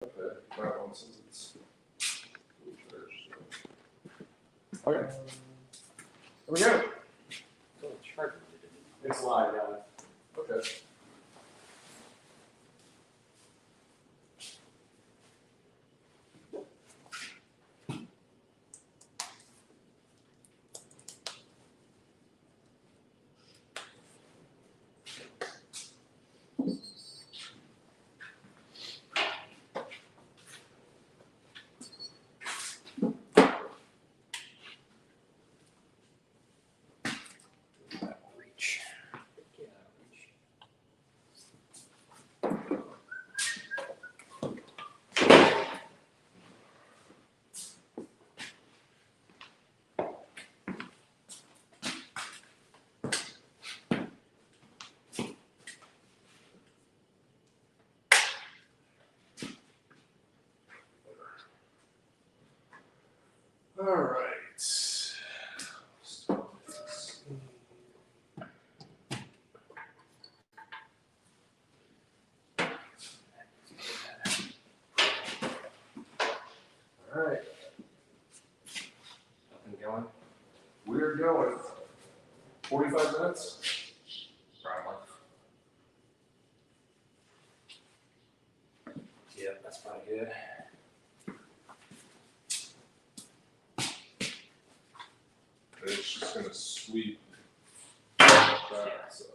Okay, that one since it's charged. Okay. Here we go. It's live, Alan. Okay. Reach. All right. All right. Nothing going? We're going 45 minutes. Probably. Yep, that's probably good. It's just gonna sweep back. So.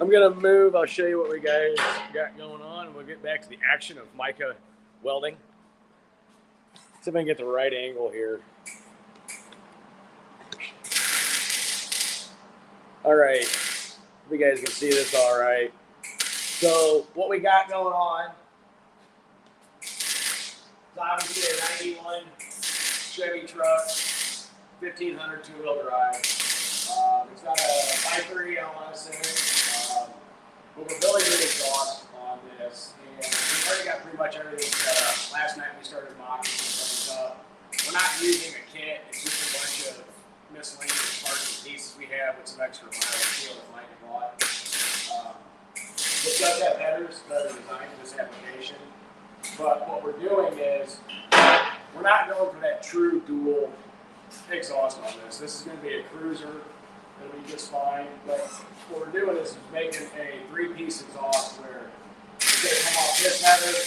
I'm gonna move. I'll show you what we guys got going on, and we'll get back to the action of mica welding. See if I can get the right angle here. All right, if you guys can see this all right. So what we got going on is obviously a 91 Chevy truck, 1500 two-wheel drive. It's got a 530 LS in it. But we're building an exhaust on this, and we've already got pretty much everything set up. Last night we started mocking some things up. We're not using a kit, it's just a bunch of miscellaneous parts and pieces we have with some extra mileage steel that Mike bought. It does have headers that are designed for this application, but what we're doing is we're not going for that true dual exhaust on this. This is going to be a cruiser. It'll be just fine, but what we're doing is making a three-piece exhaust where it's going to come off this header,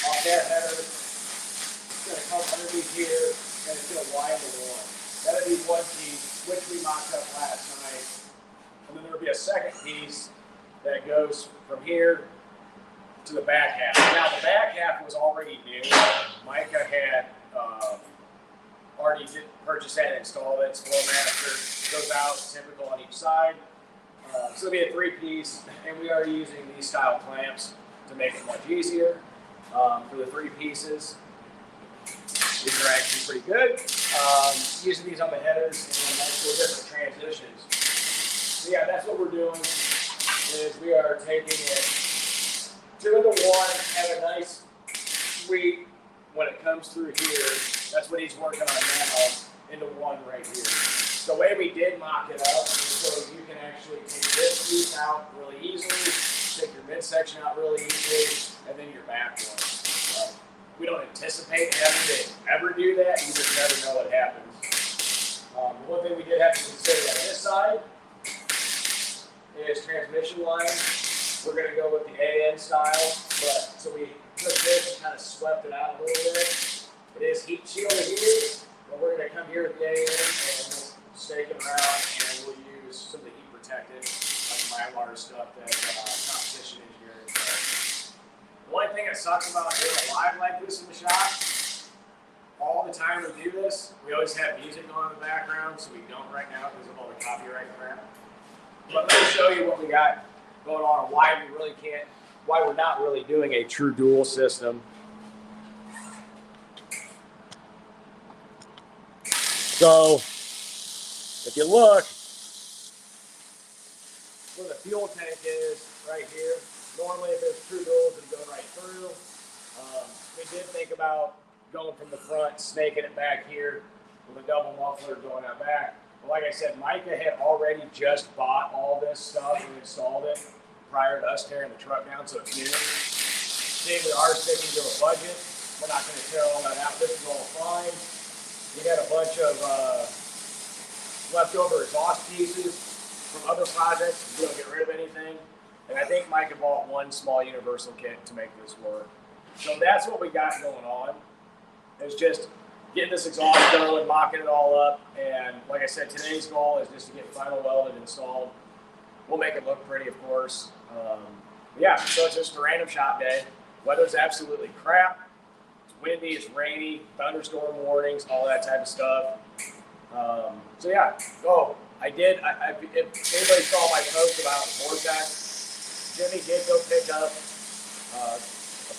off that header, it's going to come underneath here, and it's going to widen the one. That'll be one piece, which we mocked up last night. And then there'll be a second piece that goes from here to the back half. Now, the back half was already new. Micah had already purchased that and installed it. It's Flowmaster. Goes out typical on each side. So it'll be a three-piece, and we are using these style clamps to make it much easier for the three pieces. These are actually pretty good. Using these on the headers and multiple different transitions. So yeah, that's what we're doing. Is we are taking it 2 into 1, have a nice sweep when it comes through here. That's what he's working on now, into one right here. The way we did mock it up is so you can actually take this piece out really easily, take your midsection out really easily, and then your back one. We don't anticipate having to ever do that. You just never know what happens. One thing we did have to consider on this side is transmission line. We're going to go with the AN style, but so we took this and kind of swept it out a little bit. It is heat shielded here, but we're going to come here with the AN and we'll stake it around, and we'll use some of the heat protected, like Mylar stuff that competition engineering does. The only thing that sucks about doing a live like this in the shop, all the time we do this, we always have music on in the background, so we don't right now because of all the copyright crap. But let me show you what we got going on and why we really can't, why we're not really doing a true dual system. So, if you look, where the fuel tank is, right here, normally if there's true duals, it'd go right through. We did think about going from the front, snaking it back here with a double muffler going out back. But like I said, Micah had already just bought all this stuff and installed it prior to us tearing the truck down, so it's new. See, we are sticking to a budget. We're not going to tear all that out. This is all fine. We got a bunch of leftover exhaust pieces from other projects. We don't get rid of anything. And I think Micah bought one small universal kit to make this work. So that's what we got going on. It's just getting this exhaust going, mocking it all up. And like I said, today's goal is just to get final welded, installed. We'll make it look pretty, of course. Yeah, so it's just a random shop day. Weather's absolutely crap. It's windy, it's rainy, thunderstorm warnings, all that type of stuff. So yeah, if anybody saw my post about Vortex, Jimmy did go pick up a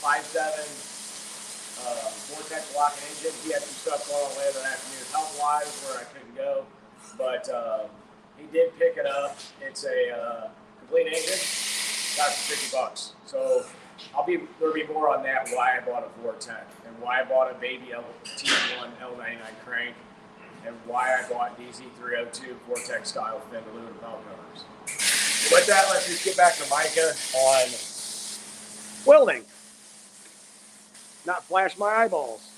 5.7 Vortex block engine. He had some stuff going on later that afternoon, health-wise, where I couldn't go, but he did pick it up. It's a complete engine, got it for $50. So there'll be more on that, why I bought a Vortex, and why I bought a baby T1 L99 crank, and why I bought DZ302 Vortex style fin aluminum valve covers. So with that, let's just get back to Micah on welding. Not flash my eyeballs.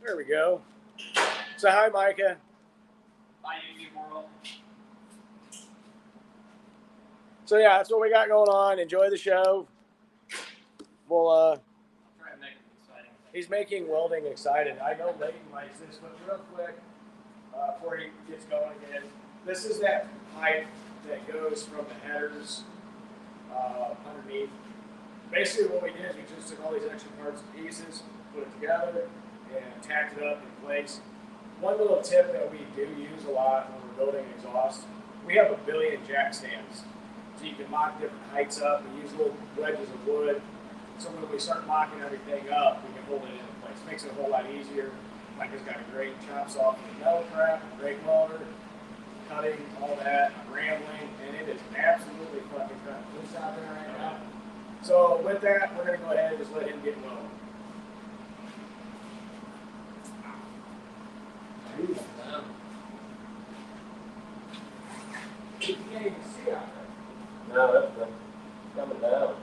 There we go. So hi, Micah. Hi, UV world. So yeah, that's what we got going on. Enjoy the show. We'll I'll try to make it exciting. He's making welding excited. I know Leighton likes this, but real quick, before he gets going again, this is that pipe that goes from the headers underneath. Basically what we did is we just took all these extra parts and pieces, put it together, and tacked it up in place. One little tip that we do use a lot when we're building exhaust, we have a billion jack stands. So you can mock different heights up. We use little wedges of wood. So when we start mocking everything up, we can hold it in place. Makes it a whole lot easier. Mike has got a great chop saw for the metal prep, great welder, cutting, all that. I'm rambling, and it is absolutely fucking cutting loose out there right now. So with that, we're going to go ahead and just let him get going. You can't even see out there. No, that's coming down.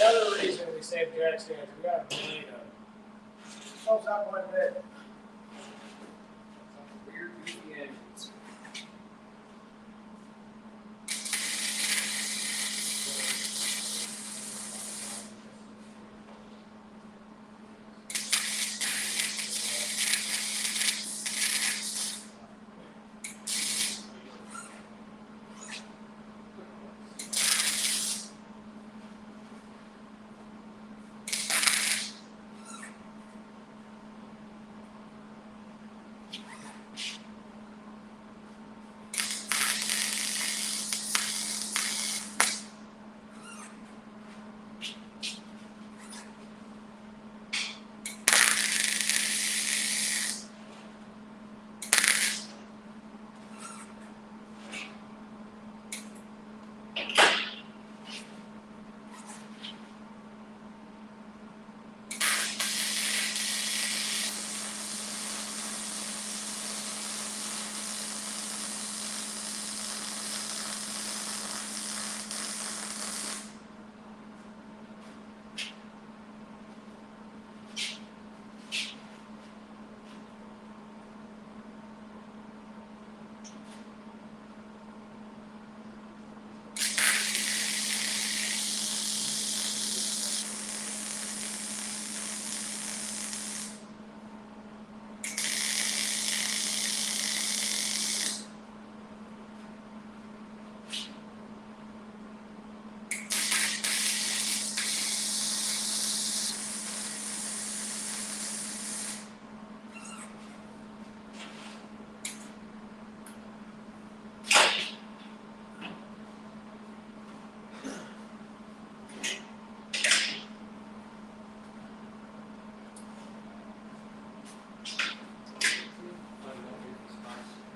another reason we saved jack stands. We got a million of them. Helps out quite a bit. Weird goofy angles.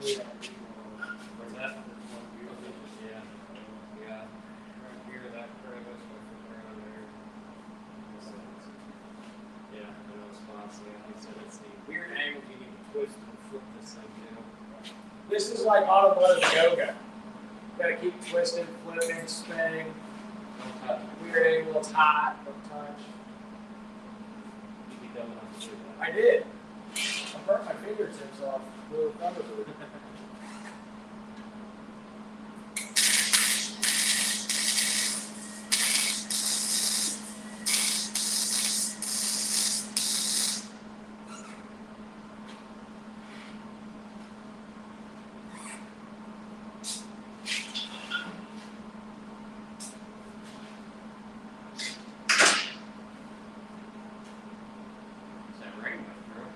Yeah. Where's that? Yeah. Yeah. Right here, that crevice, around there. Yeah, I know spots. Yeah, he said it's the weird angle you need to twist and flip this thing, you know. This is like automotive yoga. You gotta keep twisting, flipping, spinning. Don't touch. Weird angle, it's hot, don't touch. You be dumb enough to do that. I did. I burnt my fingertips off. Little Thunderbird. Is that rain went through?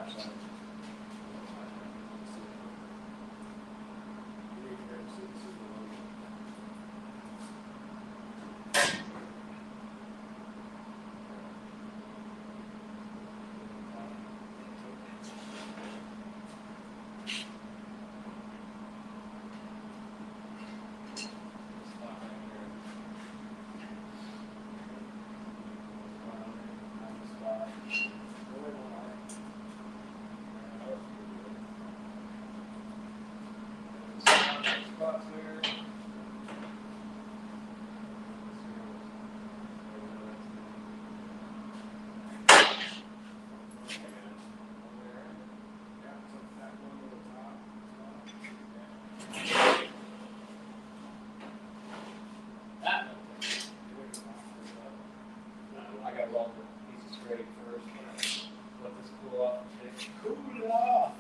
flashlight. I gotta roll the pieces straight first. Let this cool off a bit. Cool it off!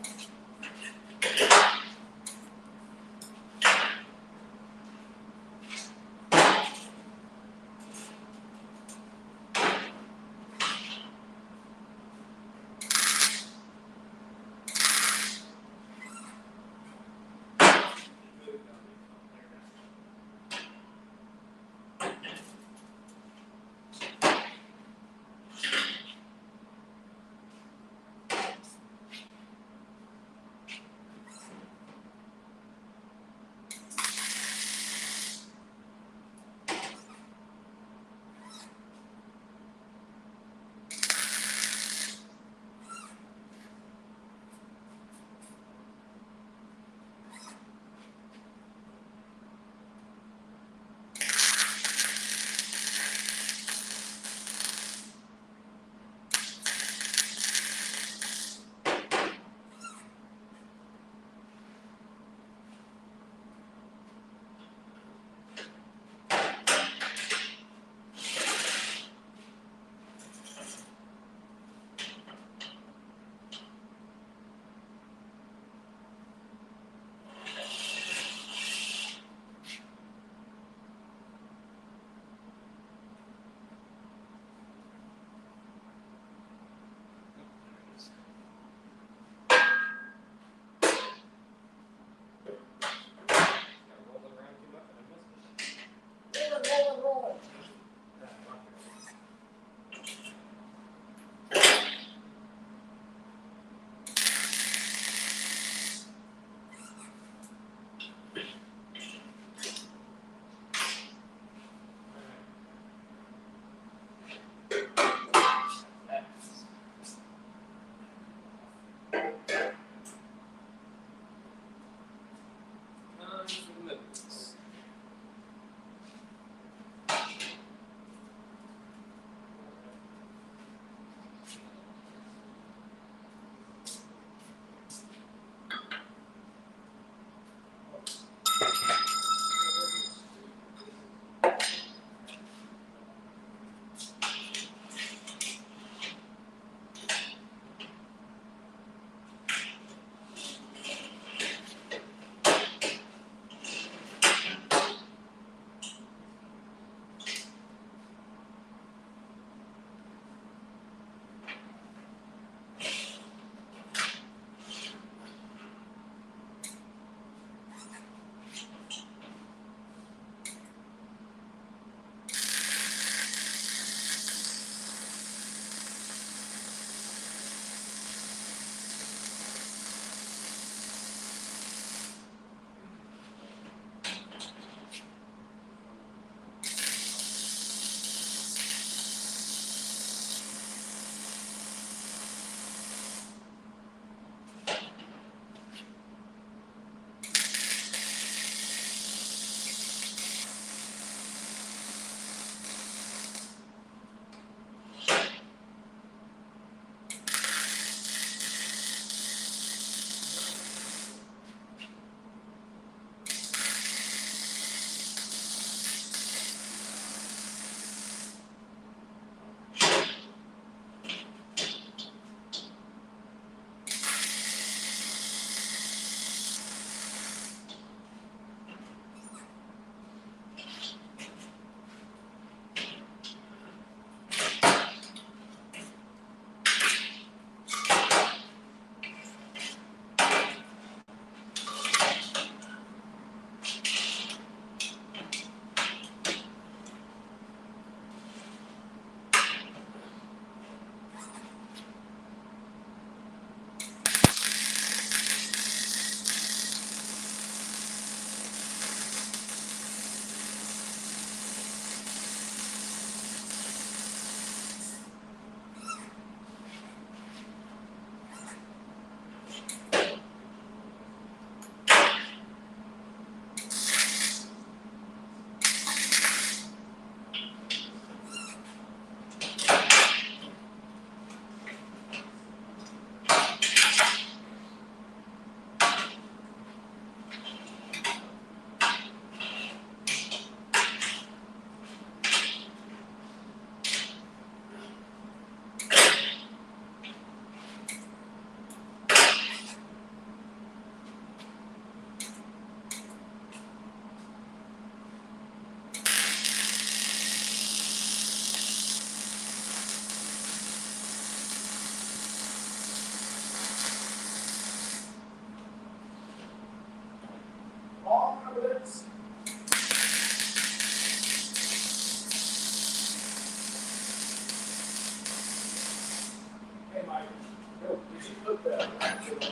Did you put the ratchet on?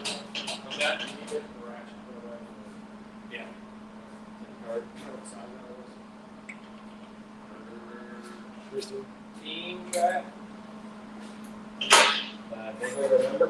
What's that? Did you get the ratchet put away? Yeah. Or, you know what size that was? 15 guy? Don't really remember.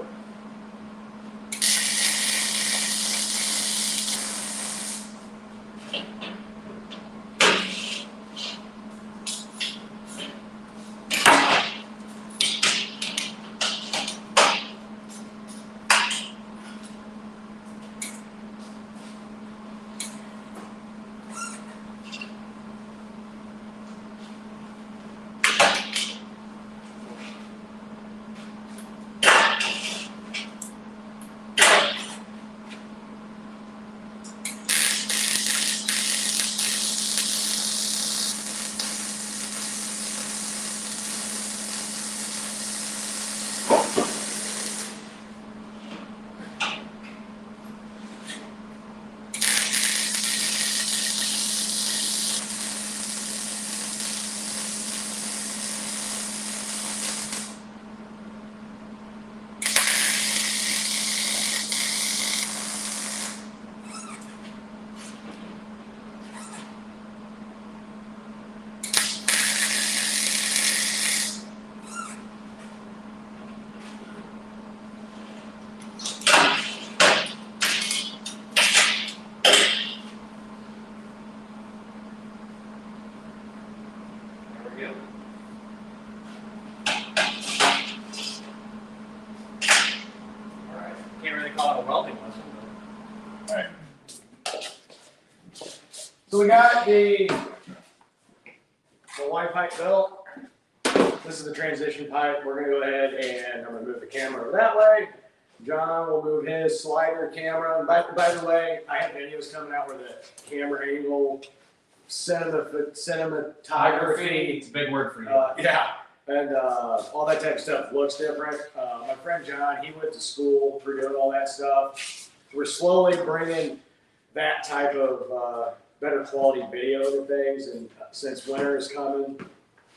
There we go. Alright. Can't really call it a welding lesson, though. Alright. So we got the Y pipe built. This is the transition pipe. We're gonna go ahead and I'm gonna move the camera over that way. John will move his slider camera. By the way, I have videos coming out where the camera angle, cinematography, It's a big word for you. yeah, and all that type of stuff looks different. My friend John, he went to school for doing all that stuff. We're slowly bringing that type of better quality video to things, and since winter is coming,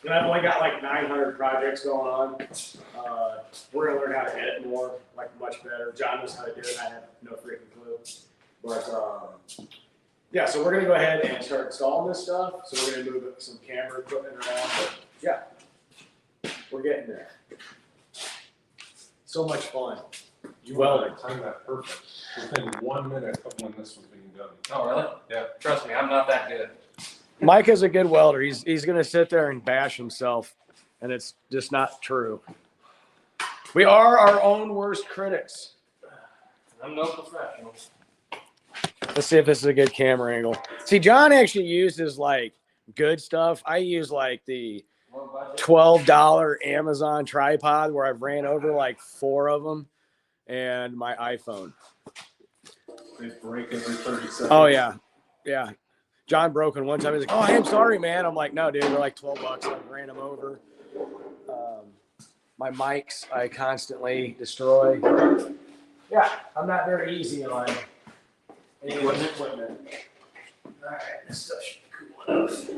and I've only got like 900 projects going on. We're gonna learn how to edit more, like much better. John knows how to do it. I have no freaking clue. But yeah, so we're gonna go ahead and start installing this stuff. So we're gonna move some camera equipment around. But yeah, we're getting there. So much fun. Well, I timed that perfect. Within 1 minute of when this was being done. Oh, really? Yeah. Trust me, I'm not that good. Mike is a good welder. He's gonna sit there and bash himself, and it's just not true. We are our own worst critics. I'm no professional. Let's see if this is a good camera angle. See, John actually uses like good stuff. I use like the Low budget. $12 Amazon tripod where I've ran over like 4 of them, and my iPhone. They break every 30 seconds. Oh yeah, yeah. John broke one time. He's like, "Oh, hey, I'm sorry, man." I'm like, "No, dude, they're like $12. I ran them over." My mics, I constantly destroy. Yeah, I'm not very easy on any of this equipment. All right, this stuff should be cool enough.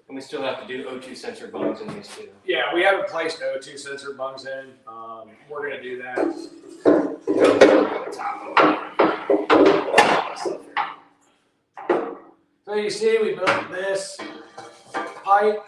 And we still have to do O2 sensor bungs in these too. Yeah, we haven't placed O2 sensor bungs in. We're gonna do that. So you see, we built this pipe.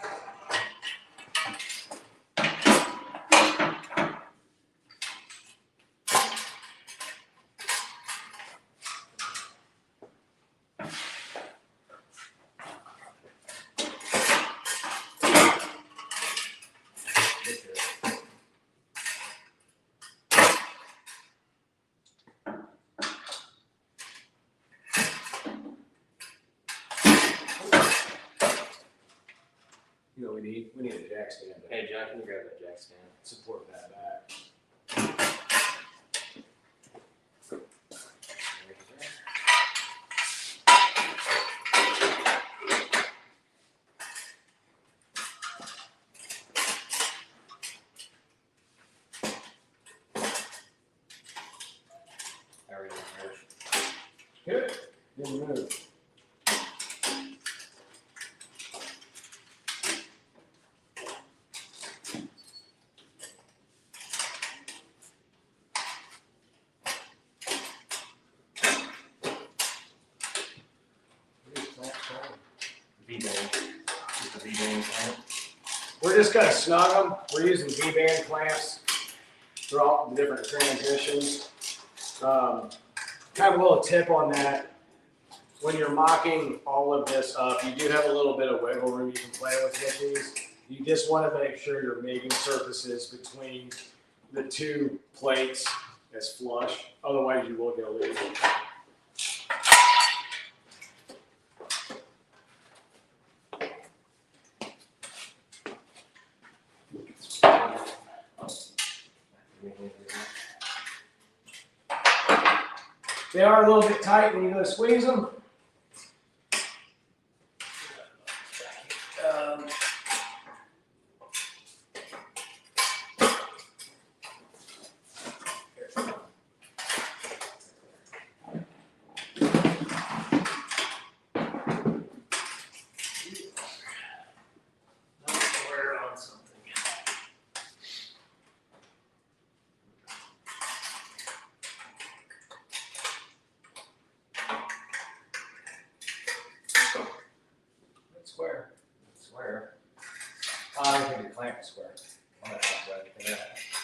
You know, we need a jack stand to Hey, John, can you grab that jack stand? support that back. There we go. Good. Didn't move. Just a V-band clamp. We're just gonna snug them. We're using V-band clamps throughout the different transitions. Kind of a little tip on that. When you're mocking all of this up, you do have a little bit of wiggle room you can play with these. You just want to make sure your mating surfaces between the two plates is flush. Otherwise, you will get a leak. They are a little bit tight when you go to squeeze them. Square. I think the clamp is square. I'm gonna have that. Yeah.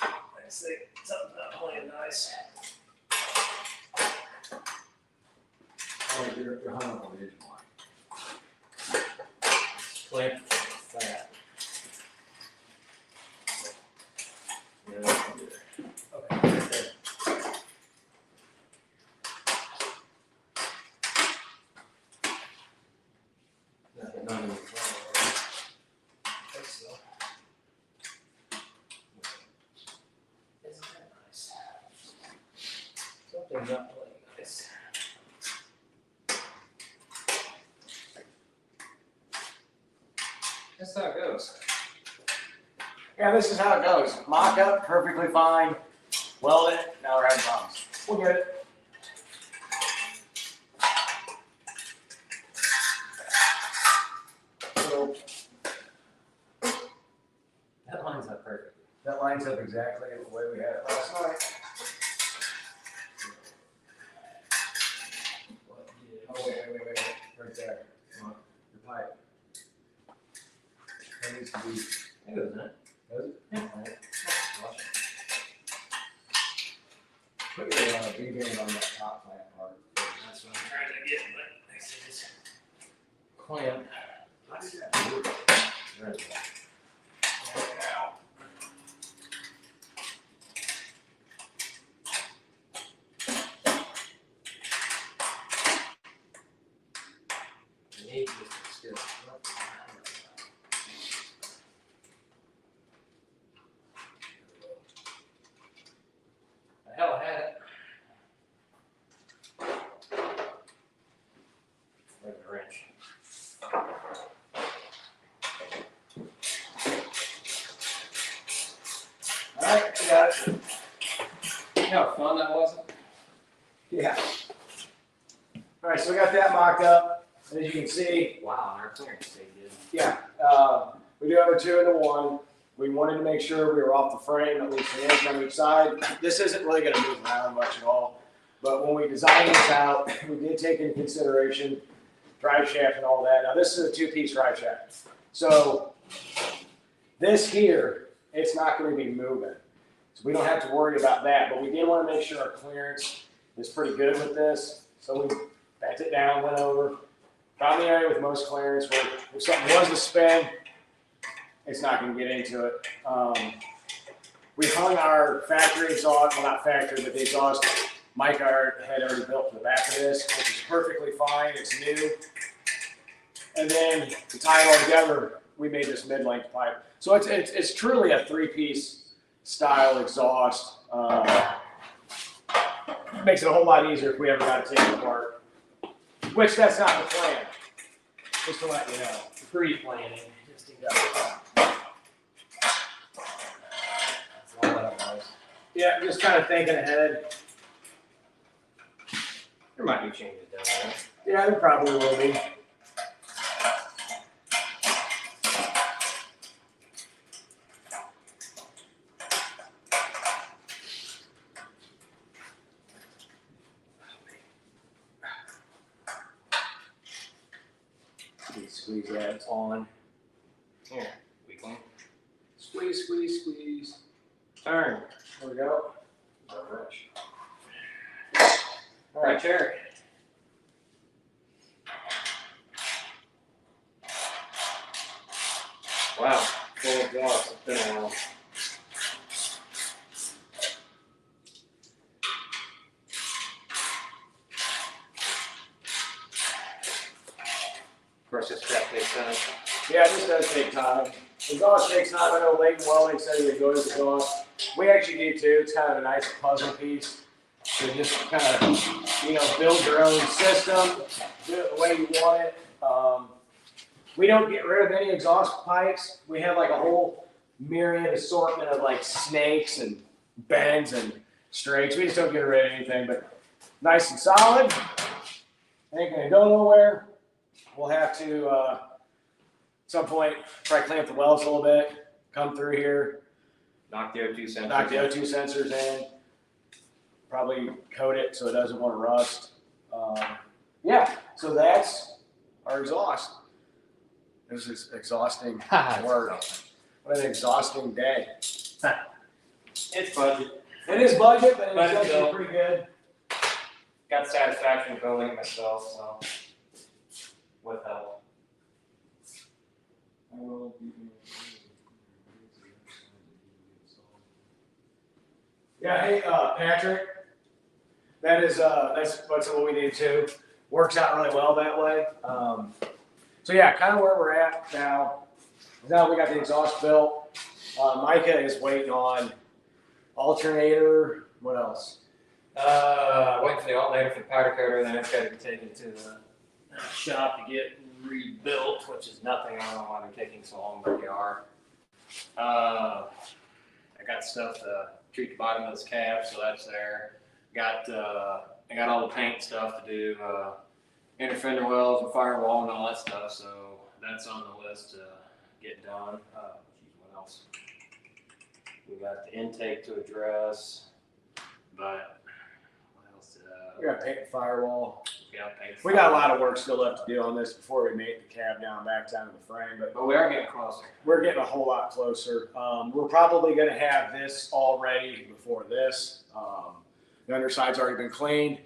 I see something not playing nice. Oh, you're hung up on the edge line. Clamp fat. Yeah, that's good. Okay. Nothing on the Isn't that nice? something's not playing nice. That's how it goes. Yeah, this is how it goes. Mock up, perfectly fine. Weld it, now we're having problems. We'll get it. So That lines up perfect. that lines up exactly the way we had it last night. Oh, wait. Right there. Come on. Your pipe. That needs to be. It goes in it. Does it? Yeah. Watch it. Put your V-band on that top clamp part. That's what I'm trying to get, but I said it's clamp. How did that move? There we go. Need just to still. The hell I had it. Like a wrench. All right, we got it. You know how fun that wasn't? Yeah. All right, so we got that mocked up. As you can see, Wow, our clearance stayed good. yeah, we do have a 2 and a 1. We wanted to make sure we were off the frame, at least an inch on each side. This isn't really going to move around much at all. But when we designed this out, we did take into consideration drive shaft and all that. Now this is a 2-piece drive shaft. So this here, it's not going to be moving. So we don't have to worry about that. But we did want to make sure our clearance is pretty good with this. So we bent it down, went over. Found the area with most clearance where if something was to spin, it's not going to get into it. We hung our factory exhaust, well not factory, but the exhaust mic I had already built for the back of this, which is perfectly fine, it's new. And then to tie it all together, we made this mid-length pipe. So it's truly a 3-piece style exhaust. Makes it a whole lot easier if we ever got to take it apart. Which that's not the plan. Just to let you know. Pre-planning. Just to go. That's all that was. Yeah, just kind of thinking ahead. There might be changes down there. Yeah, there probably will be. squeeze that. It's on. Here, weakling. Squeeze, squeeze, squeeze. Turn. There we go. No rush. All right, chair. Wow, full of gas. It's been a while. Of course, this crap takes time. Yeah, this does take time. Exhaust takes time. I know Leighton Welding said he enjoys exhaust. We actually do too. It's kind of a nice puzzle piece to just kind of, build your own system, do it the way you want it. We don't get rid of any exhaust pipes. We have like a whole myriad assortment of like snakes and bends and straights. We just don't get rid of anything, but nice and solid. Ain't gonna go nowhere. We'll have to, at some point, try to clamp the welds a little bit, come through here, Knock the O2 sensor. knock the O2 sensors in, probably coat it so it doesn't want to rust. Yeah, so that's our exhaust. This is exhausting work. What an exhausting day. It's budget. It is budget, but But it's it's actually pretty good. Got satisfaction building it myself, so with help. Yeah, hey, Patrick. That's what we do too. Works out really well that way. So yeah, kind of where we're at now. Now we got the exhaust built. Micah is waiting on alternator. What else? Waiting for the alternator for the powder coater, then it's got to be taken to the shop to get rebuilt, which is nothing. I don't know why they're taking so long, but they are. I got stuff to treat the bottom of this cab, so that's there. I got all the paint stuff to do, inner fender wells and firewall and all that stuff, so that's on the list to get done. What else? We got the intake to address, but what else? We got paint the firewall. Paint We got a lot of work still left to do on this before we make the cab down back down to the frame, but we are getting closer. we're getting a whole lot closer. We're probably going to have this all ready before this. The underside's already been cleaned.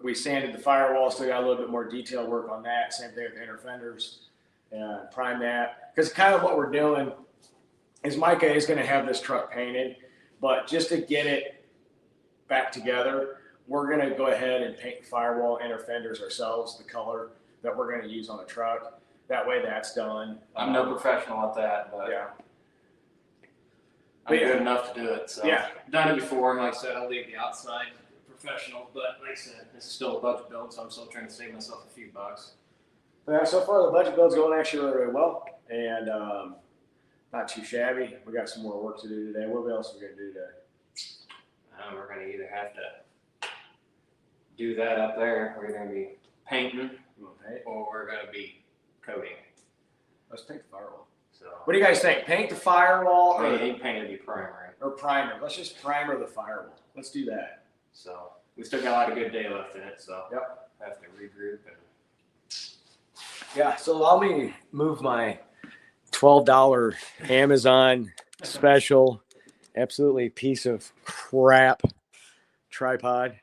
We sanded the firewall, still got a little bit more detail work on that. Same thing with the inner fenders. Prime that. Because kind of what we're doing is Micah is going to have this truck painted, but just to get it back together, we're going to go ahead and paint the firewall, inner fenders ourselves, the color that we're going to use on the truck. That way that's done. I'm no professional at that, but Yeah. I'm good enough to do it. So Yeah. done it before, and like I said, I'll leave the outside professional. But like I said, this is still a budget build, so I'm still trying to save myself a few bucks. Yeah, so far the budget build's going actually really, really well, and not too shabby. We got some more work to do today. What else are we gonna do today? We're gonna either have to do that up there, we're gonna be painting, You wanna paint? or we're gonna be coating. Let's paint the firewall. So What do you guys think? Paint the firewall I mean, ain't painted to be primary. or primer? Let's just primer the firewall. Let's do that. So we still got a lot of good day left in it. So Yep. have to regroup and. Yeah, so allow me to move my $12 Amazon special, absolutely piece of crap tripod.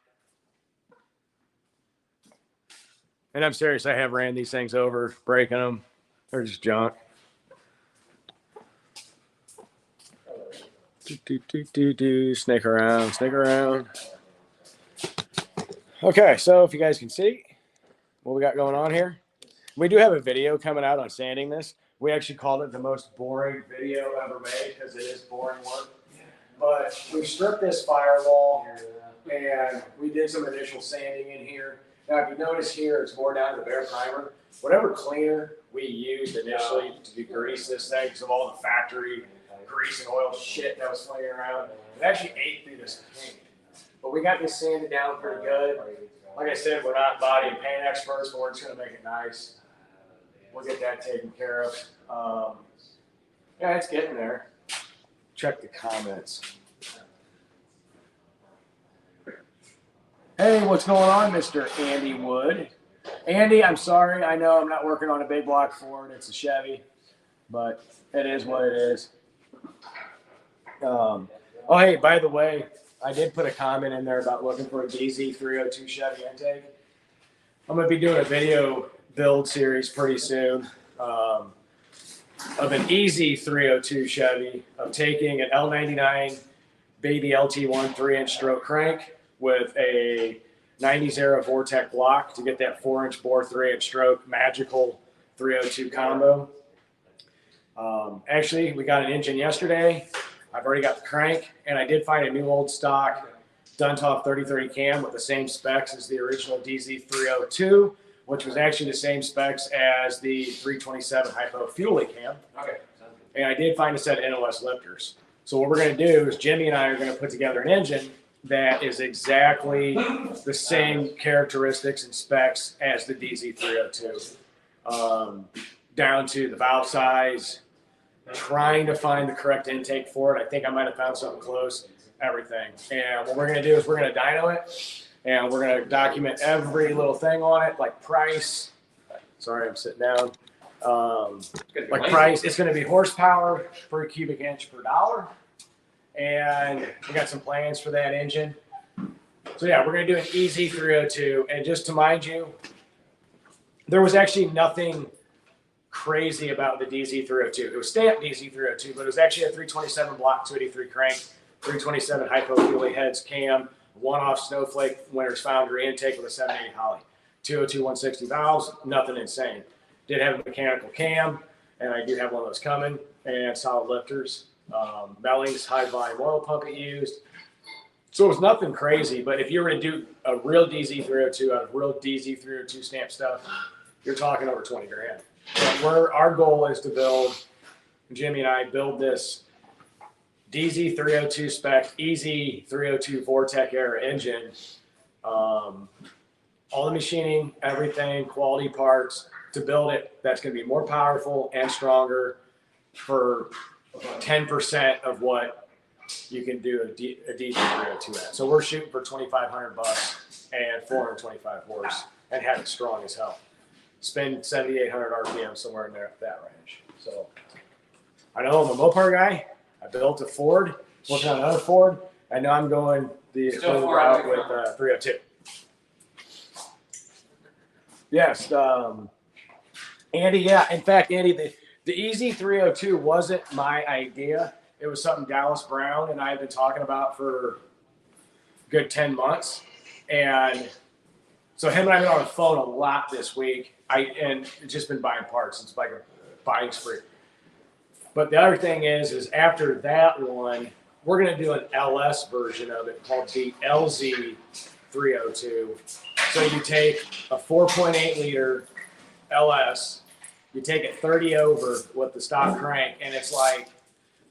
And I'm serious, I have ran these things over, breaking them. They're just junk. Snake around, snake around. Okay, so if you guys can see what we got going on here. We do have a video coming out on sanding this. We actually called it the most boring video ever made because it is boring work. But we stripped this firewall and we did some initial sanding in here. Now, if you notice here, it's more down to the bare primer. Whatever cleaner we used initially to degrease this thing because of all the factory grease and oil shit that was flying around, it actually ate through this paint. But we got this sanded down pretty good. Like I said, we're not body and paint experts, but we're just going to make it nice. We'll get that taken care of. Yeah, it's getting there. Check the comments. Hey, what's going on, Mr. Andy Wood? Andy, I'm sorry. I know I'm not working on a big block Ford. It's a Chevy, but it is what it is. Oh, hey, by the way, I did put a comment in there about looking for a DZ302 Chevy intake. I'm going to be doing a video build series pretty soon of an EZ302 Chevy. I'm taking an L99 baby LT1 3-inch stroke crank with a 90 Vortec block to get that 4-inch bore 3-inch stroke magical 302 combo. Actually, we got an engine yesterday. I've already got the crank, and I did find a new old stock Duntov 3030 cam with the same specs as the original DZ302, which was actually the same specs as the 327 hypo fuelie cam. Okay. And I did find a set of NOS lifters. So what we're going to do is Jimmy and I are going to put together an engine that is exactly the same characteristics and specs as the DZ302, down to the valve size, trying to find the correct intake for it. I think I might have found something close, everything. And what we're going to do is we're going to dyno it, and we're going to document every little thing on it, like price. Sorry, I'm sitting down. Like price, it's going to be horsepower per cubic inch per dollar. And we got some plans for that engine. So yeah, we're going to do an EZ302. And just to mind you, there was actually nothing crazy about the DZ302. It was stamped DZ302, but it was actually a 327 block 283 crank, 327 hypo fuelie heads cam, one-off Snowflake Winners Foundry intake with a 780 Holly, 202 160 valves, nothing insane. Did have a mechanical cam, and I do have one of those coming, and solid lifters. Mellings, high volume oil pump it used. So it was nothing crazy, but if you were to do a real DZ302 out of real DZ302 stamp stuff, you're talking over 20 grand. But our goal is to build, Jimmy and I build this DZ302 spec, EZ302 Vortec era engine. All the machining, everything, quality parts to build it. That's going to be more powerful and stronger for 10% of what you can do a DZ302 at. So we're shooting for $2,500 and 425 horse and have it strong as hell. Spend 7,800 RPM somewhere in there, that range. So I know I'm a Mopar guy. I built a Ford, working on another Ford. I know I'm going the route with 302. Yes, Andy. Yeah, in fact, Andy, the EZ302 wasn't my idea. It was something Dallas Brown and I have been talking about for a good 10 months. And so him and I have been on the phone a lot this week. And it's just been buying parts. It's like a buying spree. But the other thing is after that one, we're going to do an LS version of it called the LZ302. So you take a 4.8 liter LS, you take it 30 over with the stock crank, and it's like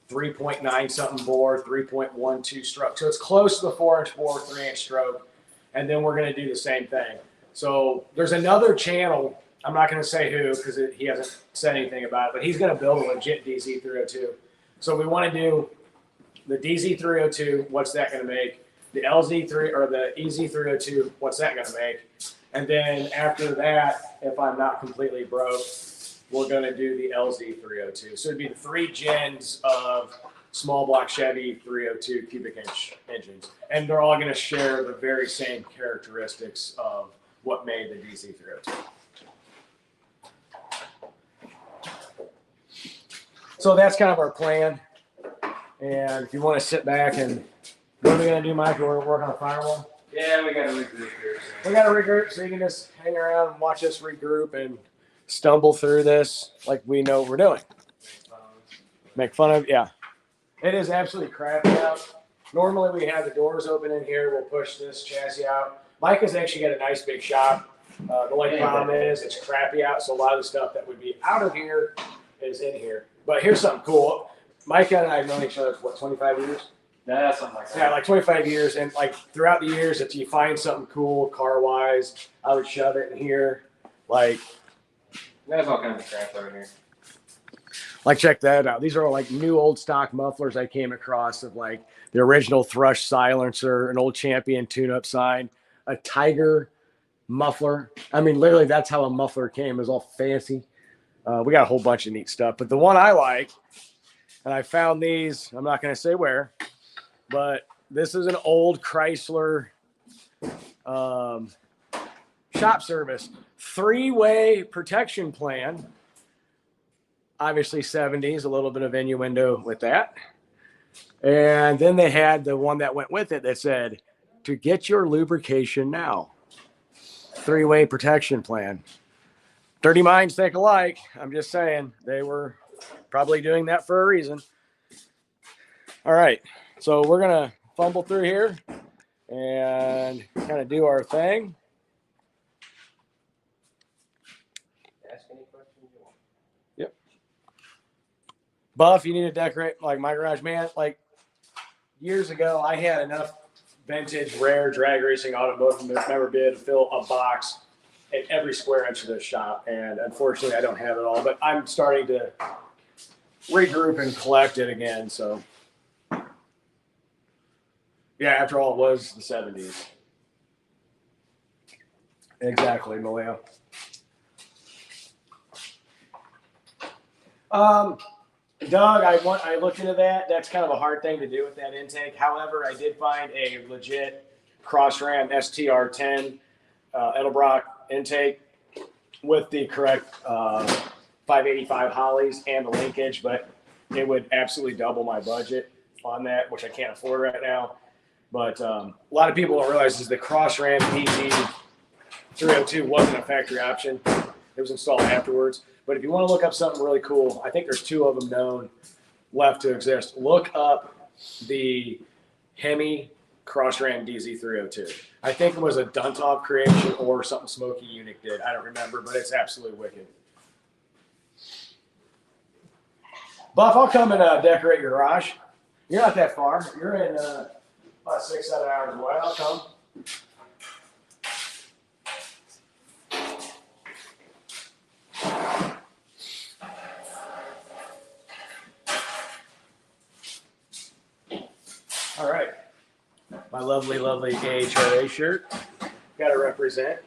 3.9 something bore, 3.12 stroke. So it's close to the 4-inch bore, 3-inch stroke. And then we're going to do the same thing. So there's another channel. I'm not going to say who because he hasn't said anything about it, but he's going to build a legit DZ302. So we want to do the DZ302. What's that going to make? The LZ3 or the EZ302. What's that going to make? And then after that, if I'm not completely broke, we're going to do the LZ302. So it'd be the 3 gens of small block Chevy 302 cubic inch engines. And they're all going to share the very same characteristics of what made the DZ302. So that's kind of our plan. And if you want to sit back and what are we going to do, Mike? We're working on a firewall? Yeah, we got to regroup here. We got to regroup so you can just hang around and watch us regroup and stumble through this like we know what we're doing. Make fun of, yeah. It is absolutely crappy out. Normally we have the doors open in here. We'll push this chassis out. Mike has actually got a nice big shop. The only problem is it's crappy out, so a lot of the stuff that would be out of here is in here. But here's something cool. Mike and I have known each other for, what, 25 years? Yeah, something like that. Yeah, like 25 years. And like throughout the years, if you find something cool car-wise, I would shove it in here. Like, there's all kinds of crap over here. Like, check that out. These are all like new old stock mufflers I came across of like the original Thrush silencer, an old Champion tune-up sign, a Tiger muffler. I mean, literally, that's how a muffler came. It was all fancy. We got a whole bunch of neat stuff. But the one I like, and I found these, I'm not going to say where, but this is an old Chrysler shop service. 3-way protection plan. Obviously 70s, a little bit of innuendo with that. And then they had the one that went with it that said, to get your lubrication now. 3-way protection plan. Dirty minds think alike. I'm just saying they were probably doing that for a reason. All right. So we're going to fumble through here and kind of do our thing. Ask any questions you want. Yep. Buff, you need to decorate like my garage, man. Like years ago, I had enough vintage, rare drag racing automotive memorabilia to fill a box in every square inch of this shop. And unfortunately, I don't have it all, but I'm starting to regroup and collect it again. So, yeah, after all, it was the 70s. Exactly, Malia. Doug, I looked into that. That's kind of a hard thing to do with that intake. However, I did find a legit Cross-Ram STR10 Edelbrock intake with the correct 585 Hollies and the linkage, but it would absolutely double my budget on that, which I can't afford right now. But a lot of people don't realize is the Cross-Ram DZ 302 wasn't a factory option. It was installed afterwards. But if you want to look up something really cool, I think there's 2 of them known left to exist. Look up the Hemi Cross-Ram DZ302. I think it was a Duntov creation or something Smokey Unique did. I don't remember, but it's absolutely wicked. Buff, I'll come and decorate your garage. You're not that far. You're in about 6-7 hours away. I'll come. All right. My lovely, lovely AHRA shirt. Got to represent.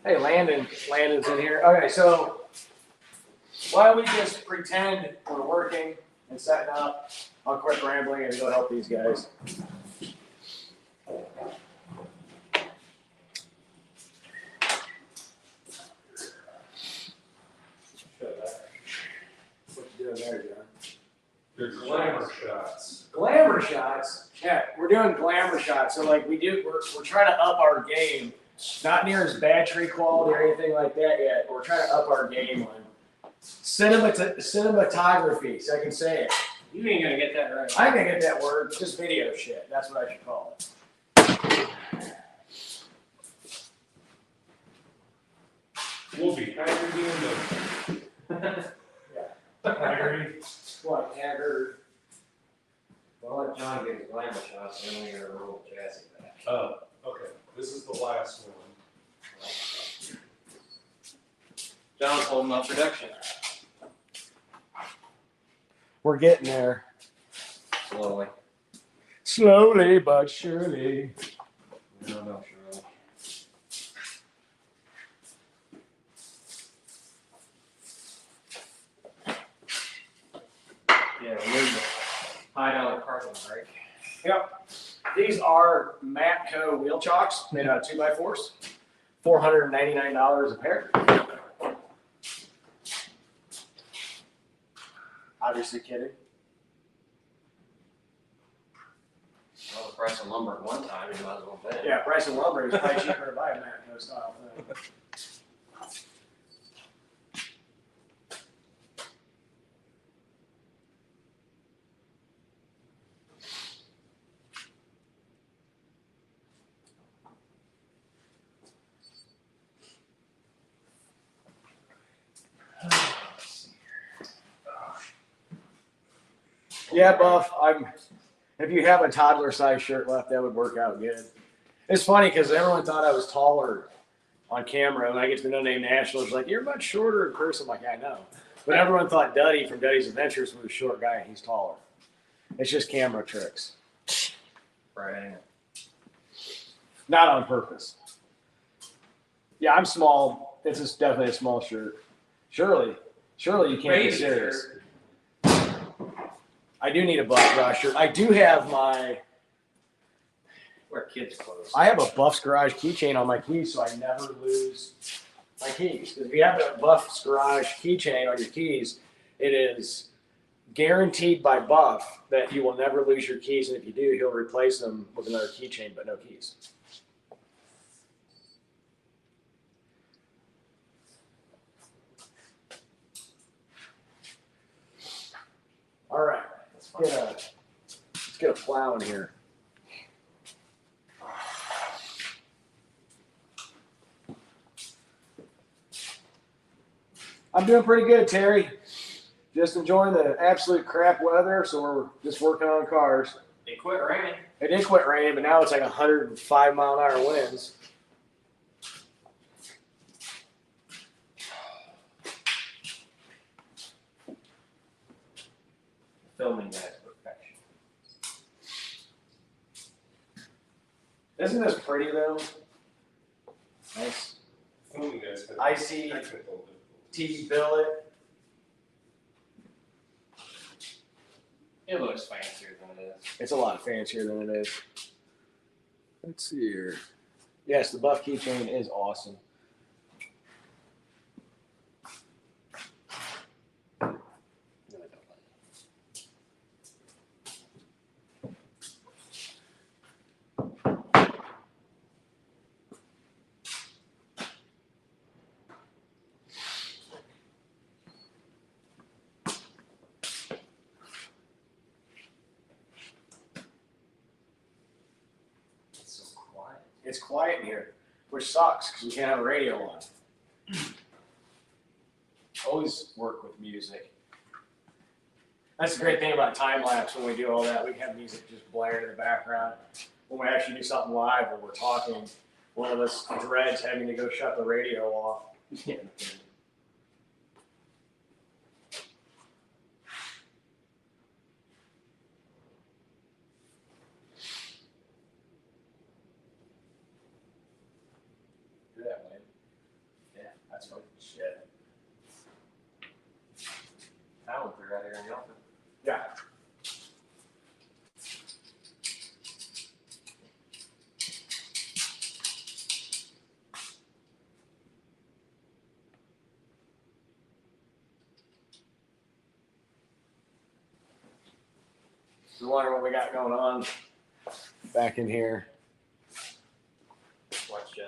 Hey, Landon's in here. Okay, so why don't we just pretend we're working and setting up? I'll quit rambling and go help these guys. What you doing there, John? They're glamour shots. Glamour shots. Yeah, we're doing glamour shots. So like we're trying to up our game. Not near as battery quality or anything like that yet. But we're trying to up our game on cinematography. So I can say it. You ain't gonna get that right. I'm gonna get that word. Just video shit. That's what I should call it. We'll be haggard in What, haggard? Well, let John get his glamour shots and then we're gonna roll chassis back. Oh, okay. This is the last one. John's holding up production. We're getting there. Slowly. Slowly but surely. No, surely. Yeah, remove the $5 carbon brake. Yep. These are Matco wheel chocks made out of 2x4s. $499 a pair. Obviously kidding. Well, the price of lumber at one time, you might as well bet. Yeah, price of lumber is probably cheaper to buy a Matco style thing. Yeah, Buff, if you have a toddler size shirt left, that would work out good. It's funny because everyone thought I was taller on camera. When I get to the No Name Nationals, like, you're much shorter in person. I'm like, I know. But everyone thought Duddy from Duddy's Adventures was a short guy and he's taller. It's just camera tricks. Right. Not on purpose. Yeah, I'm small. It's just definitely a small shirt. Surely you can't be serious. I do need a Buffs Garage shirt. I do have my. Wear kids' clothes. I have a Buffs Garage keychain on my keys, so I never lose my keys. Because if you have a Buffs Garage keychain on your keys, it is guaranteed by Buff that you will never lose your keys, and if you do, he'll replace them with another keychain, but no keys. All right, let's get a plow in here. I'm doing pretty good, Terry. Just enjoying the absolute crap weather, so we're just working on cars. It quit raining. It did quit raining, but now it's like 105 mile an hour winds. Filming that perfection. Isn't this pretty though? Nice. Some of you guys have Icy technical TV billet. It looks fancier than it is. It's a lot fancier than it is. Let's see here. Yes, the Buff keychain is awesome. It's quiet in here, which sucks because we can't have a radio on. Always work with music. That's the great thing about time lapse. When we do all that, we can have music just blaring in the background. When we actually do something live, when we're talking, one of us dreads having to go shut the radio off. Yeah. Do that, Wayne. Yeah, that's fucking shit. That one through right here in the open. Yeah. Just wondering what we got going on back in here. Watch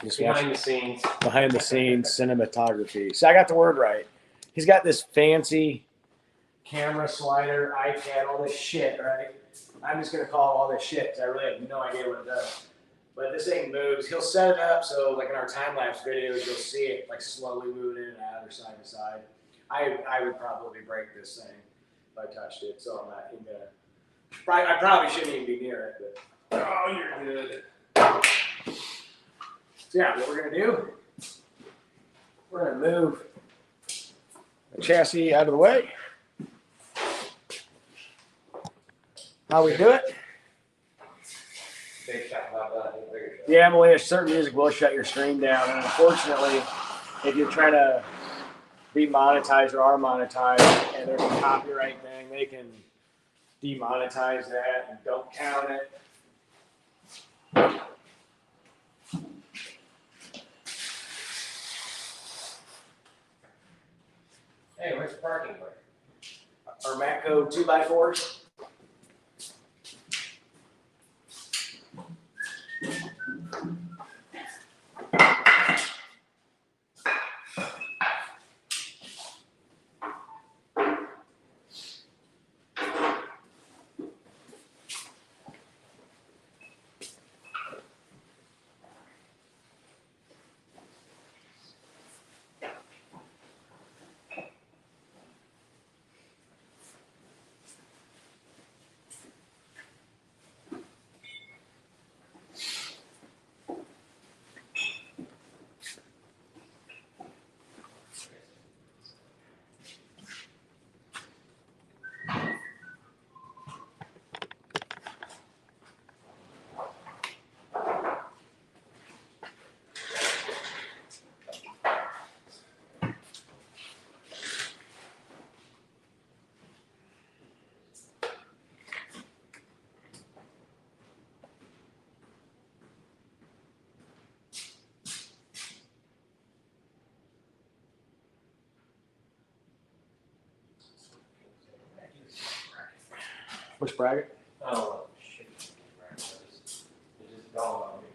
Just behind the scenes. behind the scenes cinematography. So I got the word right. He's got this fancy camera slider, iPad, all this shit, right? I'm just gonna call all this shit because I really have no idea what it does. But this thing moves. He'll set it up so, like in our time lapse videos, you'll see it like slowly moving in and out or side to side. I would probably break this thing if I touched it, so I'm not even gonna. I probably shouldn't even be near it. But Oh, you're good. so yeah, what we're gonna do? We're gonna move the chassis out of the way. How we do it? Big shot about that. Bigger shot. Yeah, Emily, certain music will shut your stream down. And unfortunately, if you're trying to be monetized or are monetized and there's a copyright thing, they can demonetize that and don't count it. Hey, where's the parking brake? Our Matco 2x4s. Which bracket? Oh, shit. It just dawned on me.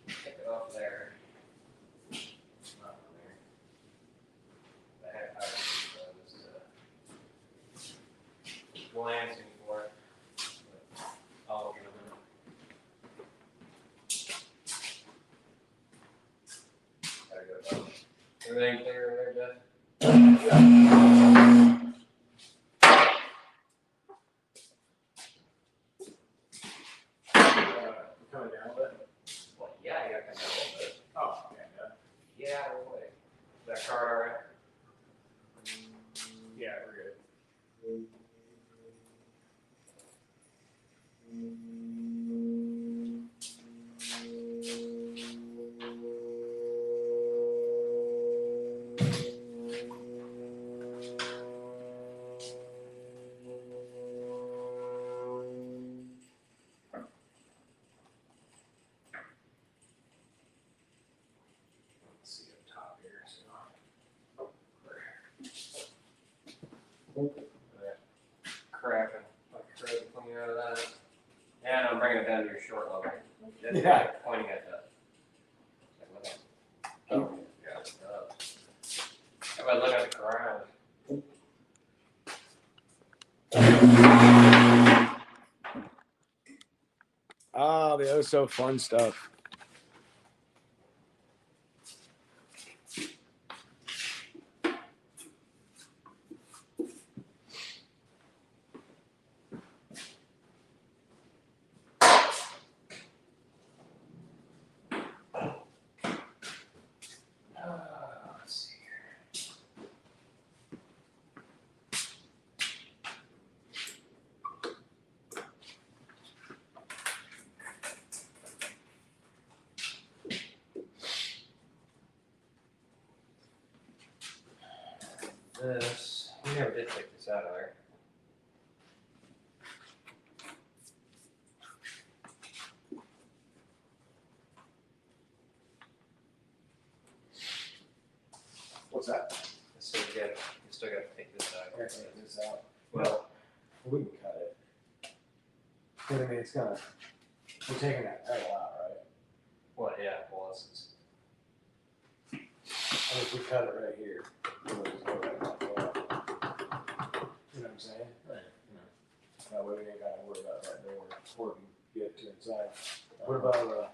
Take it off there. Not on there. I had power, so just glancing for it. But I'll look in a minute. Gotta go down. Everything clear over there, Jeff? Coming down a bit. Well, yeah, you gotta come down a little bit. Oh, yeah, Get out of the way. Is that card alright? yeah, we're good. Let's see up top here. Cracking. Like crazy coming out of that. And I'm bringing it down to your short level. Just Yeah. Pointing at that. Oh, yeah. How about look at the ground? Oh, the oh so fun stuff. Let's see here. This, we never did take this out of there. What's that? So you still got to take this out. Okay, take this out. Well, We can cut it. I mean, it's gonna. We're taking that out a lot, right? well, yeah, well, this is. I mean, if we cut it right here, it'll just go right back up. You know what I'm saying? That way we ain't gotta worry about that door before we get to inside. What about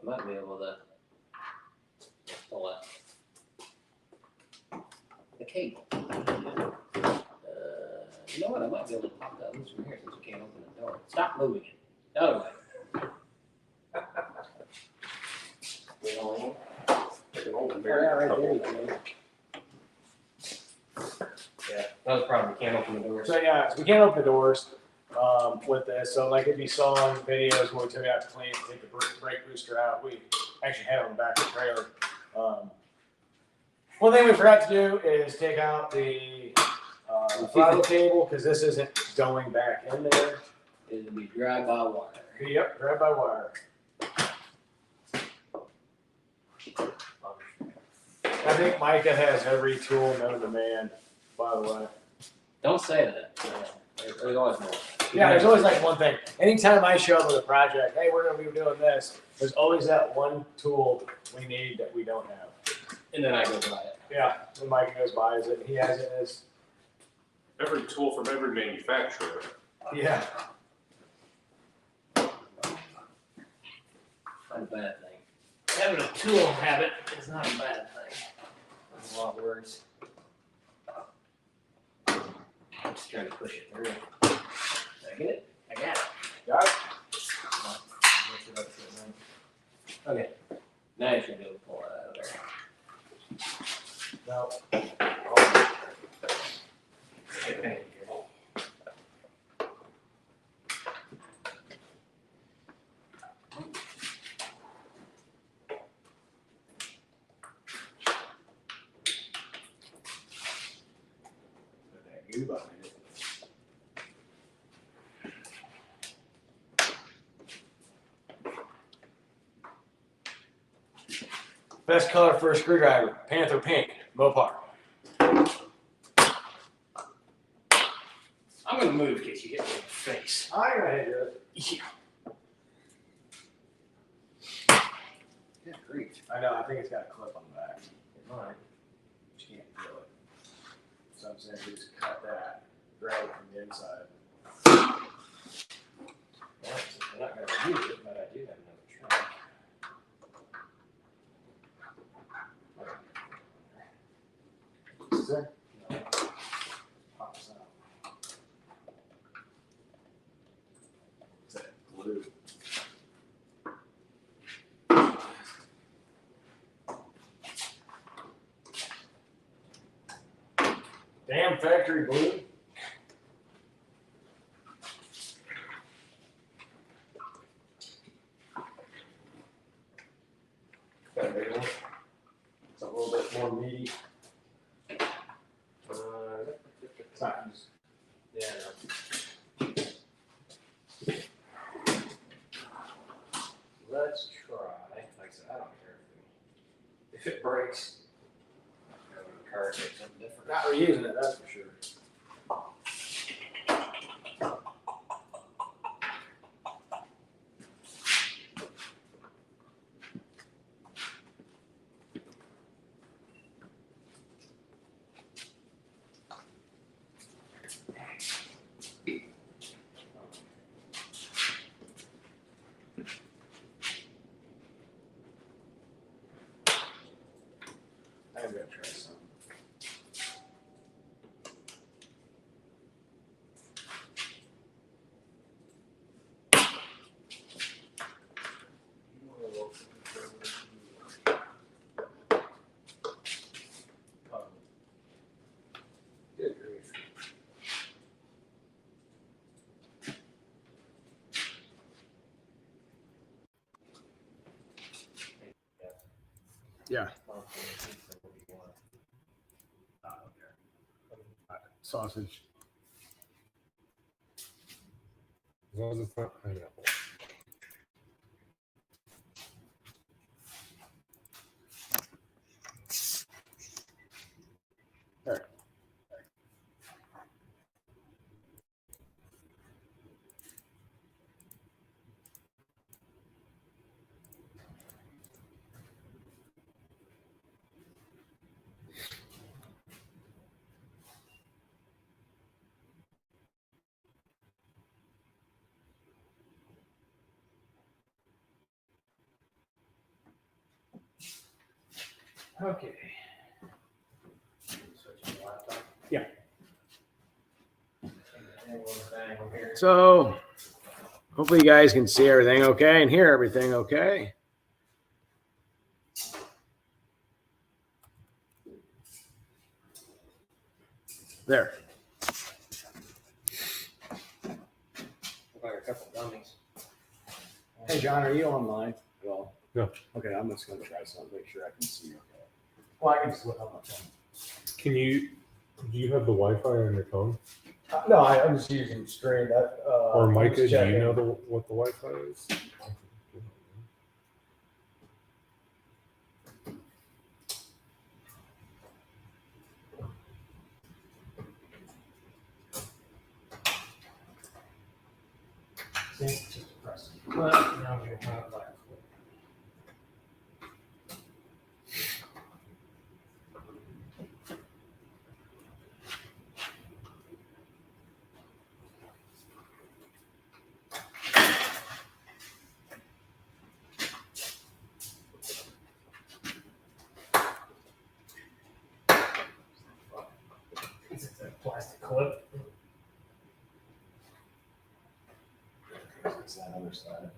I might be able to pull the cable. You know what? I might be able to pop that loose from here since we can't open the door. Stop moving it. The other way. right there, you can. Yeah, that was the problem. We can't open the doors. So yeah, we can't open the doors with this. So like if you saw in videos where we took it out to clean, take the brake booster out, we actually had it on the back of the trailer. One thing we forgot to do is take out the throttle cable because this isn't going back in there. It'll be dry by wire. Yep, grab by wire. I think Micah has every tool known to man, by the way. Don't say that. There's always more. Yeah, there's always like one thing. Anytime I show up with a project, hey, we're gonna be doing this, there's always that one tool we need that we don't have. And then I go buy it. Yeah, and Micah goes buys it, and he has it in his, Every tool from every manufacturer. yeah. Not a bad thing. Having a tool habit is not a bad thing. There's a lot of words. I'm just trying to push it through. Did I get it? I got it. Got it? Okay. Now you should be able to pull it out of there. No. Okay. Put that goo behind it. Best color for a screwdriver, Panther Pink, Mopar. me move in case you hit me in the face. I ain't gonna hit you. Yeah. Good grief. I know. I think it's got a clip on the back. It might. But you can't feel it. So I'm saying we just cut that, grab it from the inside. Well, I'm not gonna use it, but I do have another track. Is there? No. Pops out. Is that glue? Damn factory glue. Got a big one. It's a little bit more meaty. It's not used. Yeah, let's try. Like I said, I don't care if it breaks. Go to the car, take something different. Not reusing it, that's for sure. I'm gonna try some. Good grief. Yeah. Sausage. As long as it's not pineapple. There. Okay. Yeah. Here. So, hopefully you guys can see everything okay and hear everything okay. There. Look like a couple dummies. Hey, John, are you online at all? No. Okay, I'm just going to try something, make sure I can see you okay. Well, I can just look on my phone. Do you have the Wi-Fi on your phone? No, I'm just using stream. Or Micah, do you know what the Wi-Fi is? Just press it. Well, now we're gonna have like. It's a plastic clip. It's that other side.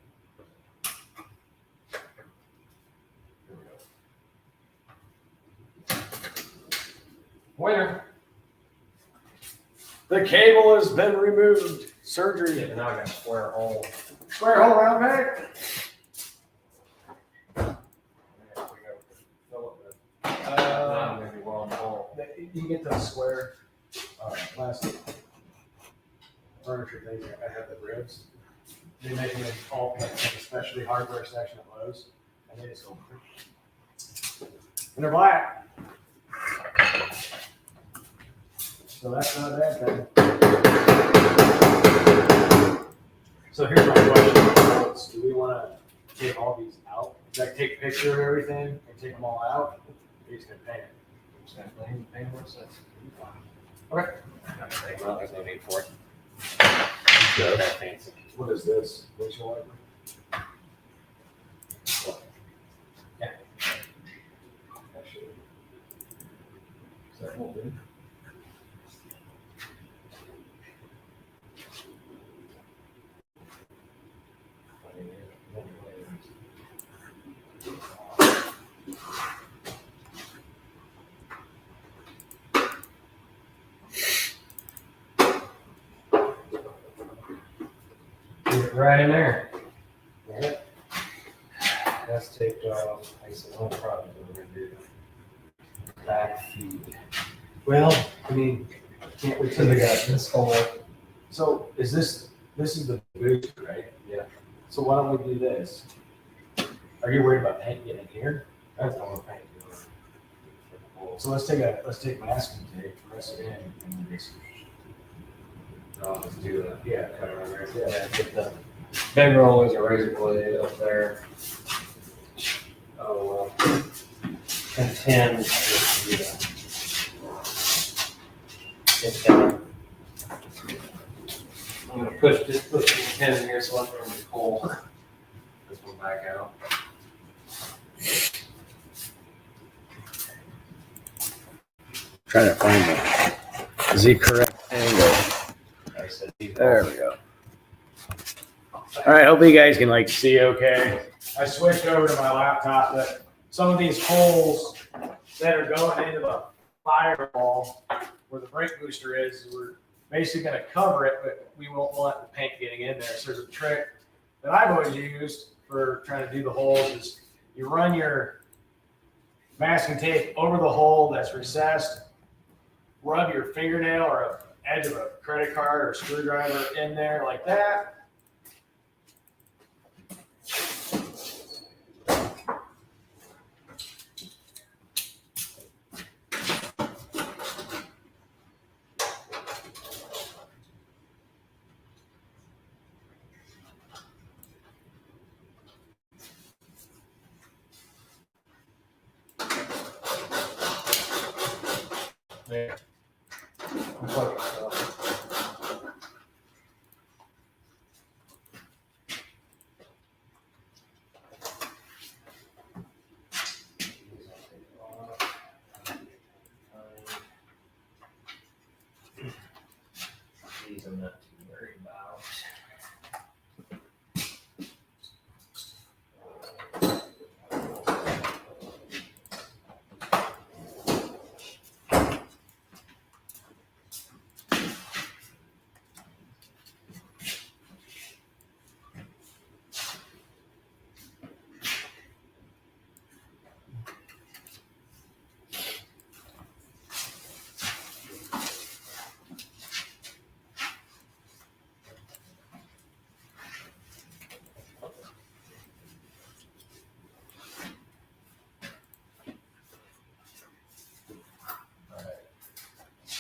Here we go. Winner. The cable has been removed. Surgery. Yeah, now I got a square hole. Square hole round back. Maybe well in the hole. You get those square plastic furniture things. I have the ribs. They make them all like a specialty hardware section at Lowe's, and they just go. And they're black. So that's not a bad thing. So here's my question. Do we want to take all these out? Like take a picture of everything and take them all out? Or just gonna paint it? Just gonna paint what's that? Okay. Well, there's no need for it. That fancy. What is this? Windshield wiper? Yeah. Is that whole thing? Right in there. Yeah. That's taped off. I said, oh, probably what we're gonna do. Back feed. Well, I mean, can't we So they got take this whole. So is this is the booster, right? Yeah. So why don't we do this? Are you worried about paint getting in here? That's all the paint. So let's take masking tape, press it in, and then just Let's do that. yeah, cut it right there. Yeah, get the big rollers or razor blade up there. Oh, well. Contend. Get down. I'm gonna push the pin in here so I can pull this one back out. Trying to find the correct angle. I said, There we go. All right, hopefully you guys can like see okay. I switched over to my laptop, but some of these holes that are going into the firewall where the brake booster is, we're basically going to cover it, but we won't want the paint getting in there. So there's a trick that I've always used for trying to do the holes is you run your masking tape over the hole that's recessed, rub your fingernail or an edge of a credit card or screwdriver in there like that. There. These I'm not too worried about.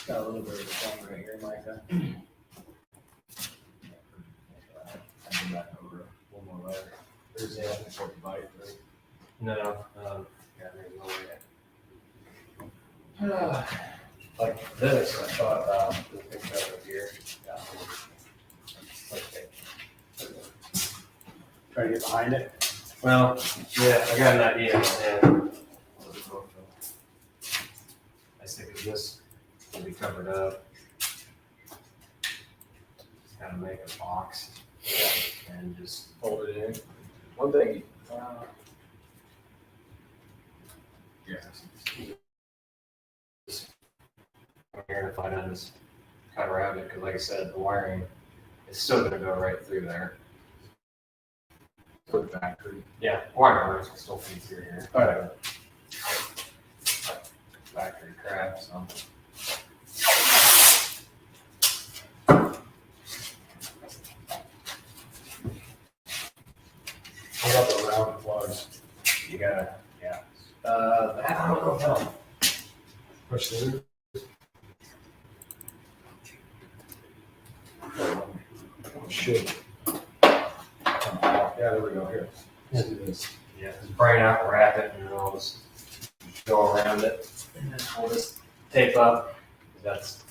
Got a little bit of a thumb right here, Micah. I did that over one more layer. There's the other bite, right? No, yeah, there's no way. Like this, I thought the picture over here. Yeah. Okay. Try to get behind it. Well, yeah, I got an idea. And I was thinking this will be covered up. Just kind of make a box and just fold it in. One thing. Yeah. Here if I don't just cut around it, because like I said, the wiring is still going to go right through there. For the factory. Yeah, wiring can still feed through here. All right. Factory crap, so. What about the round plugs? You gotta, yeah. That I don't know. Push through. should. Yeah, there we go. Here. Let's do this. Yeah, just brain out and wrap it, and then I'll just go around it, and then we'll just tape up. That's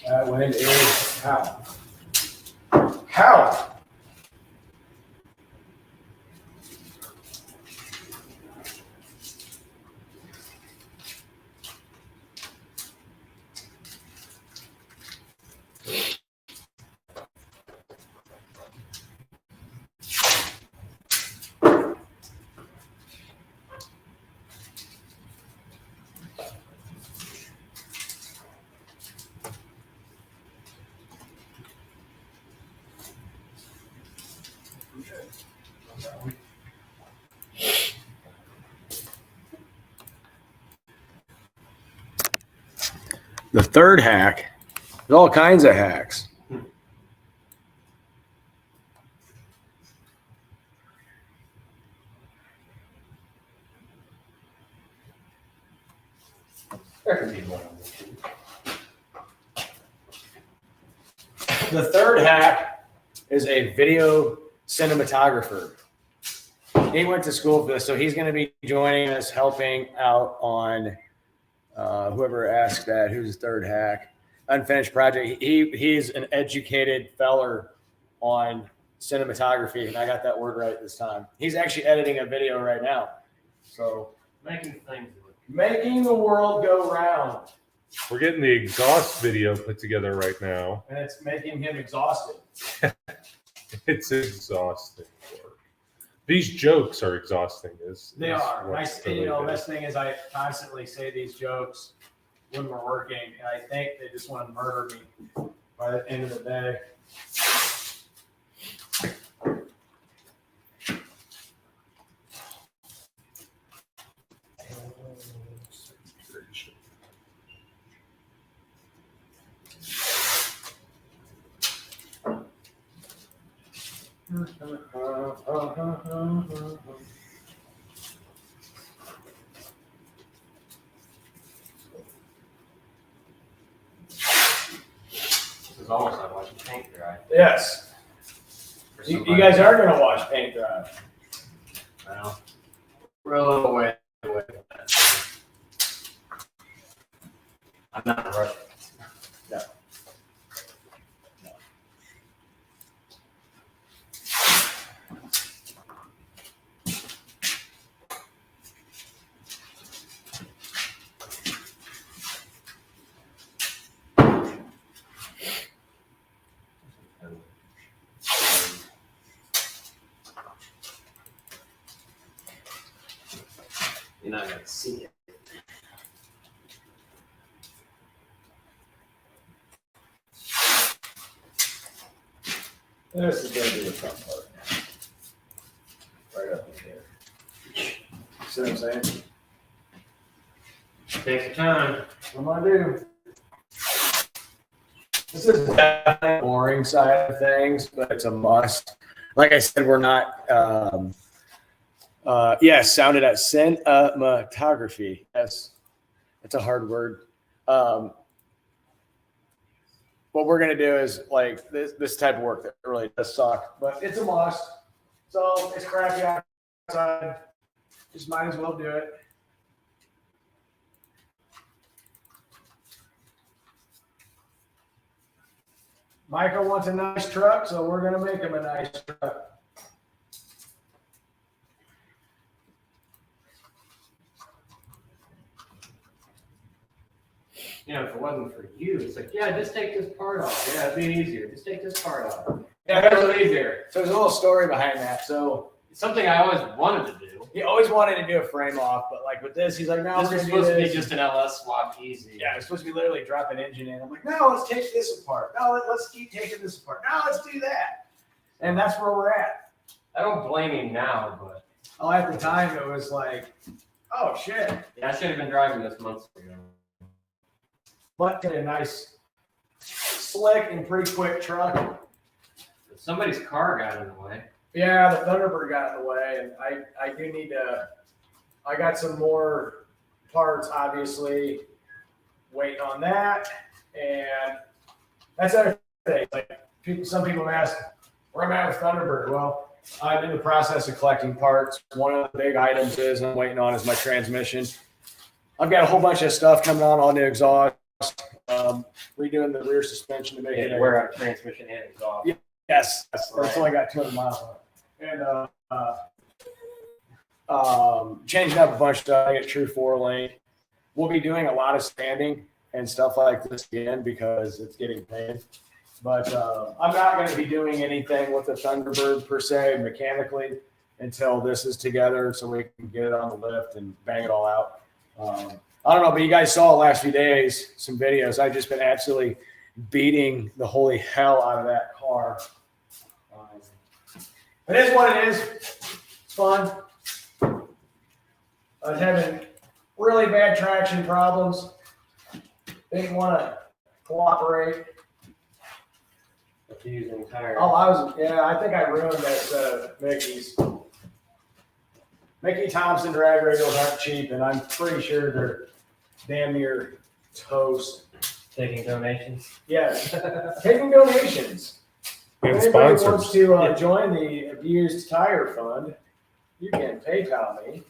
That wind is how? How? The third hack. There's all kinds of hacks. there could be more. The third hack is a video cinematographer. He went to school for this, so he's going to be joining us, helping out on whoever asked that. Who's the third hack? Unfinished project. He's an educated feller on cinematography, and I got that word right this time. He's actually editing a video right now. So Making things look. making the world go round, We're getting the exhaust video put together right now. and it's making him exhausted. It's exhausting work. These jokes are exhausting. They are. what's You know, really best thing is I constantly say these jokes when we're working, and I think they just want to murder me by the end of the day. This is almost like watching paint dry. Yes. For You somebody. guys are going to watch paint dry. Well, we're a little way away from that. I'm not in a rush. No. You're not going to see it. This is going to be the fun part. Right up in here. See what I'm saying? Take your time. What am I do? This is definitely the boring side of things, but it's a must. Like I said, we're not. Yes, sounded at cinematography. Yes, it's a hard word. Well, what we're gonna do is like this type of work that really does suck, but it's a must. So it's crappy outside. Just might as well do it. Michael wants a nice truck, so we're gonna make him a nice truck. You know, if it wasn't for you, it's like, yeah, just take this part off. Yeah, it'd be easier. Just take this part off. Yeah, that's a little easier. So there's a little story behind that. So It's something I always wanted to do. he always wanted to do a frame off, but like with this, he's like, no, This we're was gonna do supposed to be this. just an LS swap easy. Yeah, it's supposed to be literally drop an engine in. I'm like, no, let's take this apart. No, let's keep taking this apart. No, let's do that. And that's where we're at. I don't blame him now, but Oh, at the time it was like, oh shit. yeah, I should have been driving this months ago. But in a nice, slick and pretty quick truck. Somebody's car got in the way. Yeah, the Thunderbird got in the way, and I do need to. I got some more parts, obviously, waiting on that, and that's other thing. Like some people ask, where am I at with Thunderbird? Well, I'm in the process of collecting parts. One of the big items is I'm waiting on is my transmission. I've got a whole bunch of stuff coming on, all new exhaust, redoing the rear suspension to make it. Yeah, wear out transmission and exhaust. Yeah. Yes, that's only got 200 miles on it. And changing up a bunch of stuff. I get true 4-lane. We'll be doing a lot of standing and stuff like this again because it's getting paid. But I'm not going to be doing anything with the Thunderbird per se mechanically until this is together so we can get it on the lift and bang it all out. I don't know, but you guys saw the last few days some videos. I've just been absolutely beating the holy hell out of that car. It is what it is. It's fun. I was having really bad traction problems. Didn't want to cooperate. Using tires. Oh, I think I ruined that Mickey's. Mickey Thompson drag radials aren't cheap, and I'm pretty sure they're damn near toast. Taking donations. Yes, taking donations. And If anybody sponsors. wants to join the Abused Tire Fund, you can PayPal me.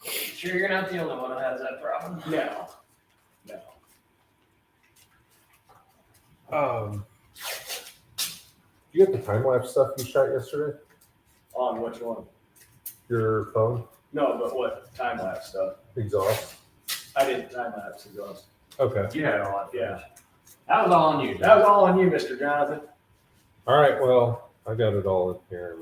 Sure, you're not the only one that has that problem. No. You get the time lapse stuff you shot yesterday? On which one? Your phone No, but what time lapse stuff? exhaust? I didn't time lapse exhaust. Okay. You had all that. Yeah, That was all on you. that was all on you, Mr. Jonathan. All right. Well, I got it all in here.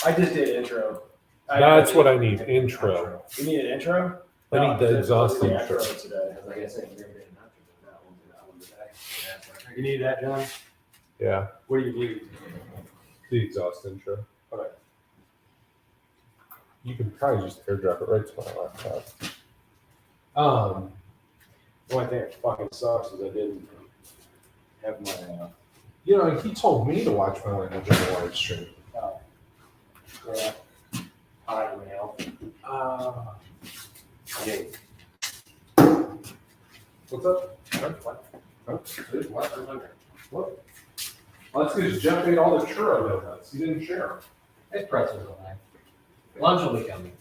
I just did intro. That's what I need. Intro. You need an intro? I need the exhaust intro intro. today. Like I said, you're getting after that one today. You need that, John? Yeah. What do you need? The exhaust intro. Okay. You can probably just airdrop it right to my laptop. The only thing that fucking sucks is I didn't have my. You know, he told me to watch my language on the live stream. Yeah. Hot mail. Yeah. What's up? What? Well, that's because Jeff ate all the churro donuts. He didn't share them. It's pretzels on there. Lunch will be coming.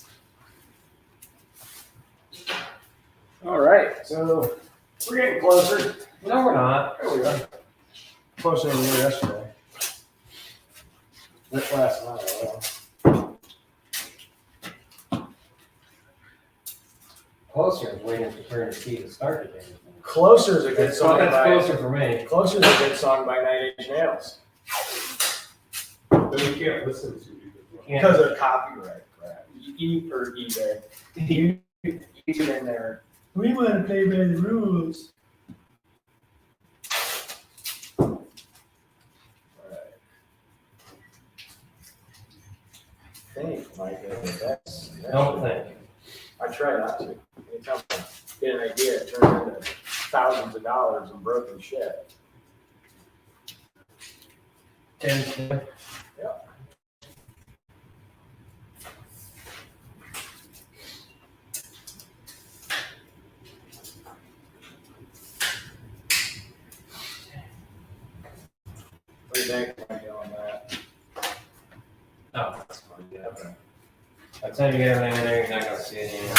All right, so we're getting closer. No, we're not. There we are. Closer than we were yesterday. This last night. Closer is waiting for turn the key to start the game. Closer is a good That's song. closer for me. Closer is a good song by 9 Inch Nails. Then you can't listen to you. Because of copyright crap. Or eBay. You get in there. We want to play by the rules. All right. Think, Mike, that's. Don't think. I try not to. Anytime I get an idea, it turns into thousands of dollars in broken shit. 10. Yeah. Okay. By the time you get everything in there, you're not gonna see it anymore.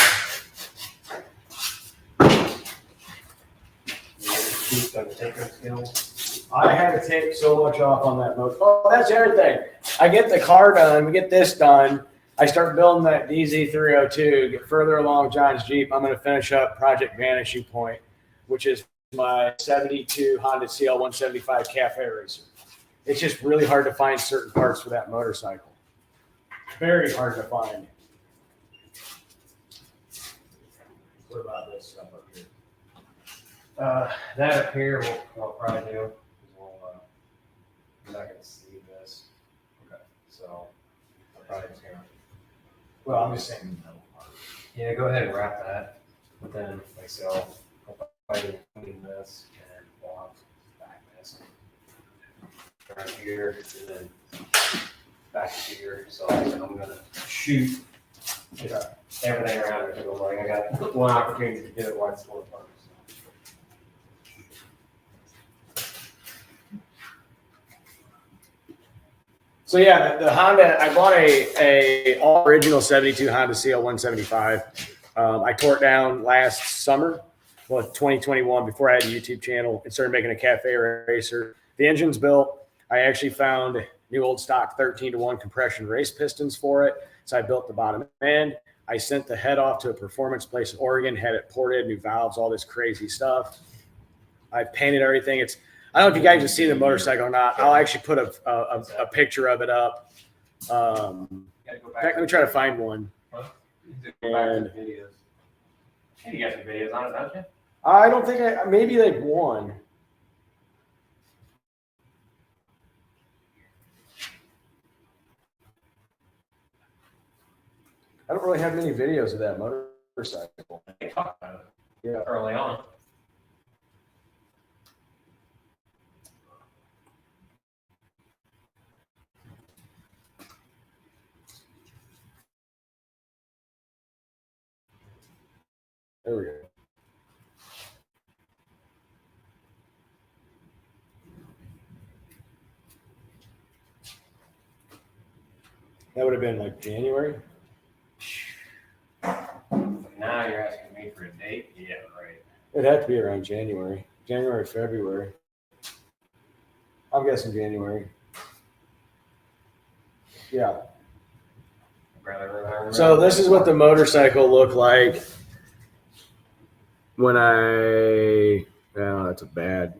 You keep on the taker skills. I had to take so much off on that motor. Oh, that's everything. I get the car done, we get this done. I start building that DZ302, get further along John's Jeep. I'm going to finish up Project Vanishing Point, which is my 72 Honda CL175 Cafe Racer. It's just really hard to find certain parts for that motorcycle. Very hard to find. What about this stuff up here? That up here, we'll probably do. I'm not gonna see this. Okay. So, I'll probably just gonna. Well, I'm just saying the middle part. Yeah, go ahead and wrap that. But then, like so, I'll probably clean this and walk back this. Right here, and then back here. So I'm gonna shoot just everything around it. Like I got one opportunity to do it while it's full of parts. So yeah, the Honda, I bought a all original 72 Honda CL175. I tore it down last summer, well, 2021, before I had a YouTube channel and started making a cafe racer. The engine's built. I actually found new old stock 13-to-1 compression race pistons for it. So I built the bottom end. I sent the head off to a performance place in Oregon, had it ported, new valves, all this crazy stuff. I painted everything. I don't know if you guys have seen the motorcycle or not. I'll actually put a picture of it up. In fact, let me try to find one. And You got some videos on it, don't you? I don't think maybe like one. I don't really have many videos of that motorcycle. They talked about it Yeah. early on. There we go. That would have been like January. Now you're asking me for a date? Yeah, right. It'd have to be around January, February. I'm guessing January. Yeah. So this is what the motorcycle looked like when that's a bad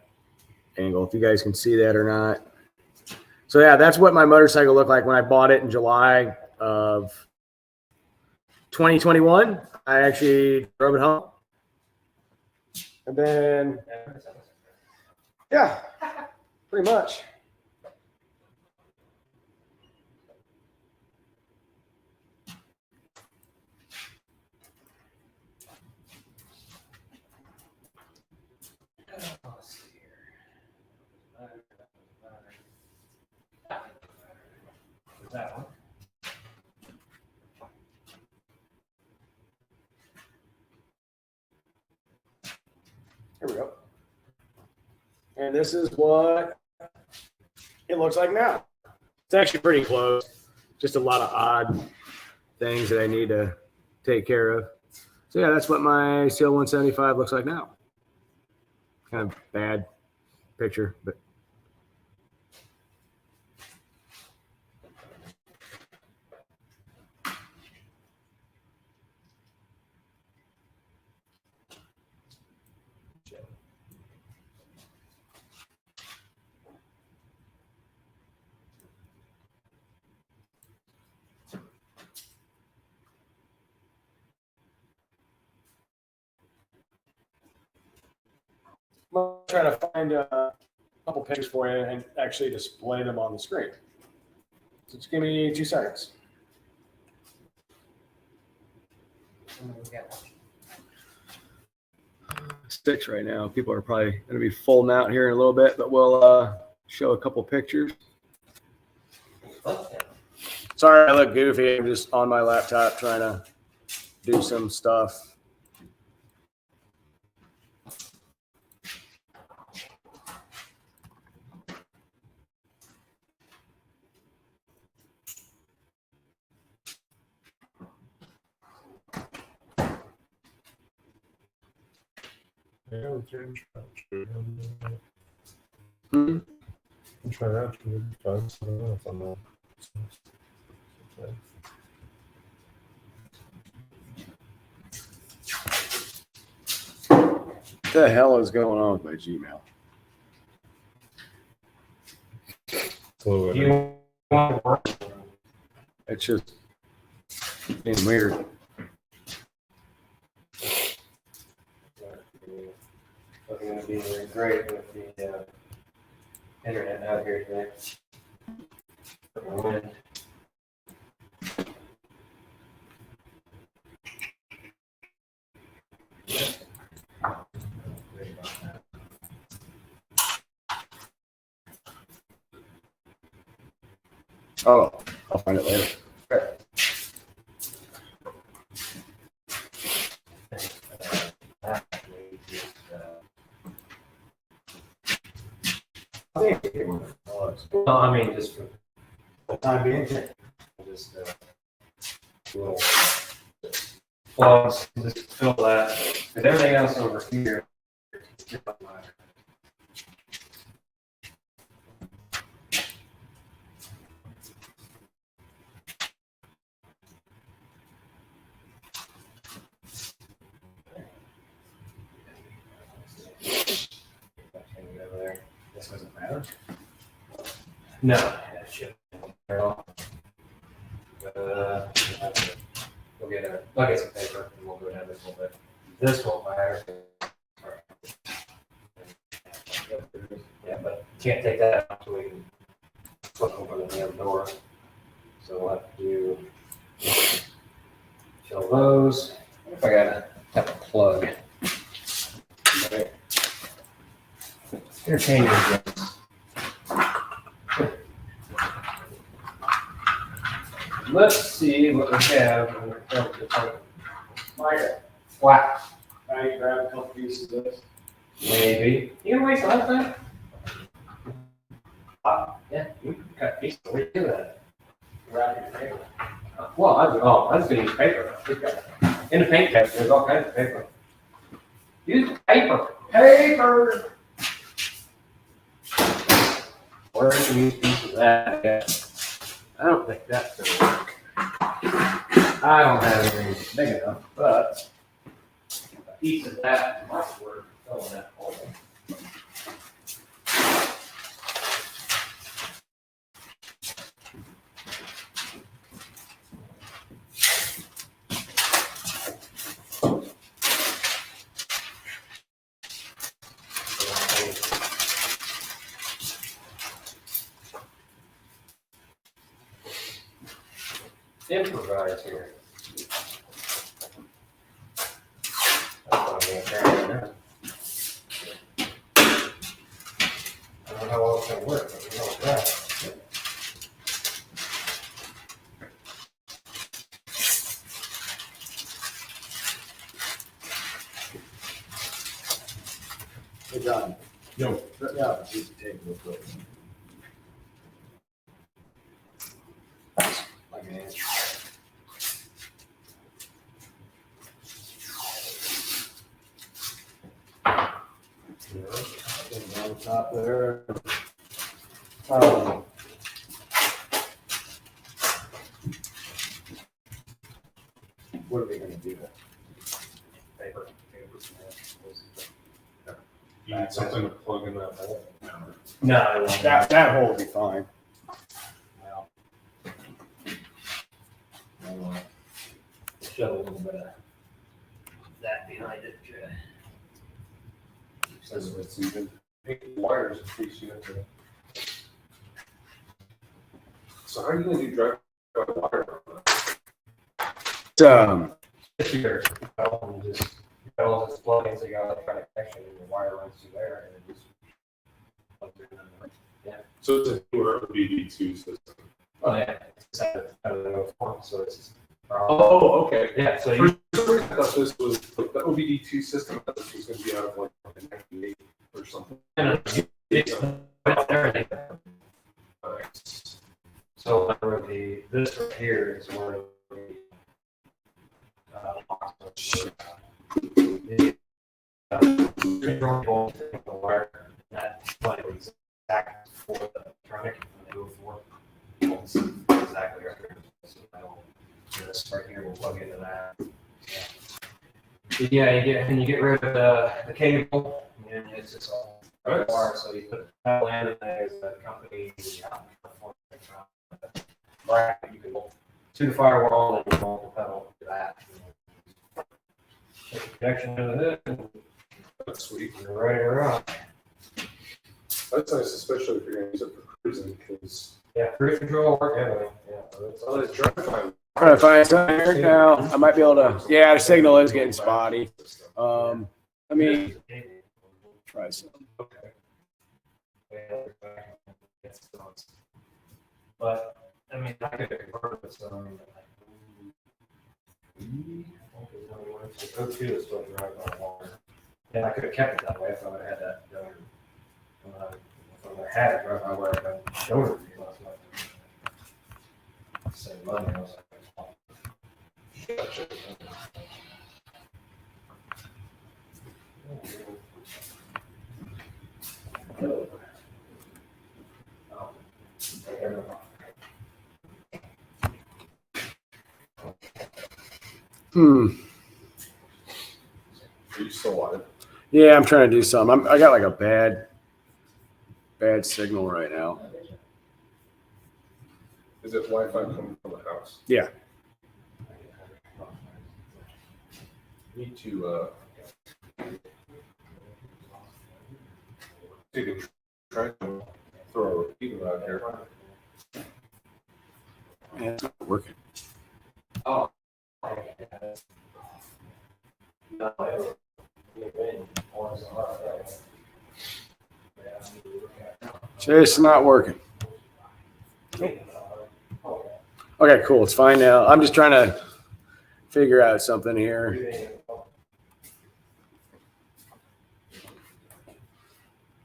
angle. If you guys can see that or not. So yeah, that's what my motorcycle looked like when I bought it in July of 2021. I actually drove it home. And then, yeah, pretty much. That one. Here we go. And this is what it looks like now. It's actually pretty close. Just a lot of odd things that I need to take care of. So yeah, that's what my CL175 looks like now. Kind of bad picture, but I'm trying to find a couple pictures for you and actually display them on the screen. So just give me 2 seconds. Six right now. People are probably going to be folding out here in a little bit, but we'll show a couple pictures. Sorry, I look goofy. I'm just on my laptop trying to do some stuff. Hmm? Try that. What the hell is going on with my Gmail? You want to work? It's just being weird. Looking going to be great with the internet out here today. Oh, I'll find it later. Well, I mean, just for the time being, just little plugs, just fill that. Because everything else over here. This doesn't matter. No, that shit. We'll get I'll get some paper and we'll go down this a little bit. This won't matter. Yeah, but can't take that out until we can flip open the damn door. So we'll have to do fill those. If I gotta have a plug. Okay. Entertain your guests. Let's see what we have in the health department. Micah, Wow, can I grab a couple pieces of this? maybe. You gonna waste a lot of time? Yeah, you can cut pieces. What do you do that? Wrap your paper. Well, I was gonna use paper. In the paint test, there's all kinds of paper. Use paper. Paper! Where can you use pieces of that? Yeah. I don't think that's gonna work. I don't have anything big enough, but a piece of that might work. Fill that hole. Improvise here. That's what I'm gonna try right now. I don't know how well it's gonna work, but we know it's right. Hey, John. Yo. Let me out a piece of tape real quick. Like an inch. On the top there. What are we gonna do? Paper. You need something to plug in that hole. No, That hole will be fine. shove a little bit of that behind it. Says it's even. Wires in case you have to. So how are you gonna do drive wire? This year, all this plug-ins, so you got electronic connection and the wire runs through there and it just plugs it in. Yeah. So it's a newer OBD2 system. Oh, yeah. It's out of the form, so it's. Oh, okay. Yeah, so For you. some reason, I thought this was like the OBD2 system. I thought this was gonna be out of like 98 or something. So this right here is where the, 'cause That's what it was exact for the electronic when they go for. It's exactly right. So this right here will plug into that. Yeah, you get rid of the cable, and it's just all wire. So you put the panel in, and there's the company bracket you can bolt to the firewall, and you bolt the pedal to that. Take the connection to the hood. That's sweet. You're ready to rock. That's nice, especially if you're gonna use it for cruising, because. Yeah, cruise control work anyway. Yeah, so it's Oh, it's drive time. Trying to find something here now. I might be able to. Yeah, the signal is getting spotty. Let me try some. okay. But I mean, I could convert this on. O2 is still driving on water. And I could have kept it that way if I would have had that donor. If I would have had it right my way, I donor last night. Save money. I was Are you still on it? Yeah, I'm trying to do something. I got like a bad signal right now. Is it Wi-Fi coming from the house? Yeah. Need to, you can try to throw a repeater out here. Yeah, it's not working. Oh. It's not working. Okay, cool. It's fine now. I'm just trying to figure out something here.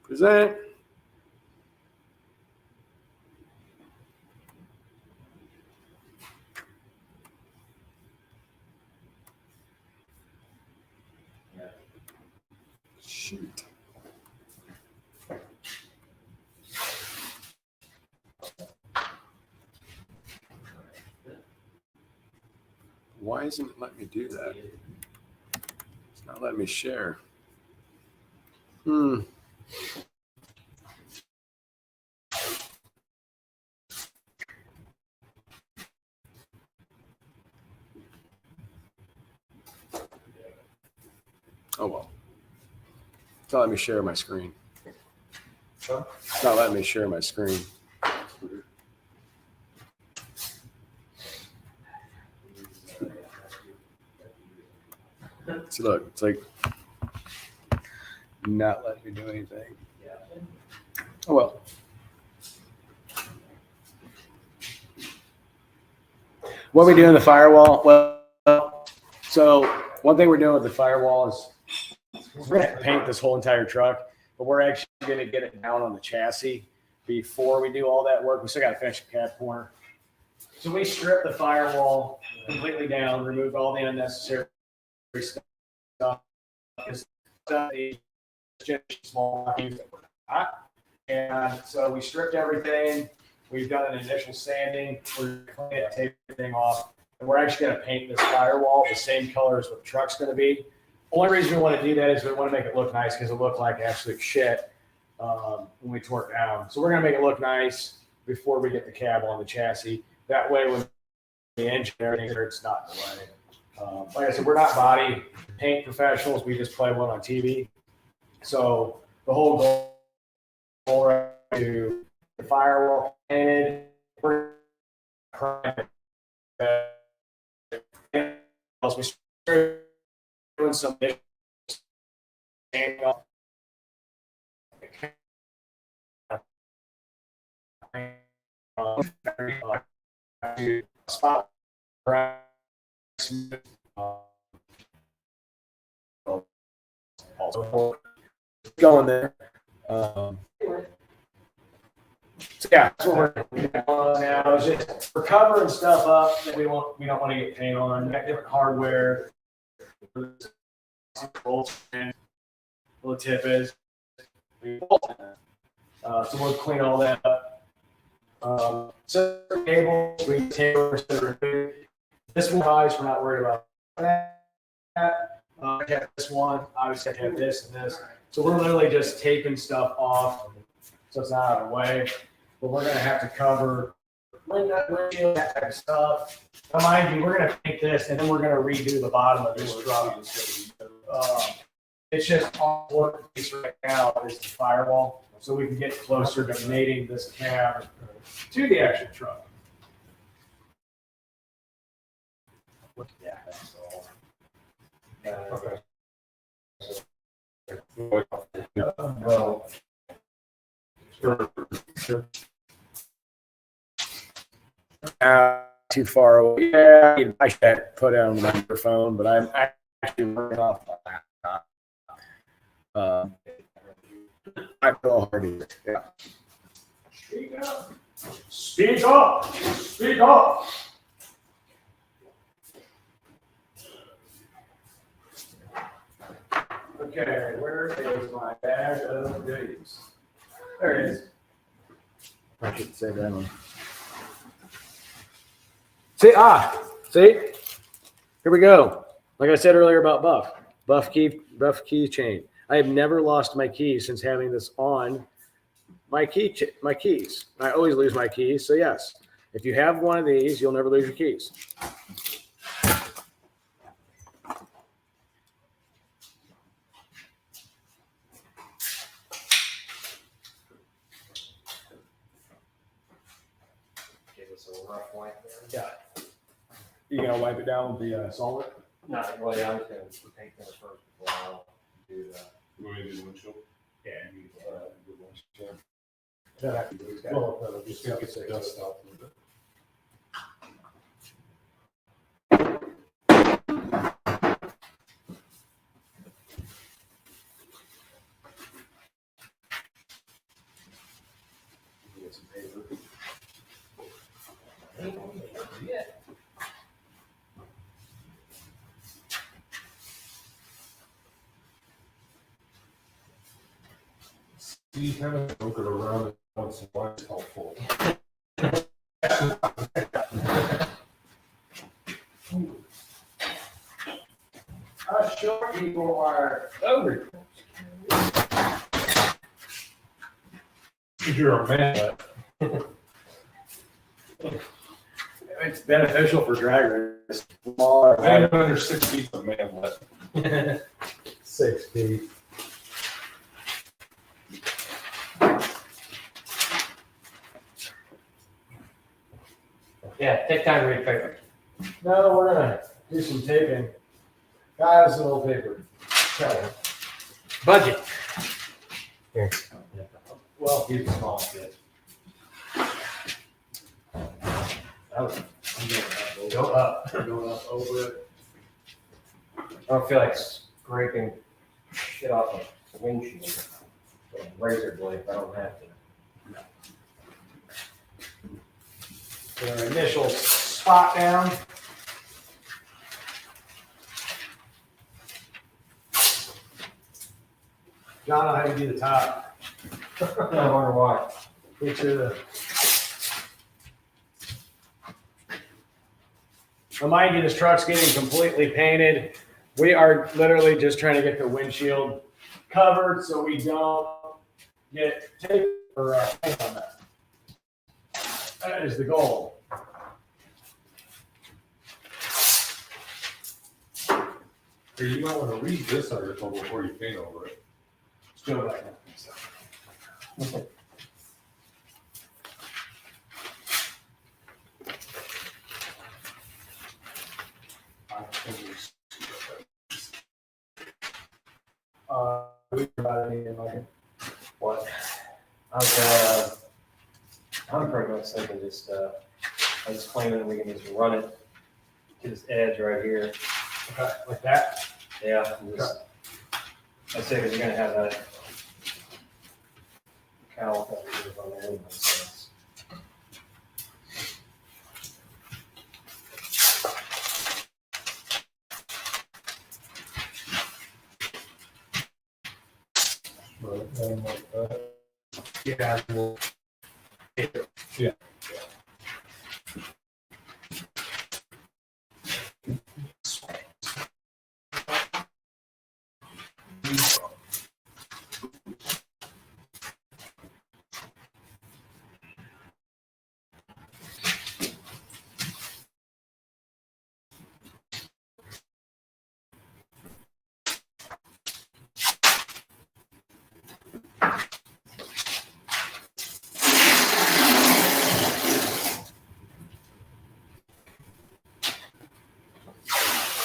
Present. Shoot. Why isn't it letting me do that? It's not letting me share. Oh well. It's not letting me share my screen. It's not letting me share my screen. See, look, it's like not letting me do anything. Oh well. What we do in the firewall? Well, so one thing we're doing with the firewall is we're going to paint this whole entire truck, but we're actually going to get it down on the chassis before we do all that work. We still got to finish the cab corner. So we strip the firewall completely down, remove all the unnecessary stuff. Small and so we stripped everything. We've done an initial sanding. We're going to take everything off. And we're actually going to paint this firewall the same color as what the truck's going to be. Only reason we want to do that is we want to make it look nice because it looked like absolute shit when we tore it down. So we're going to make it look nice before we get the cab on the chassis. That way, when the engine and everything, it's not in the way. Like I said, we're not body paint professionals. We just play one on TV. So the whole goal is to the firewall painted. We started doing some spot also going there. So yeah, that's what we're doing now. Is just we're covering stuff up that we don't want to get paint on. We got different hardware. where the tip is. So we'll clean all that up. So cable, we take this one, guys, we're not worried about that. I have this one, obviously I have this and this. So we're literally just taping stuff off so it's not out of the way. But we're gonna have to cover windshield, that type of stuff. Now, mind you, we're gonna take this and then we're gonna redo the bottom of this truck. It's just all work piece right now is the firewall, so we can get closer to mating this cab to the actual truck. Yeah, that's all. Well, too far away. Yeah, I should put it on the microphone, but I'm actually working off my laptop. I feel hard. Yeah. Speak up. Speak up. Speak up. Okay, where is my bag of goodies? There it is. I should say that one. See? Here we go. Like I said earlier about Buff key chain. I have never lost my keys since having this on my keys. I always lose my keys. So yes, if you have one of these, you'll never lose your keys. Give us a rough wipe there. Yeah. You gonna wipe it down with the solvent? Not really, I'm just gonna take this first before I'll do that. You want me to do the windshield? Yeah. Well, just get the dust out a little bit. Get some paper. Yeah. See, kind of look it around once in a while, it's helpful. Us short people are over. You're a man. It's beneficial for drag races. Smaller. I am under 6 feet of man left. 6 feet. Yeah, take time to read paper. No, we're gonna do some taping. Guys, some old paper. Budget. Well, keep it small, kid. Go up. Go up over it. I don't feel like scraping shit off the windshield with a razor blade, but I don't have to. Put our initial spot down. John, I'll have you do the top. I wonder why. Make sure the. Remind you, this truck's getting completely painted. We are literally just trying to get the windshield covered so we don't get tape or paint on that. That is the goal. Hey, you might want to read this article before you paint over it. Still like that. What? I'm pretty much thinking just, I was claiming we can just run it to this edge right here. Okay, like that. Yeah. And just, I say because you're gonna have that cowl cover on there anyway, so it's- Yeah. Well, yeah.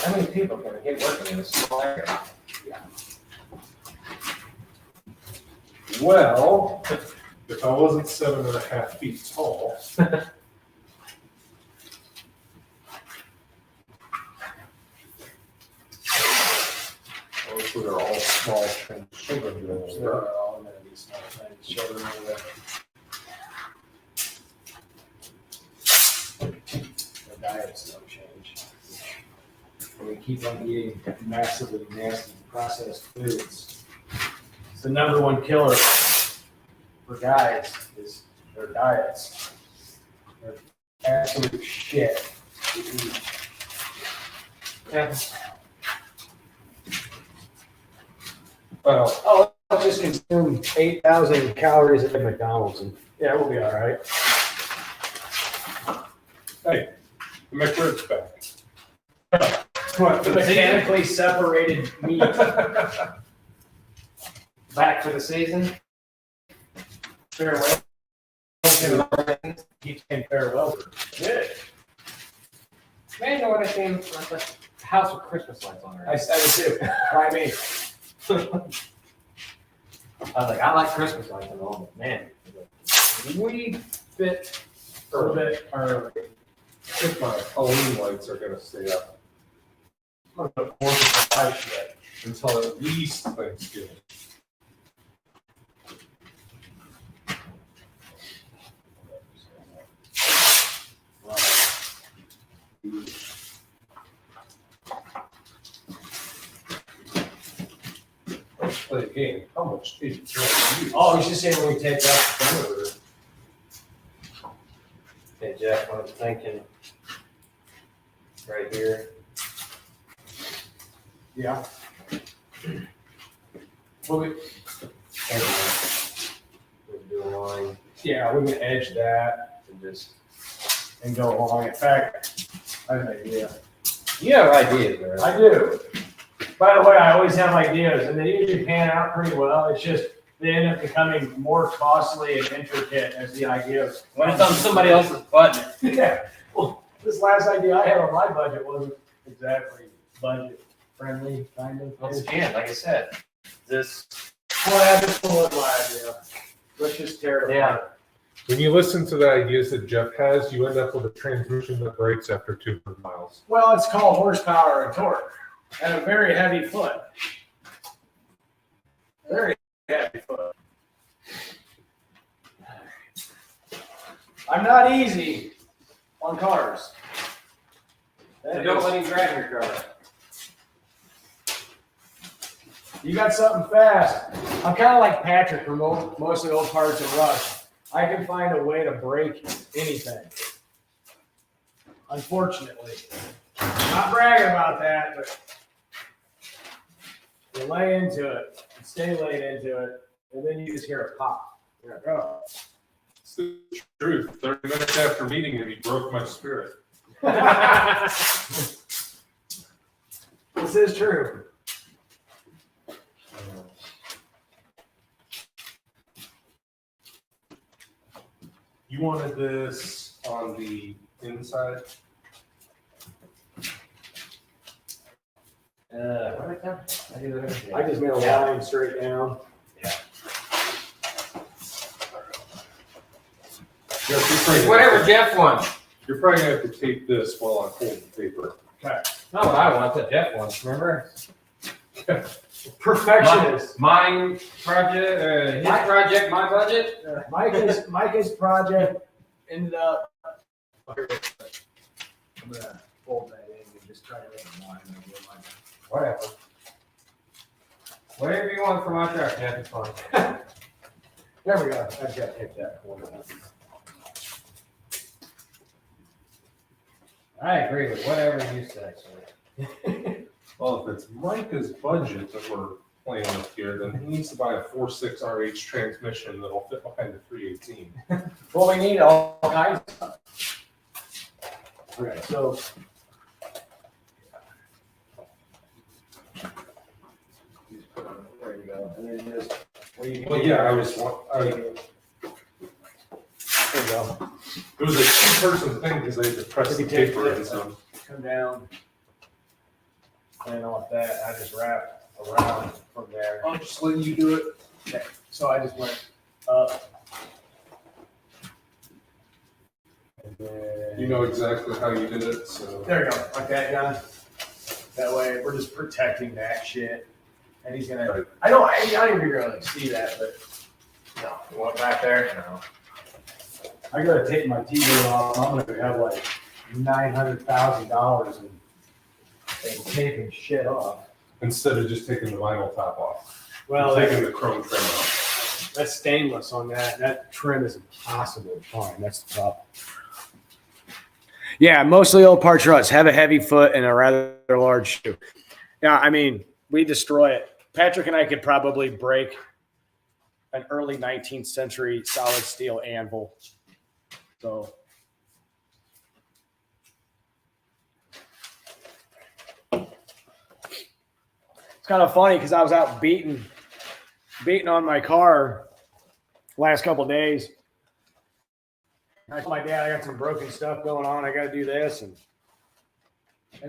How many people can get working in this small area? Well, if I wasn't 7.5 feet tall. They're all small children doing this They're work. all gonna be small things, children over there. Their diets don't change. And we keep on eating massively nasty processed foods. It's the number one killer for guys is their diets. They're absolute shit to eat. Yeah. Well, I'll just consume 8,000 calories at McDonald's and yeah, we'll be all right. Hey, the McRib's back. What, the mechanically separated meat Back for the season? farewell. He came farewell. Good. Man, you know what I seen? Like the house with Christmas lights on I it. said it too. Try me. I was like, I like Christmas lights and all, but man, we fit A little bit early. I think my Halloween lights are gonna stay up I'm gonna go 4th of July shit. until at least Thanksgiving. Let's play a game. How much did you use? Oh, you should say when we take that to Denver. Hey Jeff, I was thinking right here. Yeah. Well, we, We'll do a line yeah, we can edge that and just. and go along. In fact, I have an idea. You have ideas, right? I do. By the way, I always have ideas, and they usually pan out pretty well. It's just they end up becoming more costly and intricate as the ideas. When it's on somebody else's budget. Yeah. Well, this last idea I had on my budget wasn't exactly budget friendly, kind of. Once again, like I said, this. Well, I just pulled my idea. Let's just tear it Yeah. apart. When you listen to the ideas that Jeff has, you end up with a transmission that breaks after 200 miles. Well, it's called horsepower and torque, and a very heavy foot. Very heavy foot. I'm not easy on cars. So don't let him drive your car. You got something fast. I'm kind of like Patrick from most of the old parts of Rush. I can find a way to break anything. Unfortunately. Not bragging about that, but you lay into it, and stay laid into it, and then you just hear a pop. You're like, oh. It's the truth. 30 minutes after meeting him, he broke my spirit. This is true. You wanted this on the inside? What did I do? I do everything. I just made a line straight down. Jeff, you're probably Whatever Jeff wants. You're probably gonna have to tape this while I hold the paper. Not what I want, that Jeff wants, remember? Perfectionist. Mine project, his project, my budget? Micah's project ended up. I'm gonna fold that in and just try to make a line. Whatever. Whatever you want for my truck, Jeff, it's fine. There we go. I just got to hit that corner. I agree with whatever you say, sir. Well, if it's Micah's budget that we're playing with here, then he needs to buy a 4.6 RH transmission that'll fit behind the 318. Well, we need all kinds of stuff. Okay, so. There you go. And then just. Well, yeah, there you go. It was a two-person thing because they had to press the paper in, so. Come down. And off that, I just wrap around from there. I'm just letting you do it. Okay, so I just went up. And then. You know exactly how you did it, so. There you go, like that, John. That way, we're just protecting that shit. And he's gonna. Right. I don't even think you're gonna see that, but no. You want back there? No. I gotta take my TV off. I'm gonna have like $900,000 in taping shit off. Instead of just taking the vinyl top off. Well, Taking the chrome trim off. that's stainless on that. That trim is impossible to find. That's the problem. Yeah, mostly old parts ruts. Have a heavy foot and a rather large shoe. Yeah, I mean, we destroy it. Patrick and I could probably break an early 19th century solid steel anvil. So. It's kind of funny because I was out beating on my car last couple of days. I told my dad I got some broken stuff going on. I got to do this, and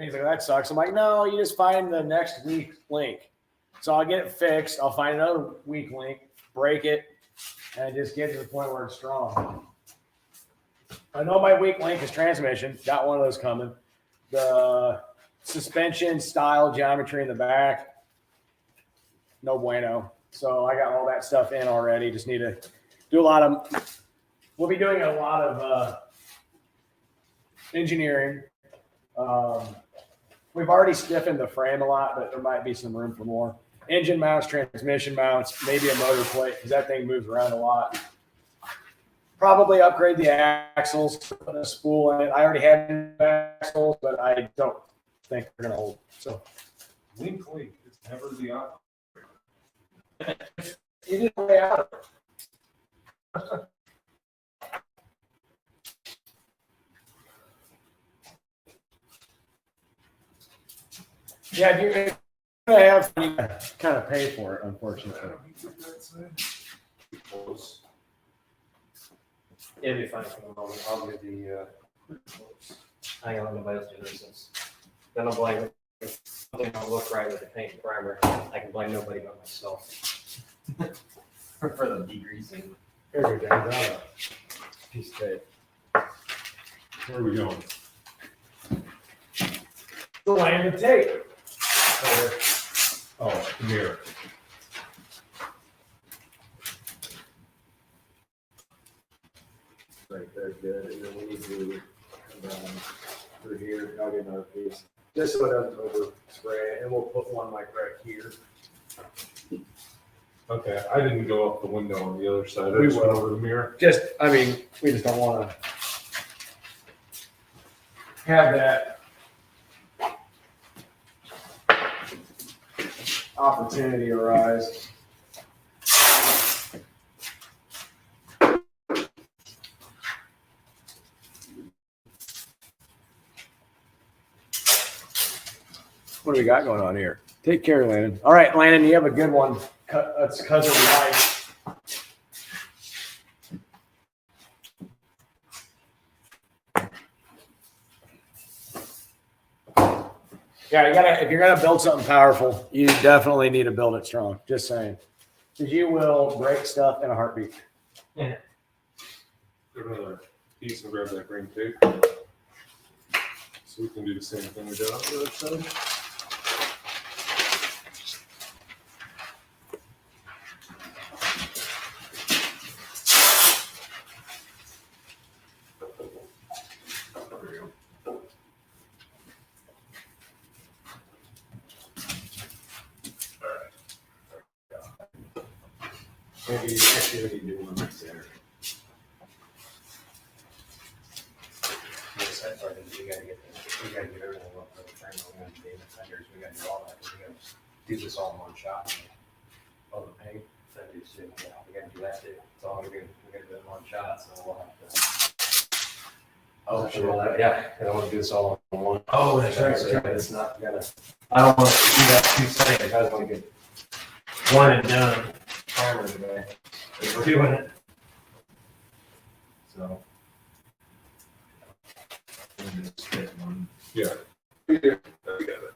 he's like, "That sucks." I'm like, "No, you just find the next weak link." So I'll get it fixed. I'll find another weak link, break it, and just get to the point where it's strong. I know my weak link is transmission. Got one of those coming. The suspension style geometry in the back, no bueno. So I got all that stuff in already. Just need to do a lot of. We'll be doing a lot of engineering. We've already stiffened the frame a lot, but there might be some room for more. Engine mounts, transmission mounts, maybe a motor plate because that thing moves around a lot. Probably upgrade the axles, put a spool in it. I already had axles, but I don't think they're going to hold. So Link, it's never the opposite. you didn't way out. Yeah, you're going to have to kind of pay for it, unfortunately. It'll be fine for the moment. I'll do the, hang on, nobody else do this. Then I'll blame it. If something don't look right with the paint and primer, I can blame nobody but myself. For the degreasing. Here's your damn dollar. Piece of tape. Where are we going? The line of tape. Oh, mirror. Right there, good. And then we need to come down through here. I'll get another piece. Just so it doesn't overspray. And we'll put one like right here. Okay, I didn't go up the window on the other side. I We just went will. over the mirror. Just, I mean, we just don't want to have that opportunity arise. What do we got going on here? Take care, Landon. All right, Landon, you have a good one. That's cousin Mike. Yeah, you gotta. If you're gonna build something powerful, you definitely need to build it strong. Just saying, because you will break stuff in a heartbeat. Grab another piece and grab that green tape. So we can do the same thing we did on the other side. maybe actually we can do one right there. The sad part is we gotta get everything up for the frame. We're gonna be the fenders. We gotta do all that. 'Cause we gotta do this all in one shot. All the paint, fenders too. Yeah, we gotta do that too. It's all we gotta do it in one shot. So we'll have to. Oh, sure. Yeah, I don't want to do this all in one. Oh, that's right. So it's not gonna. I don't want to do that too seconds. I just want to get one and done. Timer today. If we're doing it. So. Yeah. I got it.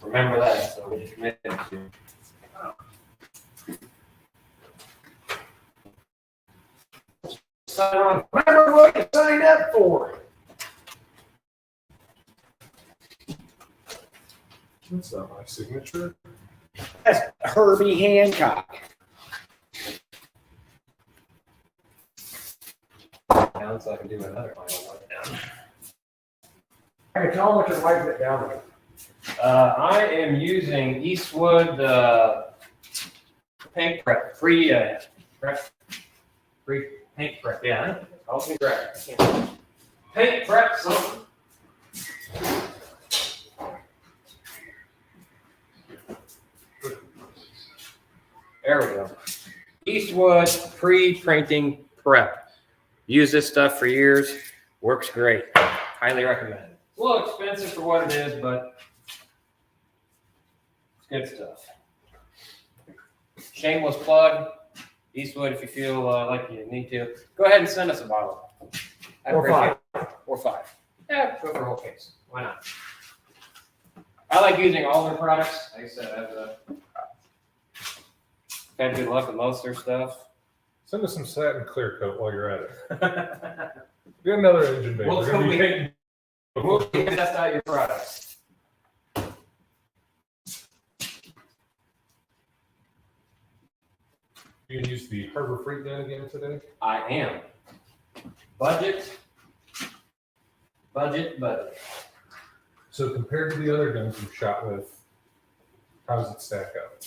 Remember that, so we committed to. Sign on. Remember what you signed up for. That's not my signature. That's Herbie Hancock. Down so I can do another final one down. I can tell how much your wife put down with. I am using Eastwood paint prep, free paint prep. Yeah, calls me Greg. Paint prep something. There we go. Eastwood pre-printing prep. Used this stuff for years. Works great. Highly recommend it. It's a little expensive for what it is, but it's good stuff. Shameless plug. Eastwood, if you feel like you need to, go ahead and send us a bottle. Or five. Or 5. Yeah, go for a whole case. Why not? I like using all their products. Like I said, I've had good luck with most of their stuff. Send us some satin clear coat while you're at it. Get another engine bay. We'll We're gonna be painting. We'll test out your products. You can use the Harbor Freight gun again today. I am. Budget. So compared to the other guns you've shot with, how does it stack up?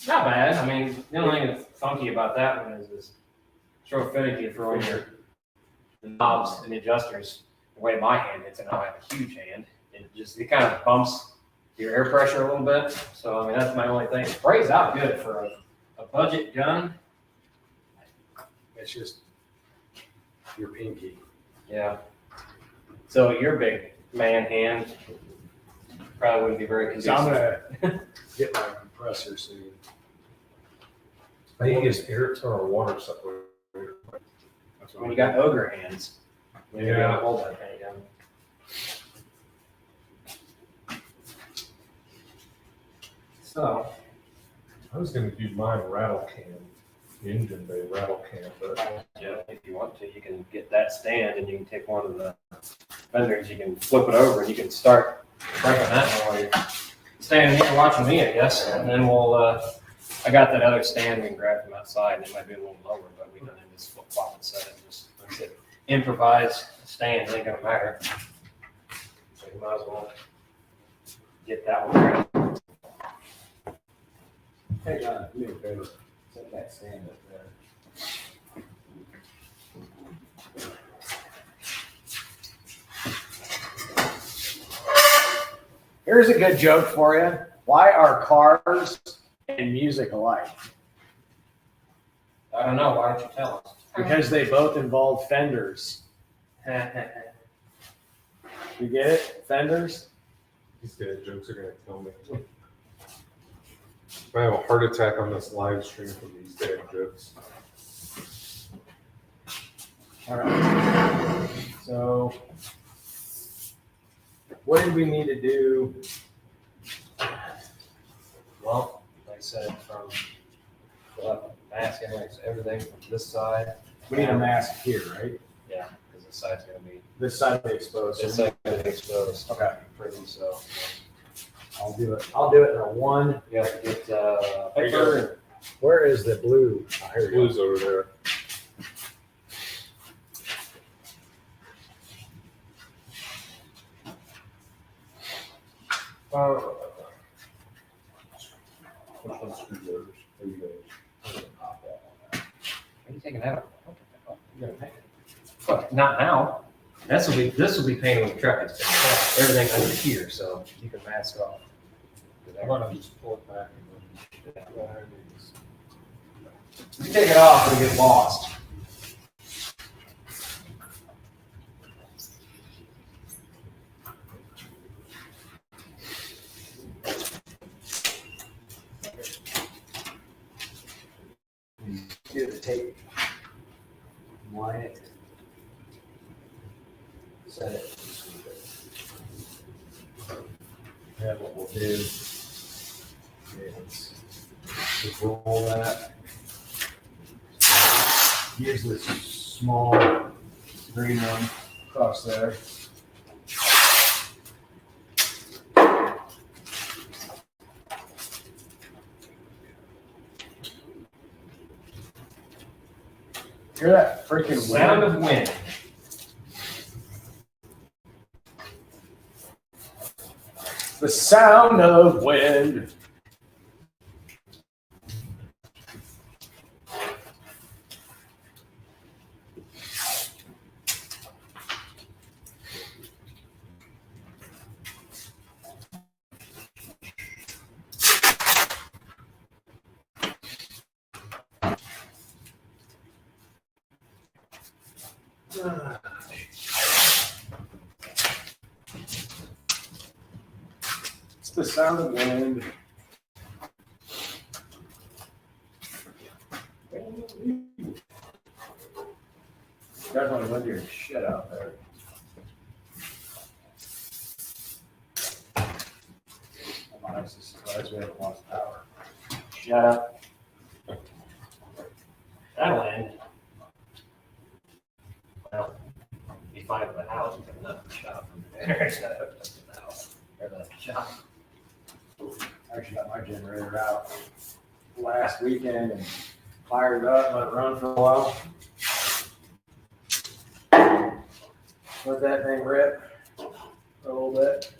Not bad. I mean, the only thing that's funky about that one is this so finicky for all your knobs and adjusters. The way my hand hits, and I have a huge hand, it kind of bumps your air pressure a little bit. So I mean, that's my only thing. It sprays out good for a budget gun. It's just your pinky. Yeah. So your big man hand probably wouldn't be very So conducive. I'm gonna get my compressor soon. I think it's air or water separator. That's When you got ogre hands, when you're Yeah. gonna hold that thing down. So, I was gonna do mine rattle can, the engine bay rattle can, but yeah, if you want to, you can get that stand and you can take one of the fenders, you can flip it over and you can start cranking that one while you're standing here watching me, I guess. And then we'll, I got that other stand we can grab from outside and it might be a little lower, but we can just flip flop and set it. Just like I said, improvise stand, ain't gonna matter. So you might as well get that one ready. Hey, John, do me a favor. Set that stand up there. Here's a good joke for you. Why are cars and music alike? I don't know, why don't you tell us? Because they both involve fenders. You get it? Fenders? these dad jokes are gonna kill me. I have a heart attack on this live stream from these dad jokes. All right. So, what did we need to do? Well, like I said, from masking everything from this side. We need a mask here, right? Yeah, because this side's gonna be, This side of the exposed. this side's gonna be exposed. Okay. Pretty, so I'll do it. I'll do it in a one. you have to get, There you paper. Where is the blue? Oh, here we go. Blue's over there. Uh, Which one's screwdrivers? There you go. taking that off. You're gonna pay it. But not now. This will be painted when the truck is finished. Everything's under here, so you can mask off. I'm gonna just pull it back and then. If you take it off, it'll get lost. Do the tape. Line it. Set it. Yeah, what we'll do is just roll that. Use this small green one across there. Hear that freaking Sound wind? of wind. The sound of wind. It's the sound of wind. Definitely windy as shit out there. I'm honestly surprised we haven't lost power. Shut up. That'll end. Well, be fine for the house, but not the shop. It's not hooked up to the house or the shop. I actually got my generator out last weekend and fired it up, let it run for a while. Let that thing rip for a little bit.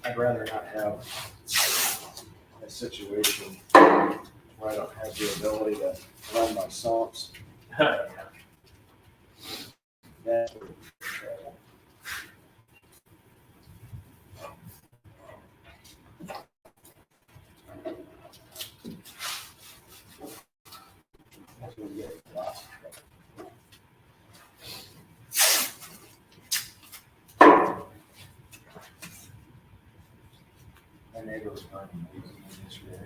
I'd rather not have a situation where I don't have the ability to run my sumps. That's where it's trouble. That's where we get lots of trouble. My neighbor was burning leaves yesterday.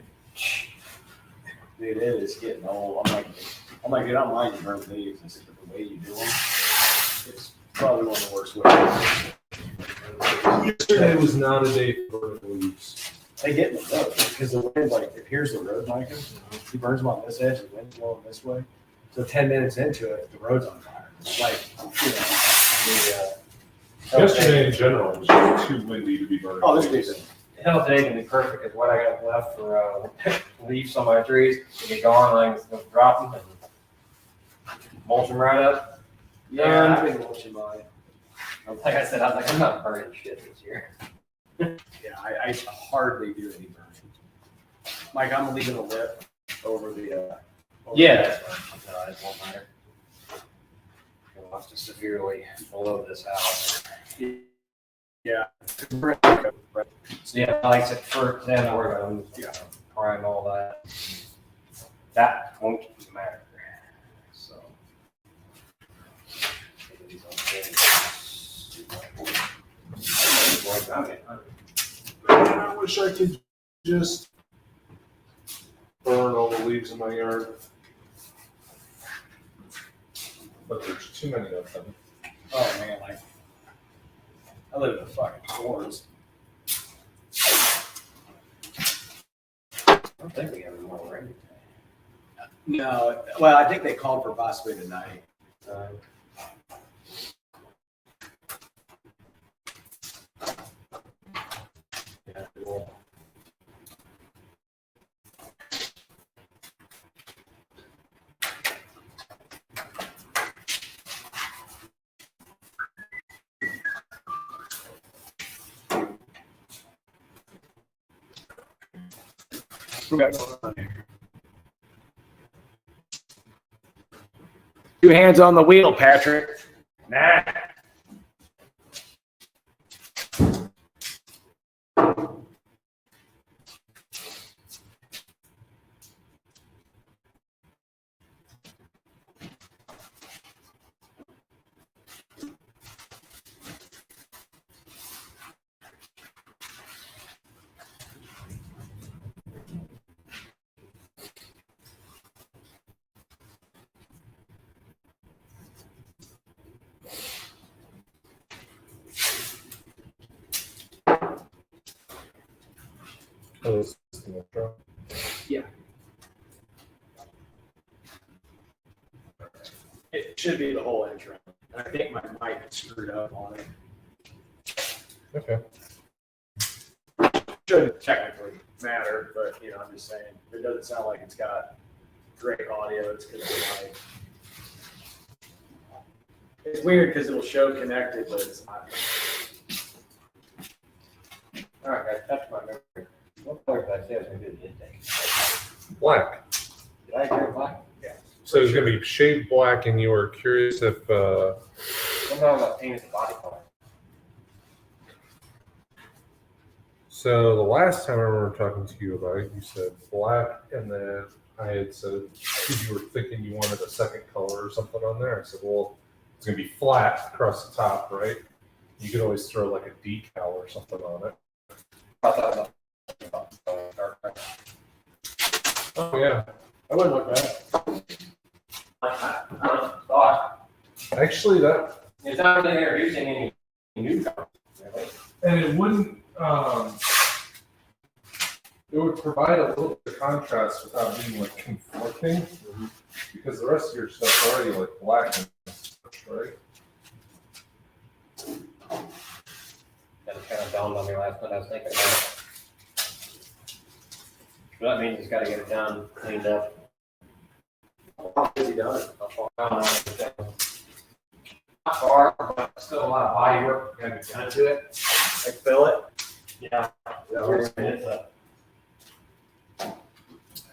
Dude, it is getting old. I'm like, dude, I don't mind you burn leaves. I said, but the way you do them, it's probably one of the worst ways. Yesterday was not a day for burning leaves. They get in the road because the wind, like, if here's the road, Micah, he burns them on this edge, the wind's blowing this way. So 10 minutes into it, the road's on fire. It's like, Yesterday in general was just too windy to be burning. Oh, this leaves. dude's Hell, today can be perfect because what I got left for leaves on my trees to get gone, I can just drop them and mulch them right up. yeah, I've been watching mine. Like I said, I was like, I'm not burning shit this year. Yeah, I hardly do any burning. Mike, I'm leaving a lip over the, over Yeah, that's fine. No, it won't matter. It wants to severely below this house. Yeah. So yeah, like I said, for then we're gonna prime all that. That won't matter. So. I wish I could just burn all the leaves in my yard. But there's too many of them. Oh, man, like, I live in the fucking forest. I don't think we have any more rain today. No, well, I think they called for possibly tonight. we got going on here? 2 hands on the wheel, Patrick. Nah. Oh, this is the intro. It should be the whole intro. And I think my mic is screwed up on it. Okay. Shouldn't technically matter, but I'm just saying, if it doesn't sound like it's got great audio, it's because of the mic. It's weird because it'll show connected, but it's not. All right, guys, that's my memory. What color did I say I was going to do the intake? Black. Did I agree black? So it's going to be shade black, and you were curious if. What about painted the body color? So the last time I remember talking to you about it, you said black, and then I had said you were thinking you wanted a second color or something on there. I said, well, it's going to be flat across the top, right? You could always throw like a decal or something on it. I thought about dark red. Oh yeah, I wouldn't look bad. Thought. actually that, It's not really introducing any new colors, really. and it wouldn't. It would provide a little bit of contrast without being like conflicting, because the rest of your stuff's already like black and such, right? That kind of dawned on me last night. I was thinking about it. So that means he's got to get it done, cleaned up. How has he done it? Not far, but still a lot of body work got to be done to it. Like fill it? Yeah. It's a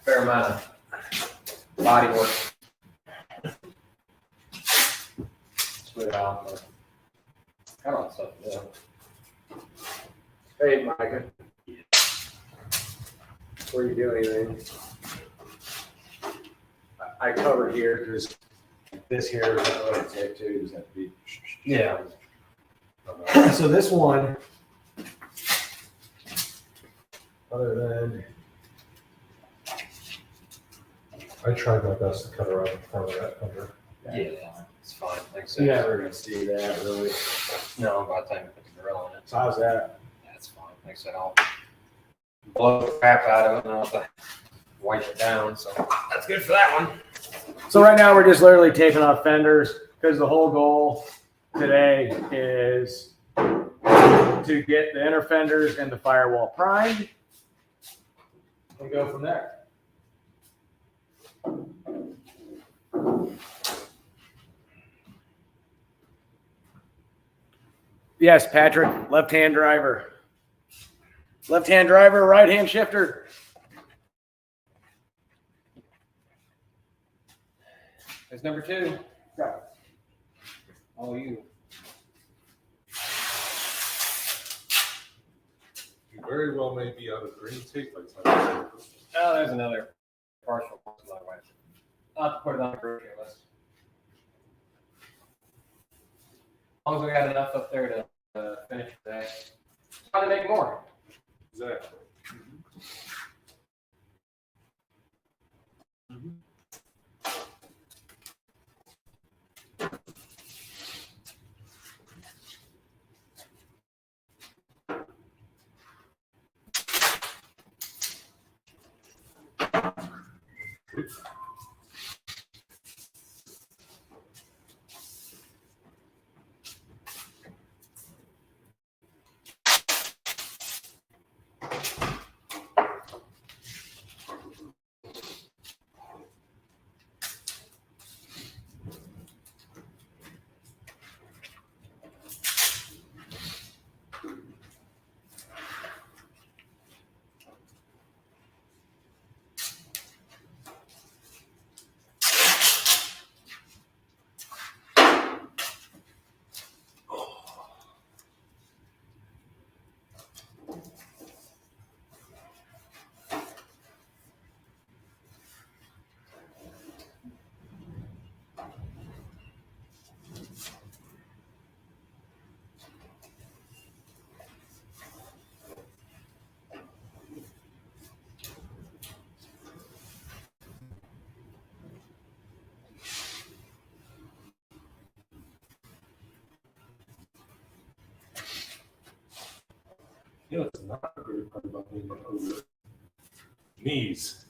fair amount of body work. Split it out, but I don't know stuff to do. Hey, Micah. Before you do anything, I covered here because this here is what I take too. Does have to be. Yeah. So this one, other than I tried my best to cut around the front of that under. Yeah, it's fine. Like I said, you're never gonna see that really. no, by the time you put the grill in it, So how's that? that's fine. Like I said, I'll blow the crap out of it and I'll have to wipe it down. So that's good for that one. So right now we're just literally taking off fenders because the whole goal today is to get the inner fenders and the firewall primed and go from there. Yes, Patrick, left-hand driver. Left-hand driver, right-hand shifter. There's number 2. Yeah. All you. You very well may be out of green tape by the time. Oh, there's another partial one. I'll have to put it on the grocery list. As long as we got enough up there to finish today. Try to make more. Exactly. You know, it's not a great part about being over knees.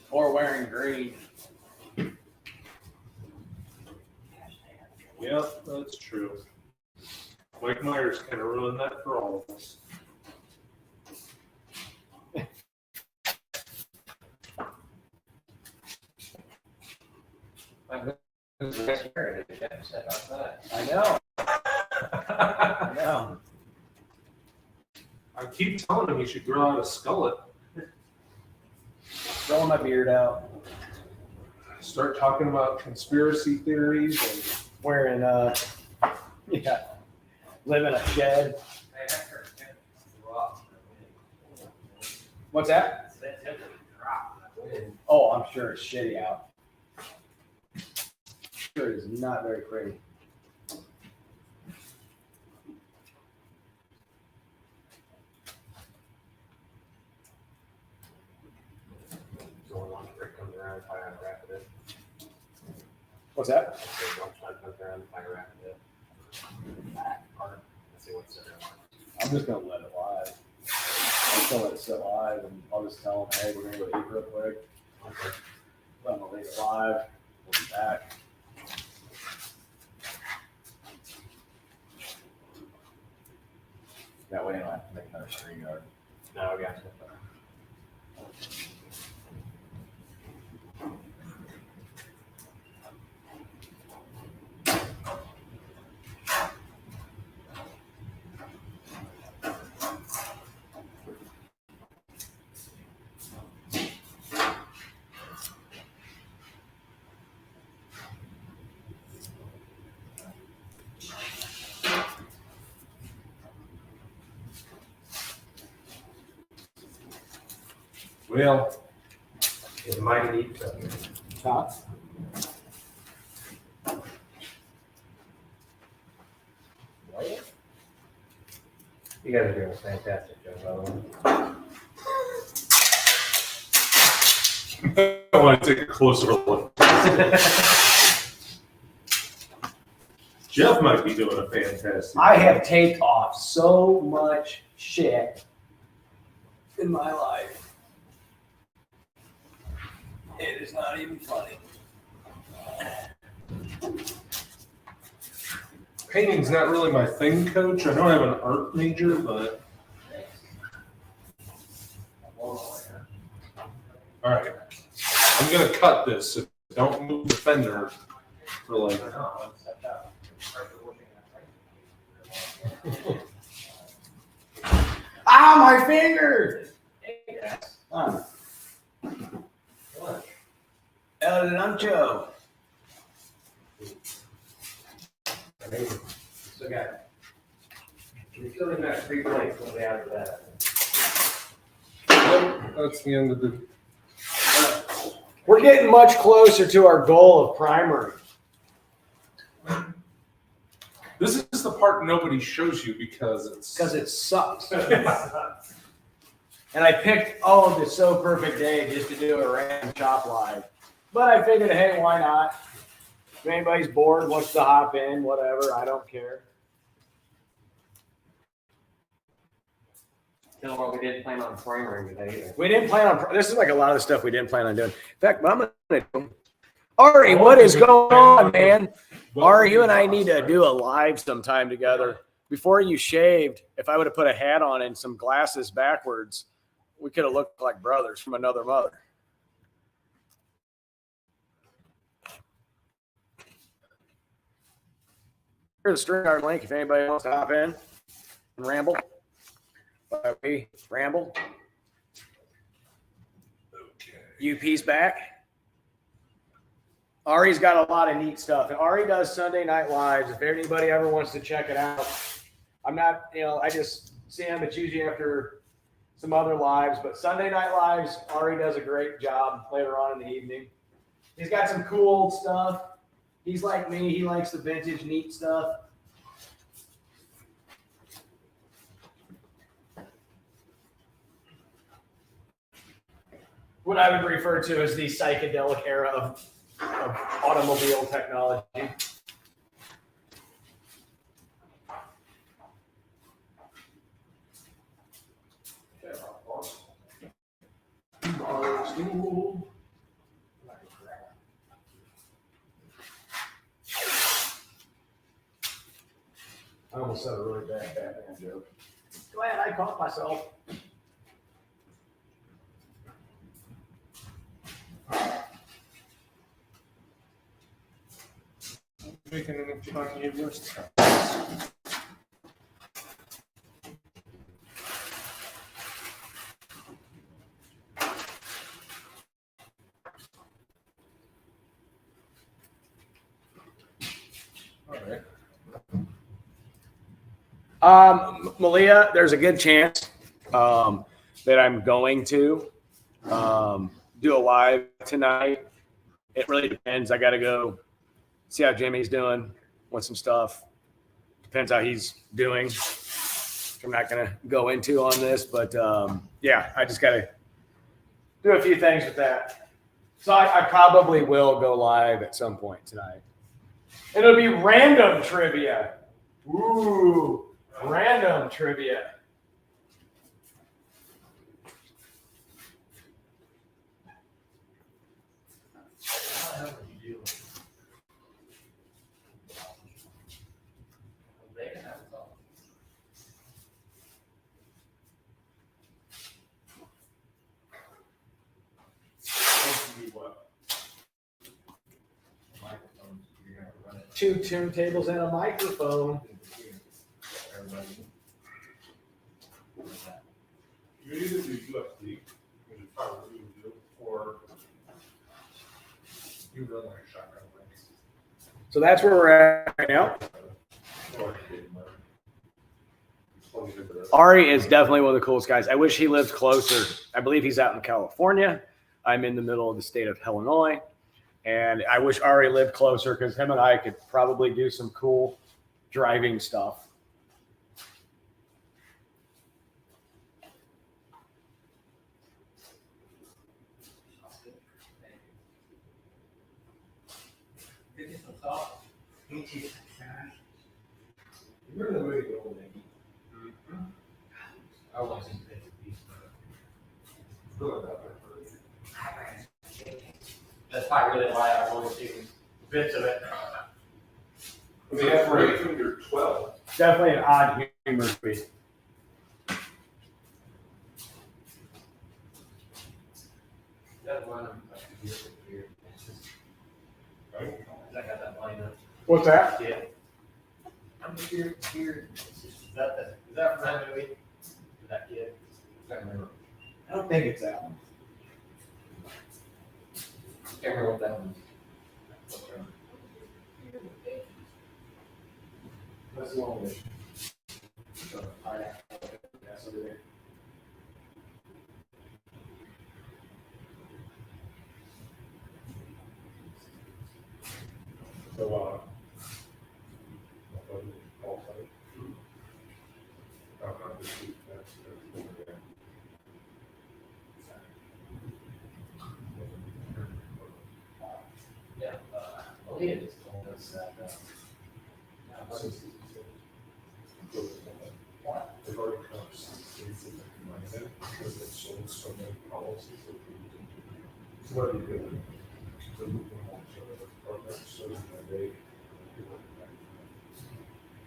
Or wearing green. Yep, that's true. Mike Myers kind of ruined that for all of us. I know. I know. I keep telling him he should grow out a skullet. Growing my beard out. Start talking about conspiracy theories and Wearing, yeah. Live in a shed. What's that? Oh, I'm sure it's shitty out. Sure, it is not very pretty. What's that? I'm just gonna let it live. I'm just gonna let it sit live, and I'll just tell them, hey, we're gonna go eat real quick. I'm gonna leave it live. We'll be back. That way I don't have to make another stream yard. No, I got you. well, It might eat something. Top. You guys are doing a fantastic job, by the way. I want to take a closer look. Jeff might be doing a fantastic. I have taped off so much shit in my life. It is not even funny. Painting's not really my thing, Coach. I know I have an art major, but all right. I'm gonna cut this. So don't move the fender for like. Ah, my finger! Huh. El Luncho. So got, you still have got 3 plates when we out of that. That's the end of the. We're getting much closer to our goal of primary. This is the part nobody shows you because Because it sucks. And I picked, oh, the so perfect day just to do a random chop live. But I figured, hey, why not? If anybody's bored, wants to hop in, whatever, I don't care. Tell what we didn't plan on primering today either. We didn't plan on, this is like a lot of the stuff we didn't plan on doing. In fact, I'm going to do. Ari, what is going on, man? Ari, you and I need to do a live sometime together. Before you shaved, if I would have put a hat on and some glasses backwards, we could have looked like brothers from another mother. Here's the string art link if anybody wants to hop in and ramble. While we ramble. UP's back. Ari's got a lot of neat stuff. And Ari does Sunday Night Lives. If anybody ever wants to check it out, I'm not, I just see him. It's usually after some other lives. But Sunday Night Lives, Ari does a great job later on in the evening. He's got some cool old stuff. He's like me. He likes the vintage, neat stuff. what I would refer to as the psychedelic era of automobile technology. I almost said a really bad Batman joke. Glad I caught myself. Making an Johnny list. Malia, there's a good chance that I'm going to do a live tonight. It really depends. I got to go see how Jimmy's doing with some stuff. Depends how he's doing. I'm not going to go into on this, but yeah, I just got to do a few things with that. So I probably will go live at some point tonight. It'll be random trivia. Ooh. Random trivia. Two turntables and a microphone. You either do USB, which is probably what you would do, or you run like a shotgun race. So that's where we're at right now. Ari is definitely one of the coolest guys. I wish he lived closer. I believe he's out in California. I'm in the middle of the state of Illinois. And I wish Ari lived closer because him and I could probably do some cool driving stuff. Remember the movie Golden Age? I want to take a piece of it. That's probably really why I've always taken bits of it. I mean, that's right when you're 12. Definitely an odd humor piece. That one, here. I got that line up. What's that? Yeah. I'm here. Is that from that movie? That kid? I can't remember. I don't think it's that one. Can't remember what that one is. That's the one with that's over there. So, Yeah. Leah just told us that. they've already come up with because they've sold so many policies. So what do you do? So move them on to other partners so that they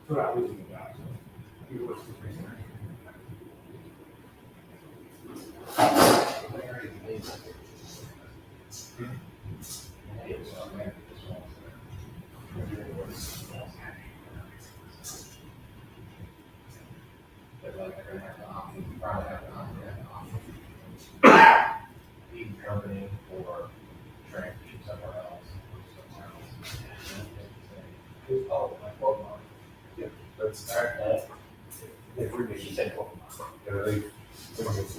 so not losing the guys. You work with me. Company or transition somewhere else. Oh, my Pokemon. Yeah, that's She said Pokemon.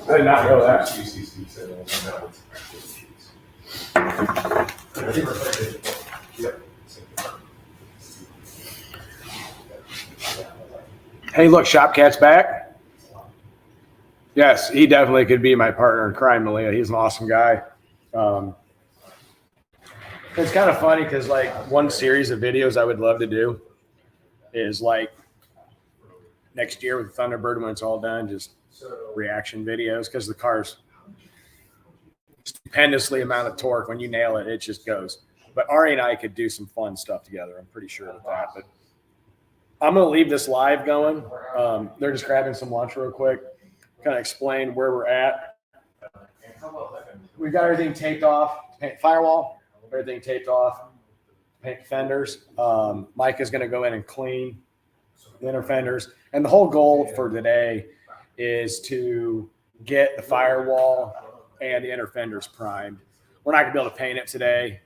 I did not know that. CCC said now it's Yep. Hey, look, Shopcat's back. Yes, he definitely could be my partner in crime, Malia. He's an awesome guy. It's kind of funny because like one series of videos I would love to do is like next year with Thunderbird when it's all done, just reaction videos because the car's stupendously amount of torque. When you nail it, it just goes. But Ari and I could do some fun stuff together. I'm pretty sure of that. But I'm going to leave this live going. They're just grabbing some lunch real quick. Kind of explain where we're at. We've got everything taped off. Paint firewall, everything taped off. Paint fenders. Mike is going to go in and clean the inner fenders. And the whole goal for today is to get the firewall and the inner fenders primed. We're not going to be able to paint it today.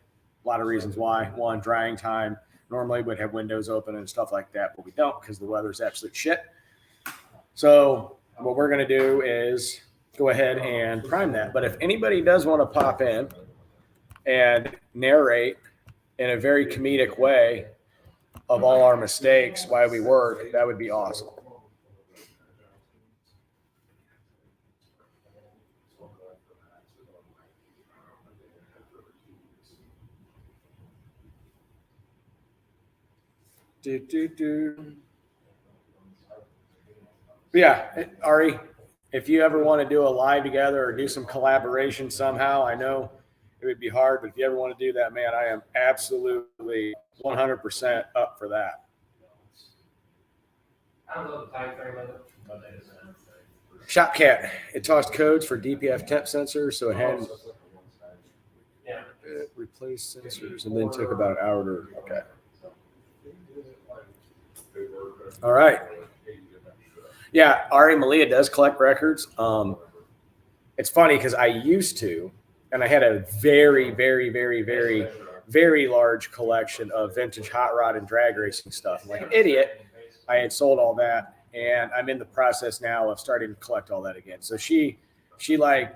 A lot of reasons why. One, drying time. Normally we'd have windows open and stuff like that, but we don't because the weather's absolute shit. So what we're going to do is go ahead and prime that. But if anybody does want to pop in and narrate in a very comedic way of all our mistakes while we work, that would be awesome. Yeah, Ari, if you ever want to do a live together or do some collaboration somehow, I know it would be hard, but if you ever want to do that, man, I am absolutely 100% up for that. I don't know the time frame of it, but it is. Shopcat, it tossed codes for DPF temp sensors, so it had replaced sensors and then took about an hour to, okay. All right. Yeah, Ari Malia does collect records. It's funny because I used to, and I had a very, very, very, very, very large collection of vintage hot rod and drag racing stuff. Like an idiot, I had sold all that, and I'm in the process now of starting to collect all that again. So she like,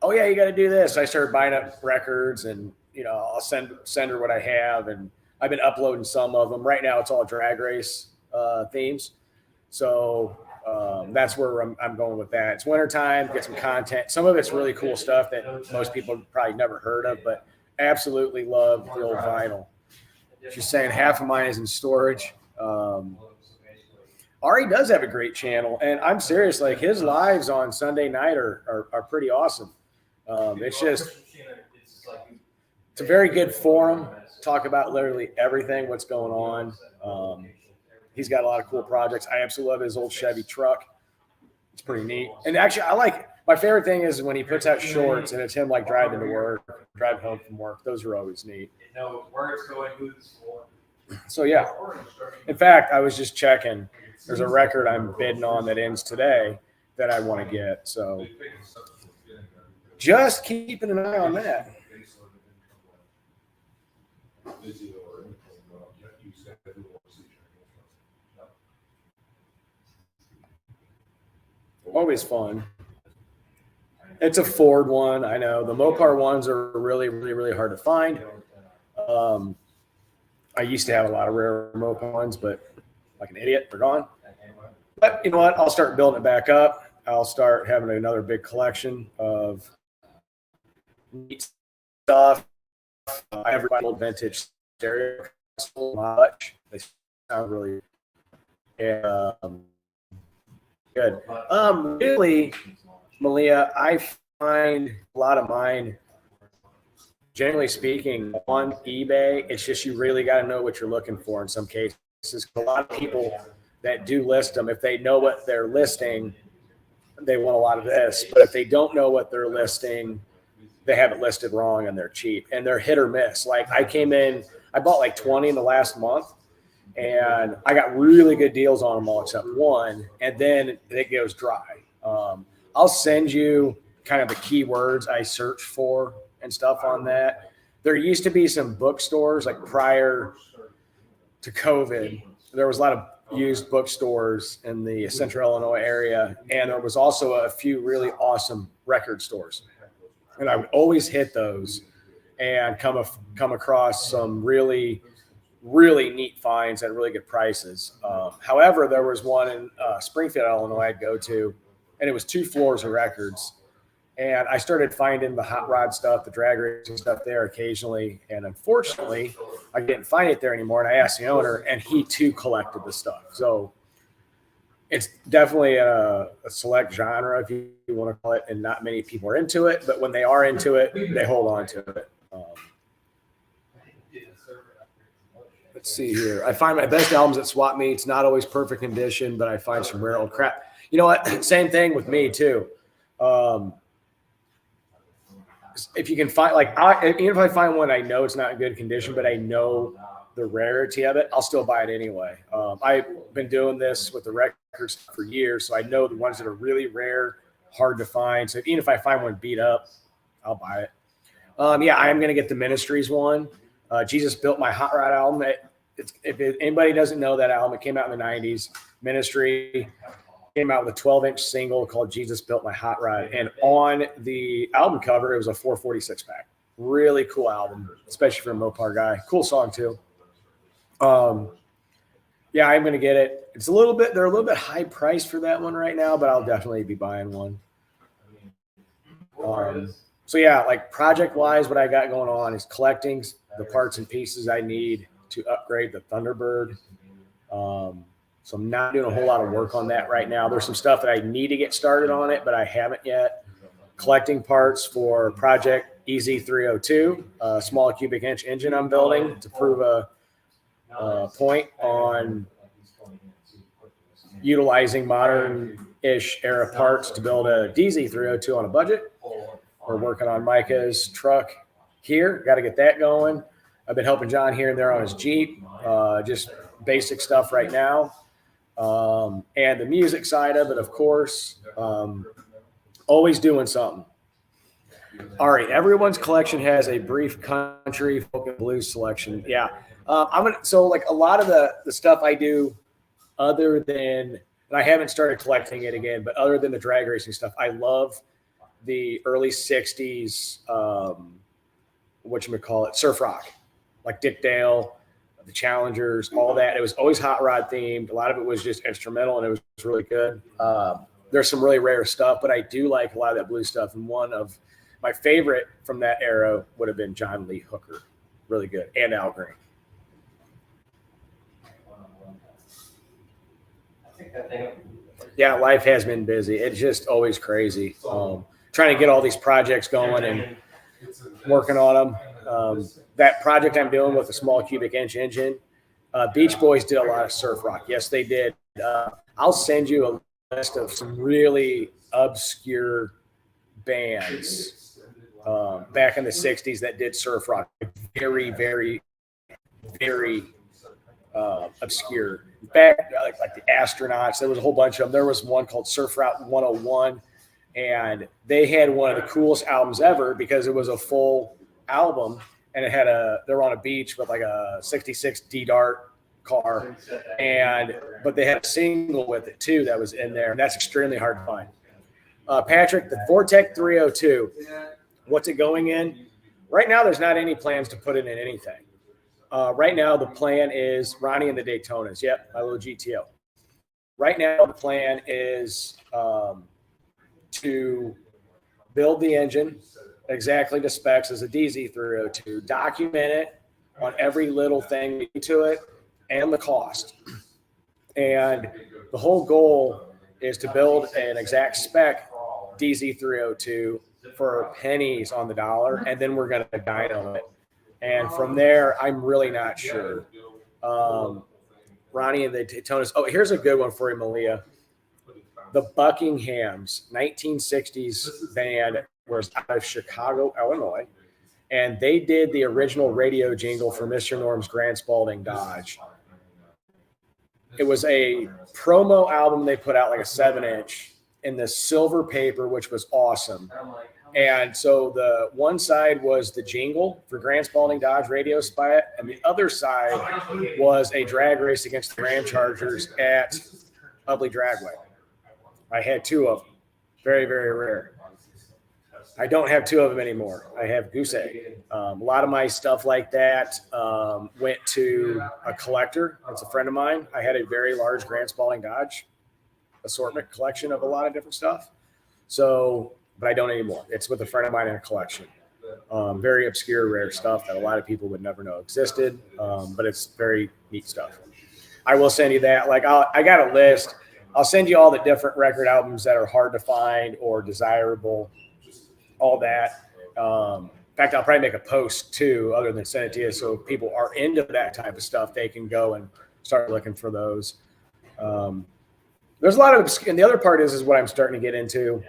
oh yeah, you got to do this. I started buying up records, and I'll send her what I have, and I've been uploading some of them. Right now, it's all drag race themes. So that's where I'm going with that. It's wintertime, get some content. Some of it's really cool stuff that most people probably never heard of, but absolutely love the old vinyl. She's saying half of mine is in storage. Ari does have a great channel, and I'm serious. Like his lives on Sunday night are pretty awesome. It's a very good forum. Talk about literally everything, what's going on. He's got a lot of cool projects. I absolutely love his old Chevy truck. It's pretty neat. And actually, my favorite thing is when he puts out shorts and it's him like driving to work, driving home from work. Those are always neat. So yeah. In fact, I was just checking. There's a record I'm bidding on that ends today that I want to get. So just keeping an eye on that. Always fun. It's a Ford one. I know the Mopar ones are really, really, really hard to find. I used to have a lot of rare Mopar ones, but like an idiot, they're gone. But you know what? I'll start building it back up. I'll start having another big collection of neat stuff. I have old vintage stereo much. They sound really good. Really, Malia, I find a lot of mine, generally speaking, on eBay. It's just you really got to know what you're looking for in some cases. A lot of people that do list them, if they know what they're listing, they want a lot of this. But if they don't know what they're listing, they have it listed wrong and they're cheap. And they're hit or miss. Like I bought like 20 in the last month. And I got really good deals on them all except one, and then it goes dry. I'll send you kind of the keywords I search for and stuff on that. There used to be some bookstores like prior to COVID. There was a lot of used bookstores in the Central Illinois area, and there was also a few really awesome record stores. And I would always hit those and come across some really really neat finds at really good prices. However, there was one in Springfield, Illinois I'd go to, and it was 2 floors of records. And I started finding the hot rod stuff, the drag racing stuff there occasionally. And unfortunately, I didn't find it there anymore. And I asked the owner, and he too collected the stuff. So it's definitely a select genre, if you want to call it, and not many people are into it. But when they are into it, they hold on to it. Let's see here. I find my best albums at swap meets, not always perfect condition, but I find some rare old crap. You know what? Same thing with me too. If you can find, like, even if I find one I know it's not in good condition, but I know the rarity of it, I'll still buy it anyway. I've been doing this with the records for years, so I know the ones that are really rare, hard to find. So even if I find one beat up, I'll buy it. Yeah, I am going to get the Ministries one. Jesus Built My Hot Rod album. Anybody doesn't know that album, it came out in the 90s. Ministry came out with a 12-inch single called Jesus Built My Hot Rod. And on the album cover, it was a 446 pack. Really cool album, especially for a Mopar guy. Cool song too. Yeah, I'm going to get it. They're a little bit high priced for that one right now, but I'll definitely be buying one. So yeah, like project wise, what I got going on is collecting the parts and pieces I need to upgrade the Thunderbird. So I'm not doing a whole lot of work on that right now. There's some stuff that I need to get started on it, but I haven't yet. Collecting parts for Project EZ302, a small cubic inch engine I'm building to prove a point on utilizing modern-ish era parts to build a DZ302 on a budget. We're working on Micah's truck here. Got to get that going. I've been helping John here and there on his Jeep, just basic stuff right now. And the music side of it, of course, always doing something. All right, everyone's collection has a brief country, folk, and blues selection. Yeah, so like a lot of the stuff I do, other than, and I haven't started collecting it again, but other than the drag racing stuff, I love the early '60s, surf rock, like Dick Dale, the Challengers, all that. It was always hot rod themed. A lot of it was just instrumental, and it was really good. There's some really rare stuff, but I do like a lot of that blues stuff. And one of my favorite from that era would have been John Lee Hooker. Really good. And Al Green. Yeah, life has been busy. It's just always crazy. Trying to get all these projects going and working on them. That project I'm doing with a small cubic inch engine, Beach Boys did a lot of surf rock. Yes, they did. I'll send you a list of some really obscure bands back in the 60s that did surf rock. Very, very, very obscure. Back like the Astronauts, there was a whole bunch of them. There was one called Surf Route 101, and they had one of the coolest albums ever because it was a full album, and it had they were on a beach with like a 66 D-Dart car, but they had a single with it too that was in there, and that's extremely hard to find. Patrick, the Vortec 302, what's it going in? Right now, there's not any plans to put it in anything. Right now, the plan is Ronnie and the Daytonas. Yep, my little GTO. Right now, the plan is to build the engine exactly to specs as a DZ302, document it on every little thing to it and the cost. And the whole goal is to build an exact spec DZ302 for pennies on the dollar, and then we're going to dyno it. And from there, I'm really not sure. Ronnie and the Daytonas. Oh, here's a good one for you, Malia. The Buckinghams, 1960s band, was out of Chicago, Illinois, and they did the original radio jingle for Mr. Norm's Grand Spalding Dodge. It was a promo album they put out, like a 7-inch, in the silver paper, which was awesome. And so the one side was the jingle for Grand Spalding Dodge radio spot, and the other side was a drag race against the Ram Chargers at Ubley Dragway. I had 2 of them. Very, very rare. I don't have two of them anymore. I have Goose Egg. A lot of my stuff like that went to a collector. It's a friend of mine. I had a very large Grand Spalding Dodge assortment collection of a lot of different stuff. So, but I don't anymore. It's with a friend of mine in a collection. Very obscure, rare stuff that a lot of people would never know existed, but it's very neat stuff. I will send you that. Like, I got a list. I'll send you all the different record albums that are hard to find or desirable, all that. In fact, I'll probably make a post too, other than send it to you. So if people are into that type of stuff, they can go and start looking for those. There's a lot of, and the other part is what I'm starting to get into.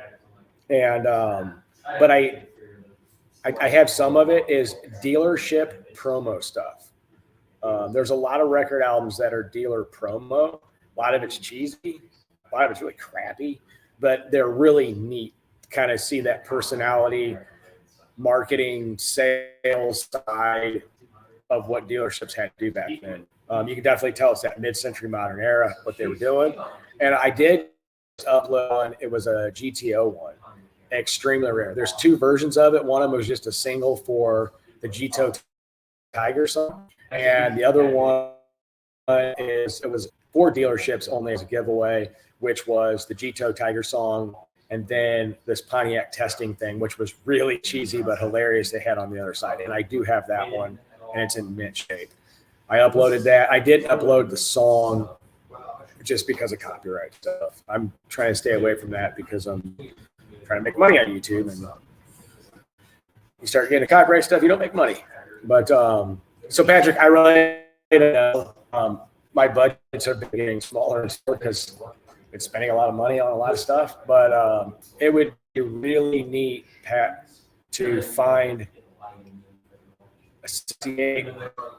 And, but I have some of it is dealership promo stuff. There's a lot of record albums that are dealer promo. A lot of it's cheesy. A lot of it's really crappy, but they're really neat. Kind of see that personality, marketing, sales side of what dealerships had to do back then. You can definitely tell it's that mid-century modern era, what they were doing. And I did upload one. It was a GTO one. Extremely rare. There's two versions of it. One of them was just a single for the GTO Tiger song. And the other one it was for dealerships only as a giveaway, which was the GTO Tiger song, and then this Pontiac testing thing, which was really cheesy but hilarious they had on the other side. And I do have that one, and it's in mint shape. I uploaded that. I did upload the song just because of copyright stuff. I'm trying to stay away from that because I'm trying to make money on YouTube. And you start getting copyright stuff, you don't make money. But so Patrick, I really don't know. My budgets have been getting smaller and smaller because it's spending a lot of money on a lot of stuff. But it would be really neat, Pat, to find a 68,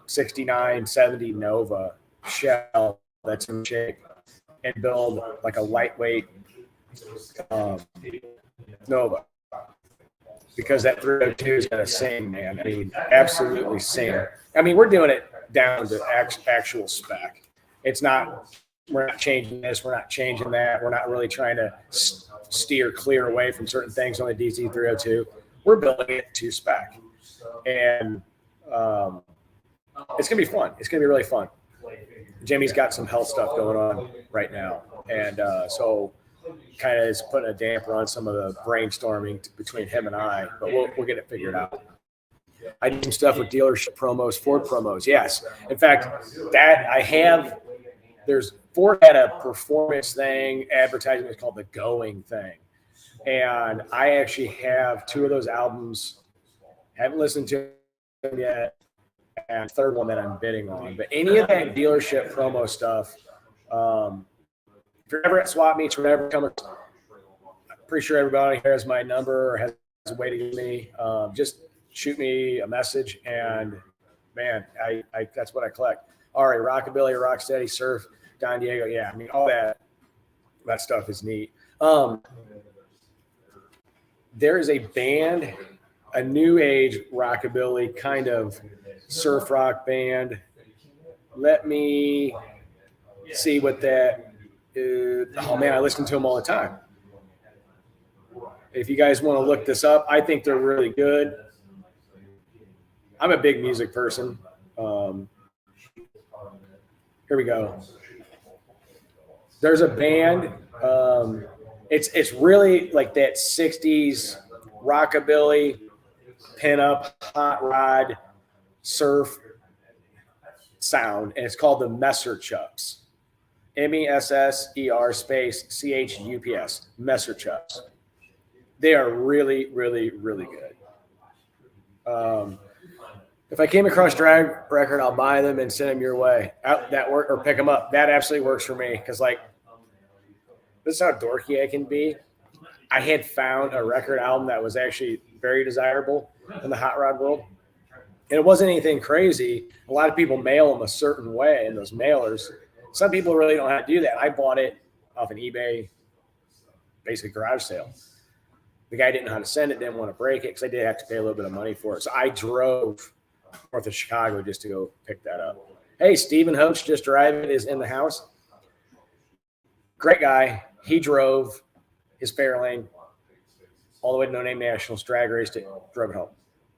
69, 70 Nova shell that's in shape and build like a lightweight Nova. Because that 302 is going to sing, man. I mean, absolutely sing. I mean, we're doing it down to actual spec. It's not, we're not changing this, we're not changing that. We're not really trying to steer clear away from certain things on the DC 302. We're building it to spec. And it's going to be fun. It's going to be really fun. Jimmy's got some health stuff going on right now. And so kind of is putting a damper on some of the brainstorming between him and I, but we'll get it figured out. I do some stuff with dealership promos, Ford promos. Yes. In fact, that I have, Ford had a performance thing, advertising was called the Going thing. And I actually have two of those albums, haven't listened to them yet, and third one that I'm bidding on. But any of that dealership promo stuff, if you're ever at swap meets or whatever, I'm pretty sure everybody here has my number or has a way to get me. Just shoot me a message, and man, I that's what I collect. All right, rockabilly, rocksteady, surf, Don Diego, yeah. I mean, all that stuff is neat. There is a band, a new age rockabilly kind of surf rock band. Let me see what that is. Oh man, I listen to them all the time. If you guys want to look this up, I think they're really good. I'm a big music person. Here we go. There's a band. It's really like that 60s rockabilly, pinup, hot rod, surf sound, and it's called the Messer Chups. MESSER space CHUPS. Messer Chups. They are really, really, really good. If I came across drag record, I'll buy them and send them your way. That work or pick them up. That absolutely works for me because, like, this is how dorky I can be. I had found a record album that was actually very desirable in the hot rod world, and it wasn't anything crazy. A lot of people mail them a certain way in those mailers. Some people really don't know how to do that. I bought it off an eBay, basically garage sale. The guy didn't know how to send it, didn't want to break it because I did have to pay a little bit of money for it. So I drove north of Chicago just to go pick that up. Hey, Stephen Hoach just arrived, is in the house. Great guy. He drove his Fairlane all the way to No Name Nationals, drag raced it, drove it home.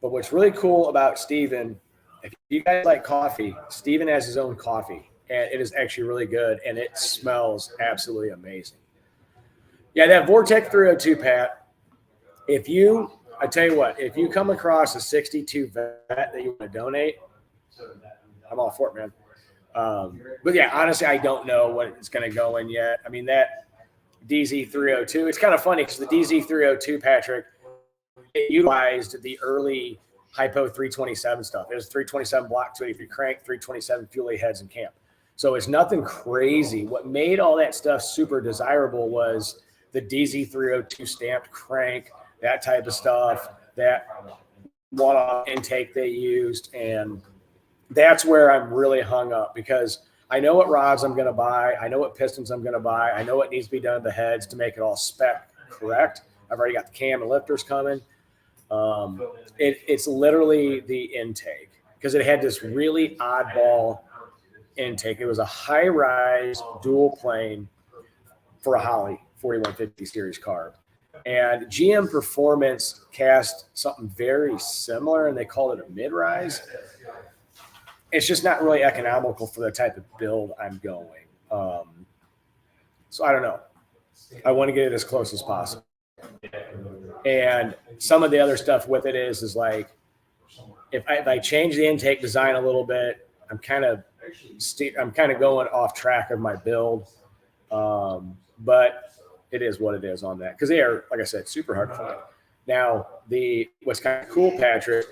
But what's really cool about Steven, if you guys like coffee, Steven has his own coffee, and it is actually really good, and it smells absolutely amazing. Yeah, that Vortec 302, Pat, I tell you what, if you come across a 62 vet that you want to donate, I'm all for it, man. But yeah, honestly, I don't know what it's going to go in yet. I mean, that DZ302, it's kind of funny because the DZ302, Patrick, it utilized the early Hypo 327 stuff. It was 327 block 283 crank, 327 fuel A heads in camp. So it's nothing crazy. What made all that stuff super desirable was the DZ302 stamped crank, that type of stuff, that one-off intake they used. And that's where I'm really hung up because I know what rods I'm going to buy. I know what pistons I'm going to buy. I know what needs to be done to the heads to make it all spec correct. I've already got the cam and lifters coming. It's literally the intake because it had this really oddball intake. It was a high-rise dual plane for a Holly 4150 series carb. And GM Performance cast something very similar, and they called it a mid-rise. It's just not really economical for the type of build I'm going. So I don't know. I want to get it as close as possible. And some of the other stuff with it is like, if I change the intake design a little bit, I'm kind of going off track of my build. But it is what it is on that because they are, like I said, super hard to find. Now, what's kind of cool, Patrick,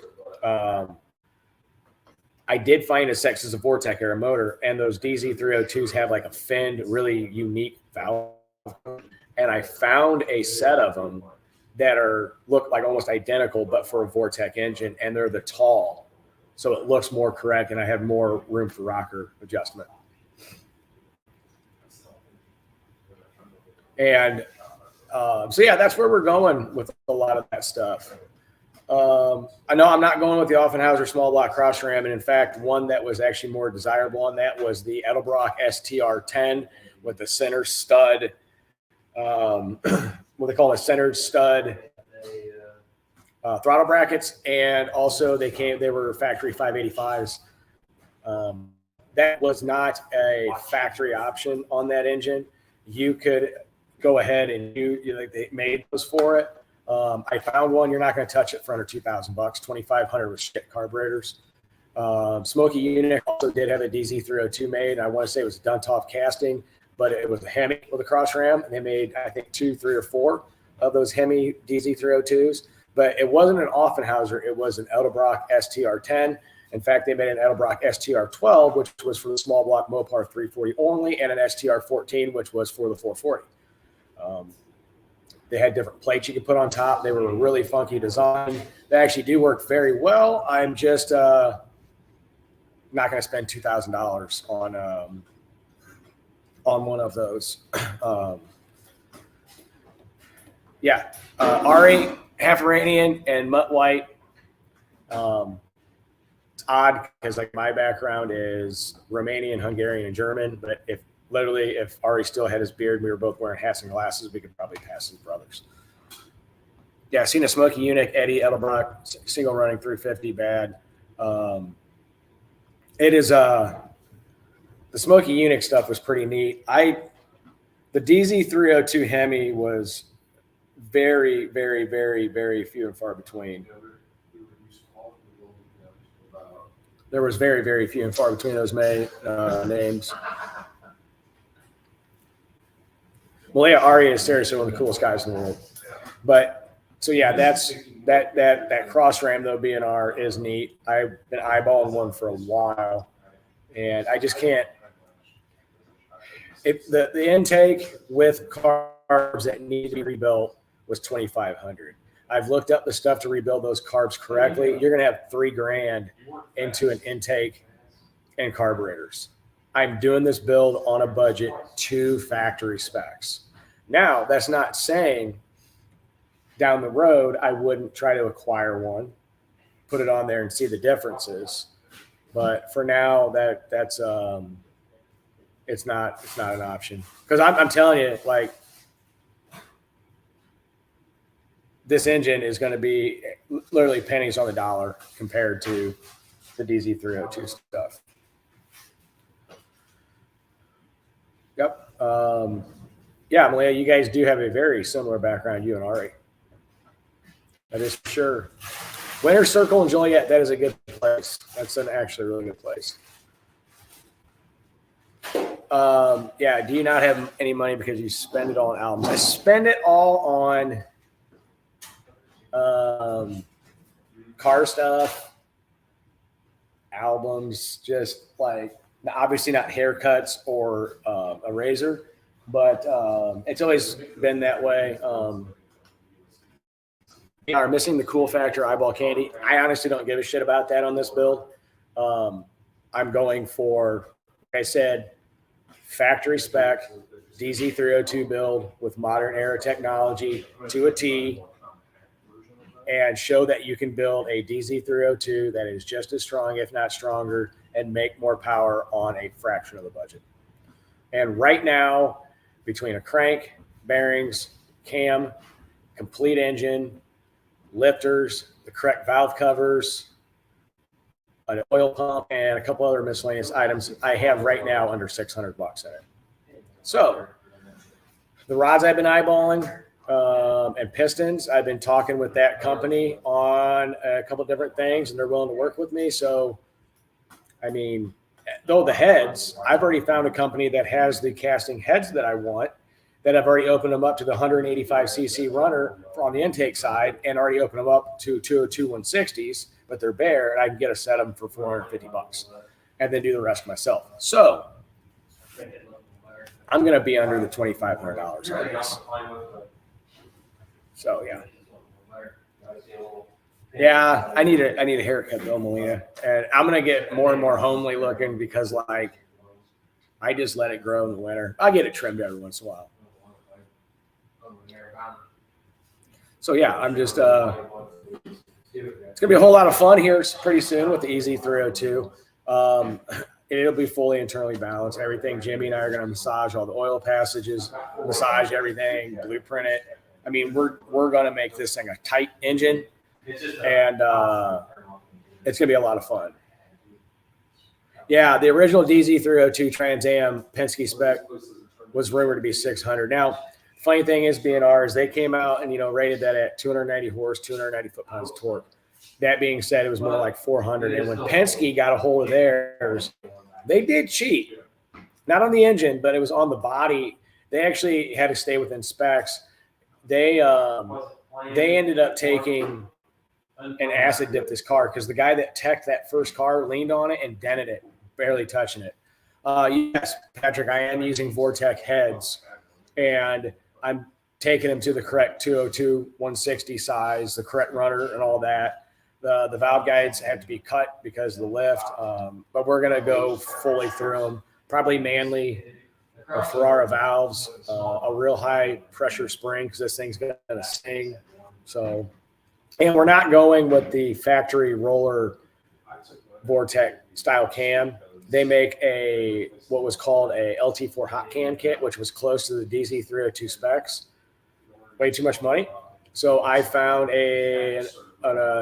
I did find a Sex's Vortec era motor, and those DZ302s have like a finned, really unique valve. And I found a set of them that look like almost identical, but for a Vortec engine, and they're the tall. So it looks more correct, and I have more room for rocker adjustment. And so, yeah, that's where we're going with a lot of that stuff. I know I'm not going with the Offenhauser small block cross ram. And in fact, one that was actually more desirable on that was the Edelbrock STR10 with the center stud, what they call a centered stud throttle brackets. And also they were factory 585s. That was not a factory option on that engine. You could go ahead and they made those for it. I found one. You're not going to touch it for under $2,000, $2,500 with shit carburetors. Smoky Unit also did have a DZ302 made. I want to say it was Duntov casting, but it was a Hemi with a cross ram. And they made, I think, 2, 3, or 4 of those Hemi DZ302s. But it wasn't an Offenhauser. It was an Edelbrock STR10. In fact, they made an Edelbrock STR12, which was for the small block Mopar 340 only, and an STR14, which was for the 440. They had different plates you could put on top. They were a really funky design. They actually do work very well. I'm just not going to spend $2,000 on one of those. Ari, half Iranian and mutt white. It's odd because like my background is Romanian, Hungarian, and German. But if Ari still had his beard, we were both wearing hats and glasses, we could probably pass as brothers. Yeah, I seen a Smoky Eunuch, Eddie Edelbrock, single running 350, bad. It is the Smoky Eunuch stuff was pretty neat. The DZ302 Hemi was very, very, very, very few and far between. There was very, very few and far between those names. Malaya Ari is seriously one of the coolest guys in the world. But so yeah, that cross ram though B&R is neat. I've been eyeballing one for a while, and I just can't. The intake with carbs that need to be rebuilt was $2,500. I've looked up the stuff to rebuild those carbs correctly. You're gonna have $3,000 into an intake and carburetors. I'm doing this build on a budget to factory specs. Now, that's not saying down the road I wouldn't try to acquire one, put it on there and see the differences. But for now, that's it's not an option. Because I'm telling you, like, this engine is going to be literally pennies on the dollar compared to the DZ302 stuff. Yep. Yeah, Malia, you guys do have a very similar background, you and Ari. That is for sure. Winter Circle in Joliet, that is a good place. That's an actually really good place. Yeah, do you not have any money because you spend it all on albums? I spend it all on car stuff, albums, just like obviously not haircuts or a razor, but it's always been that way. Are missing the cool factor eyeball candy. I honestly don't give a shit about that on this build. I'm going for, like I said, factory spec DZ302 build with modern era technology to a T, and show that you can build a DZ302 that is just as strong, if not stronger, and make more power on a fraction of the budget. And right now, between a crank, bearings, cam, complete engine, lifters, the correct valve covers, an oil pump, and a couple other miscellaneous items, I have right now under $600 in it. So the rods I've been eyeballing, and pistons, I've been talking with that company on a couple different things, and they're willing to work with me. So, I mean, though the heads, I've already found a company that has the casting heads that I want, that I've already opened them up to the 185cc runner on the intake side, and already opened them up to 202 160s, but they're bare, and I can get a set of them for $450 and then do the rest myself. So I'm going to be under the $2,500 on this. So yeah, I need a haircut though, Melina, and I'm gonna get more and more homely looking because like I just let it grow in the winter. I get it trimmed every once in a while. So yeah, I'm just it's gonna be a whole lot of fun here pretty soon with the EZ302. It'll be fully internally balanced. Everything Jimmy and I are gonna massage all the oil passages, massage everything, blueprint it. I mean, we're going to make this thing a tight engine, and it's going to be a lot of fun. Yeah, the original DZ302 Trans Am Penske spec was rumored to be 600. Now, funny thing is, B&Rs, they came out and, rated that at 290 horse, 290 foot-pounds of torque. That being said, it was more like 400. And when Penske got a hold of theirs, they did cheat. Not on the engine, but it was on the body. They actually had to stay within specs. They ended up taking an acid dip this car because the guy that teched that first car leaned on it and dented it, barely touching it. Yes, Patrick, I am using Vortec heads, and I'm taking them to the correct 202 160 size, the correct runner and all that. The valve guides have to be cut because of the lift, but we're going to go fully through them, probably Manley or Ferrara valves, a real high pressure spring because this thing's going to sting. So, and we're not going with the factory roller Vortec style cam. They make what was called a LT4 hot cam kit, which was close to the DZ302 specs. Way too much money. So I found a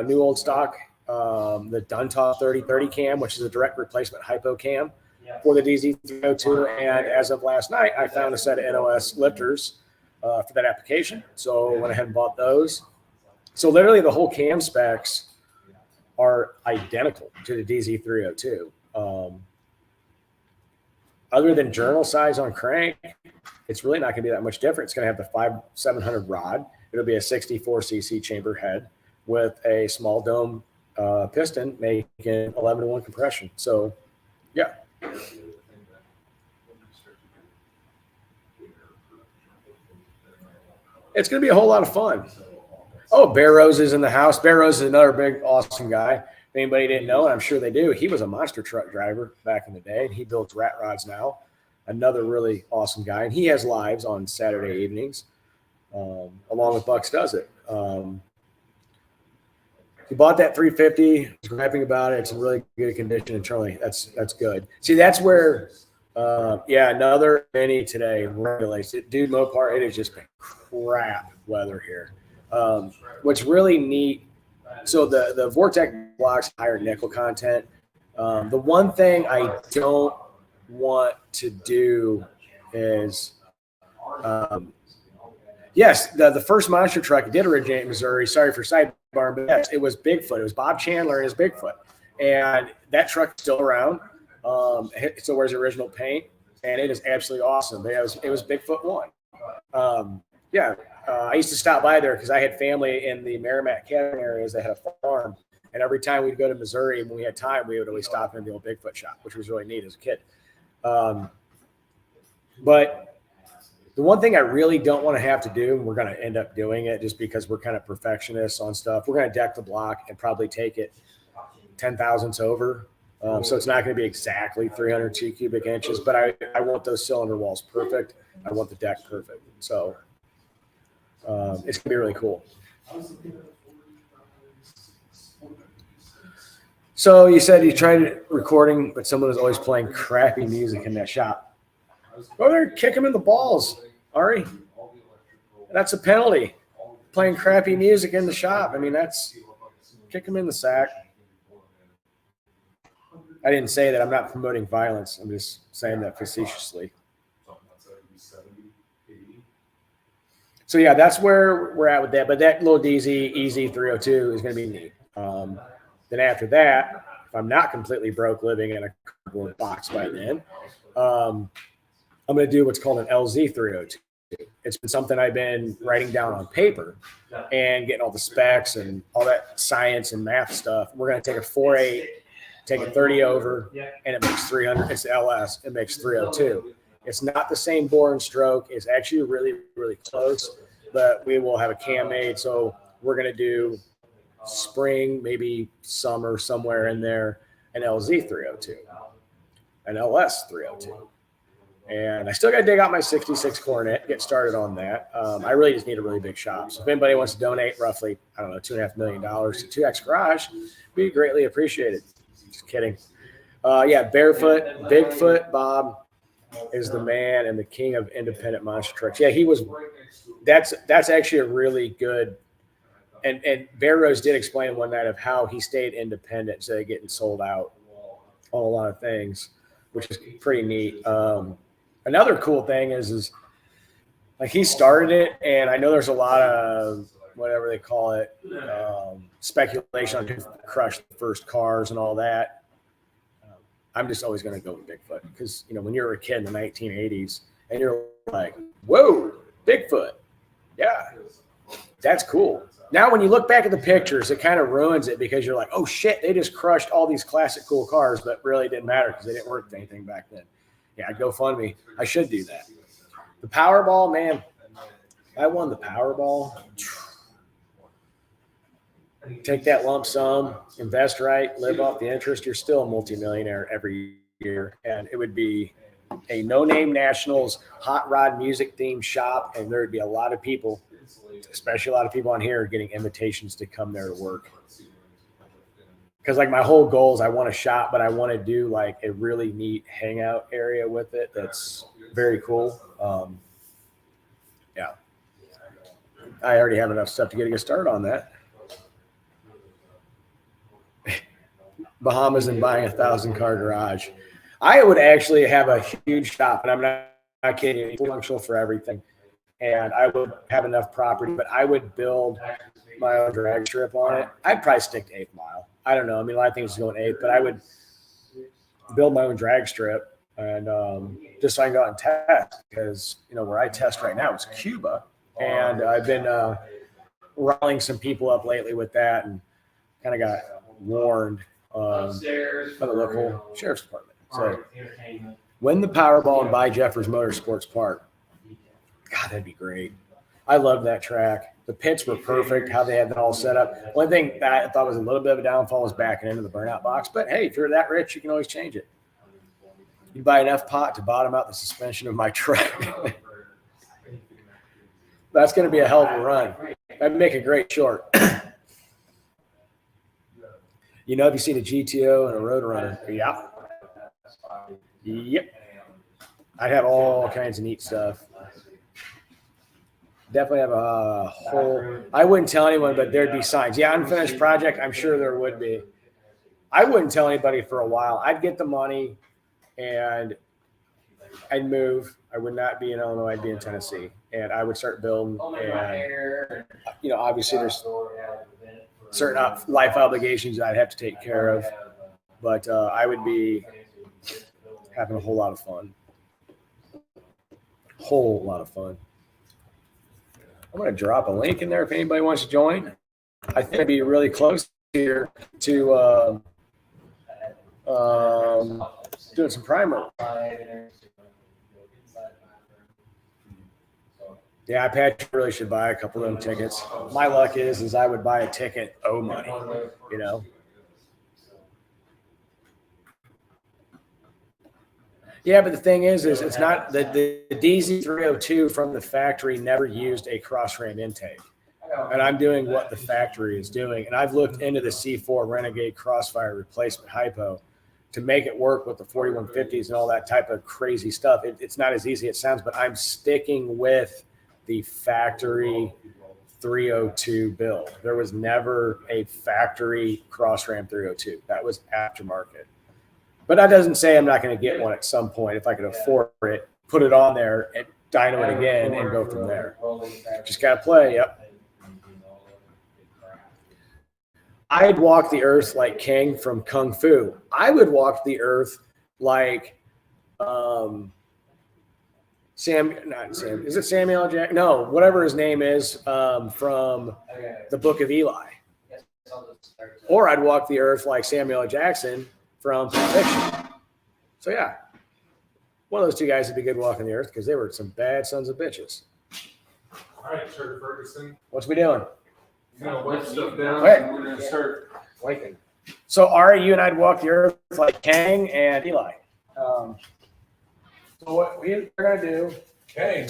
new old stock, the Duntov 3030 cam, which is a direct replacement hypo cam for the DZ302, and as of last night, I found a set of NOS lifters for that application. So I went ahead and bought those. So literally the whole cam specs are identical to the DZ302. Other than journal size on crank, it's really not going to be that much different. It's going to have the 700 rod. It'll be a 64cc chamber head with a small dome piston making 11-to-1 compression. So, yeah. It's going to be a whole lot of fun. Oh, Bear Rose is in the house. Bear Rose is another big, awesome guy. If anybody didn't know, and I'm sure they do, he was a monster truck driver back in the day, and he builds rat rods now. Another really awesome guy. And he has lives on Saturday evenings, along with Bucks Does It. He bought that 350. He's griping about it. It's in really good condition internally. That's good. See, that's where, another mini today regulates it. Dude, Mopar, it has just been crap weather here. What's really neat, so the Vortex blocks higher nickel content. The one thing I don't want to do is, yes, the first monster truck did originate in Missouri. Sorry for sidebar, but yes, it was Bigfoot. It was Bob Chandler and his Bigfoot. And that truck's still around. It still wears original paint, and it is absolutely awesome. It was Bigfoot 1. I used to stop by there because I had family in the Merrimack Cabin areas that had a farm. And every time we'd go to Missouri, when we had time, we would always stop in the old Bigfoot shop, which was really neat as a kid. But the one thing I really don't want to have to do, and we're going to end up doing it just because we're kind of perfectionists on stuff, we're going to deck the block and probably take it 10 thousandths over. So it's not going to be exactly 302 cubic inches, but I want those cylinder walls perfect. I want the deck perfect. So it's going to be really cool. So you said you tried recording, but someone was always playing crappy music in that shop. Go there and kick him in the balls, Ari. That's a penalty. Playing crappy music in the shop. I mean, that's kick him in the sack. I didn't say that. I'm not promoting violence. I'm just saying that facetiously. So yeah, that's where we're at with that. But that little DZ Easy 302 is going to be neat. Then after that, if I'm not completely broke living in a cardboard box by then, I'm going to do what's called an LZ 302. It's been something I've been writing down on paper and getting all the specs and all that science and math stuff. We're going to take a 4.8, take it 30 over, and it makes 300. It's LS. It makes 302. It's not the same bore and stroke. It's actually really, really close, but we will have a cam made. So we're going to do spring, maybe summer, somewhere in there, an LZ 302, an LS 302. And I still got to dig out my 66 Coronet, get started on that. I really just need a really big shop. So if anybody wants to donate roughly, I don't know, $2.5 million to 2X Garage, be greatly appreciated. Just kidding. Barefoot, Bigfoot Bob is the man and the king of independent monster trucks. Yeah, he was. That's actually a really good. And Bear Rose did explain one night of how he stayed independent instead of getting sold out on a lot of things, which is pretty neat. Another cool thing is like he started it, and I know there's a lot of whatever they call it, speculation on who crushed the first cars and all that. I'm just always going to go with Bigfoot because, you know, when you're a kid in the 1980s and you're like, whoa, Bigfoot. Yeah, that's cool. Now, when you look back at the pictures, it kind of ruins it because you're like, oh, shit, they just crushed all these classic cool cars, but really didn't matter because they didn't work anything back then. Yeah, GoFundMe. I should do that. The Powerball, man, I won the Powerball. Take that lump sum, invest right, live off the interest. You're still a multimillionaire every year. And it would be a no-name Nationals hot rod music themed shop. And there would be a lot of people, especially a lot of people on here, getting invitations to come there to work. Because like my whole goal is I want a shop, but I want to do like a really neat hangout area with it. That's very cool. Yeah. I already have enough stuff to get a start on that. Bahamas and buying 1,000-car garage. I would actually have a huge shop, and I'm not kidding you, functional for everything. And I would have enough property, but I would build my own drag strip on it. I'd probably stick to 8 Mile. I don't know. I mean, a lot of things go in 8, but I would build my own drag strip and just so I can go out and test because, you know, where I test right now is Cuba. And I've been riling some people up lately with that and kind of got warned by the local sheriff's department. So win the Powerball and buy Jeffers Motorsports Park. God, that'd be great. I love that track. The pits were perfect, how they had that all set up. One thing that I thought was a little bit of a downfall was backing into the burnout box. But, hey, if you're that rich, you can always change it. You buy enough pot to bottom out the suspension of my truck. That's going to be a hell of a run. That'd make a great short. You know, have you seen a GTO and a Roadrunner? Yeah. Yep. I'd have all kinds of neat stuff. Definitely have a whole. I wouldn't tell anyone, but there'd be signs. Yeah, unfinished project. I'm sure there would be. I wouldn't tell anybody for a while. I'd get the money, and I'd move. I would not be in Illinois. I'd be in Tennessee, and I would start building. And obviously there's certain life obligations I'd have to take care of, but I would be having a whole lot of fun. Whole lot of fun. I'm going to drop a link in there if anybody wants to join. I think I'd be really close here to doing some primer. Yeah, Patrick really should buy a couple of them tickets. My luck is I would buy a ticket, owe money, you know. Yeah, but the thing is it's not the DZ302 from the factory never used a cross ram intake. And I'm doing what the factory is doing. And I've looked into the C4 Renegade Crossfire replacement hypo to make it work with the 4150s and all that type of crazy stuff. It's not as easy as it sounds, but I'm sticking with the factory 302 build. There was never a factory cross ram 302. That was aftermarket. But that doesn't say I'm not going to get one at some point if I could afford it, put it on there and dyno it again and go from there. Just got to play. Yep. I'd walk the earth like King from Kung Fu. I would walk the earth like not Sam. Is it Samuel Jack? No, whatever his name is from the Book of Eli. Or I'd walk the earth like Samuel L. Jackson from Fiction. So yeah, one of those two guys would be good walking the earth because they were some bad sons of bitches. All right, Sir Ferguson. What's we doing? You're gonna wipe stuff down. Right. And we're gonna start wiping. So Ari, you and I'd walk the earth like Kang and Eli. So what we're gonna do? Kang.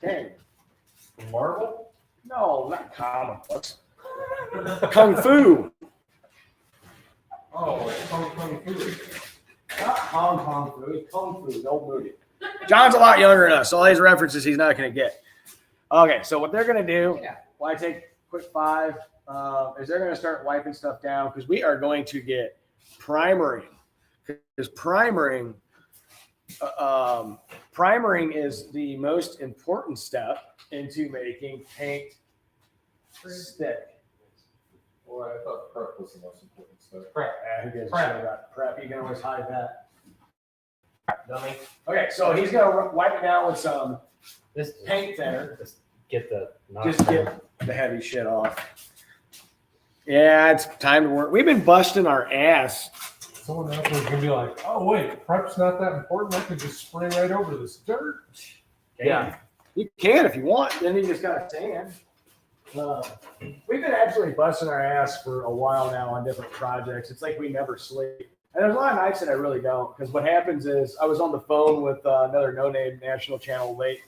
Kang. Marvel? No, not comic books. Kung Fu. Oh, Kung Fu. Not Hong Kong Fu. Kung Fu. No movie. John's a lot younger than us, so all these references he's not going to get. Okay, so what they're going to do, while I take a quick 5, is they're going to start wiping stuff down because we are going to get primering. Because primering is the most important step into making paint stick. Well, I thought prep was the most important stuff. Prep. Who gives a shit about prep? You can always hide that. Dummy. Okay, so he's gonna wipe it down with some paint thinner. Just get the Just get the heavy shit off. Yeah, it's time to work. We've been busting our ass. Someone out there's gonna be like, "Oh wait, prep's not that important. I could just spray right over this dirt." Yeah, you can if you want. Then you just gotta sand. We've been absolutely busting our ass for a while now on different projects. It's like we never sleep. And there's a lot of nights that I really don't, because what happens is I was on the phone with another no-name national channel late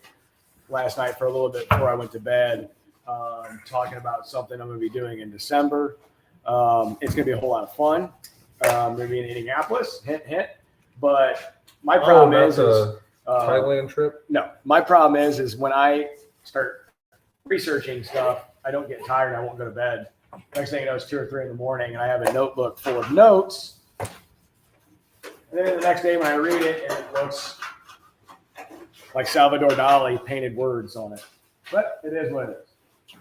last night for a little bit before I went to bed, talking about something I'm going to be doing in December. It's going to be a whole lot of fun. Going to be in Indianapolis, hint, hint. But my problem is Thailand trip. No, my problem is when I start researching stuff, I don't get tired. I won't go to bed. Next thing you know, it's 2 or 3 in the morning, and I have a notebook full of notes. And then the next day when I read it, and it looks like Salvador Dali painted words on it. But it is what it is.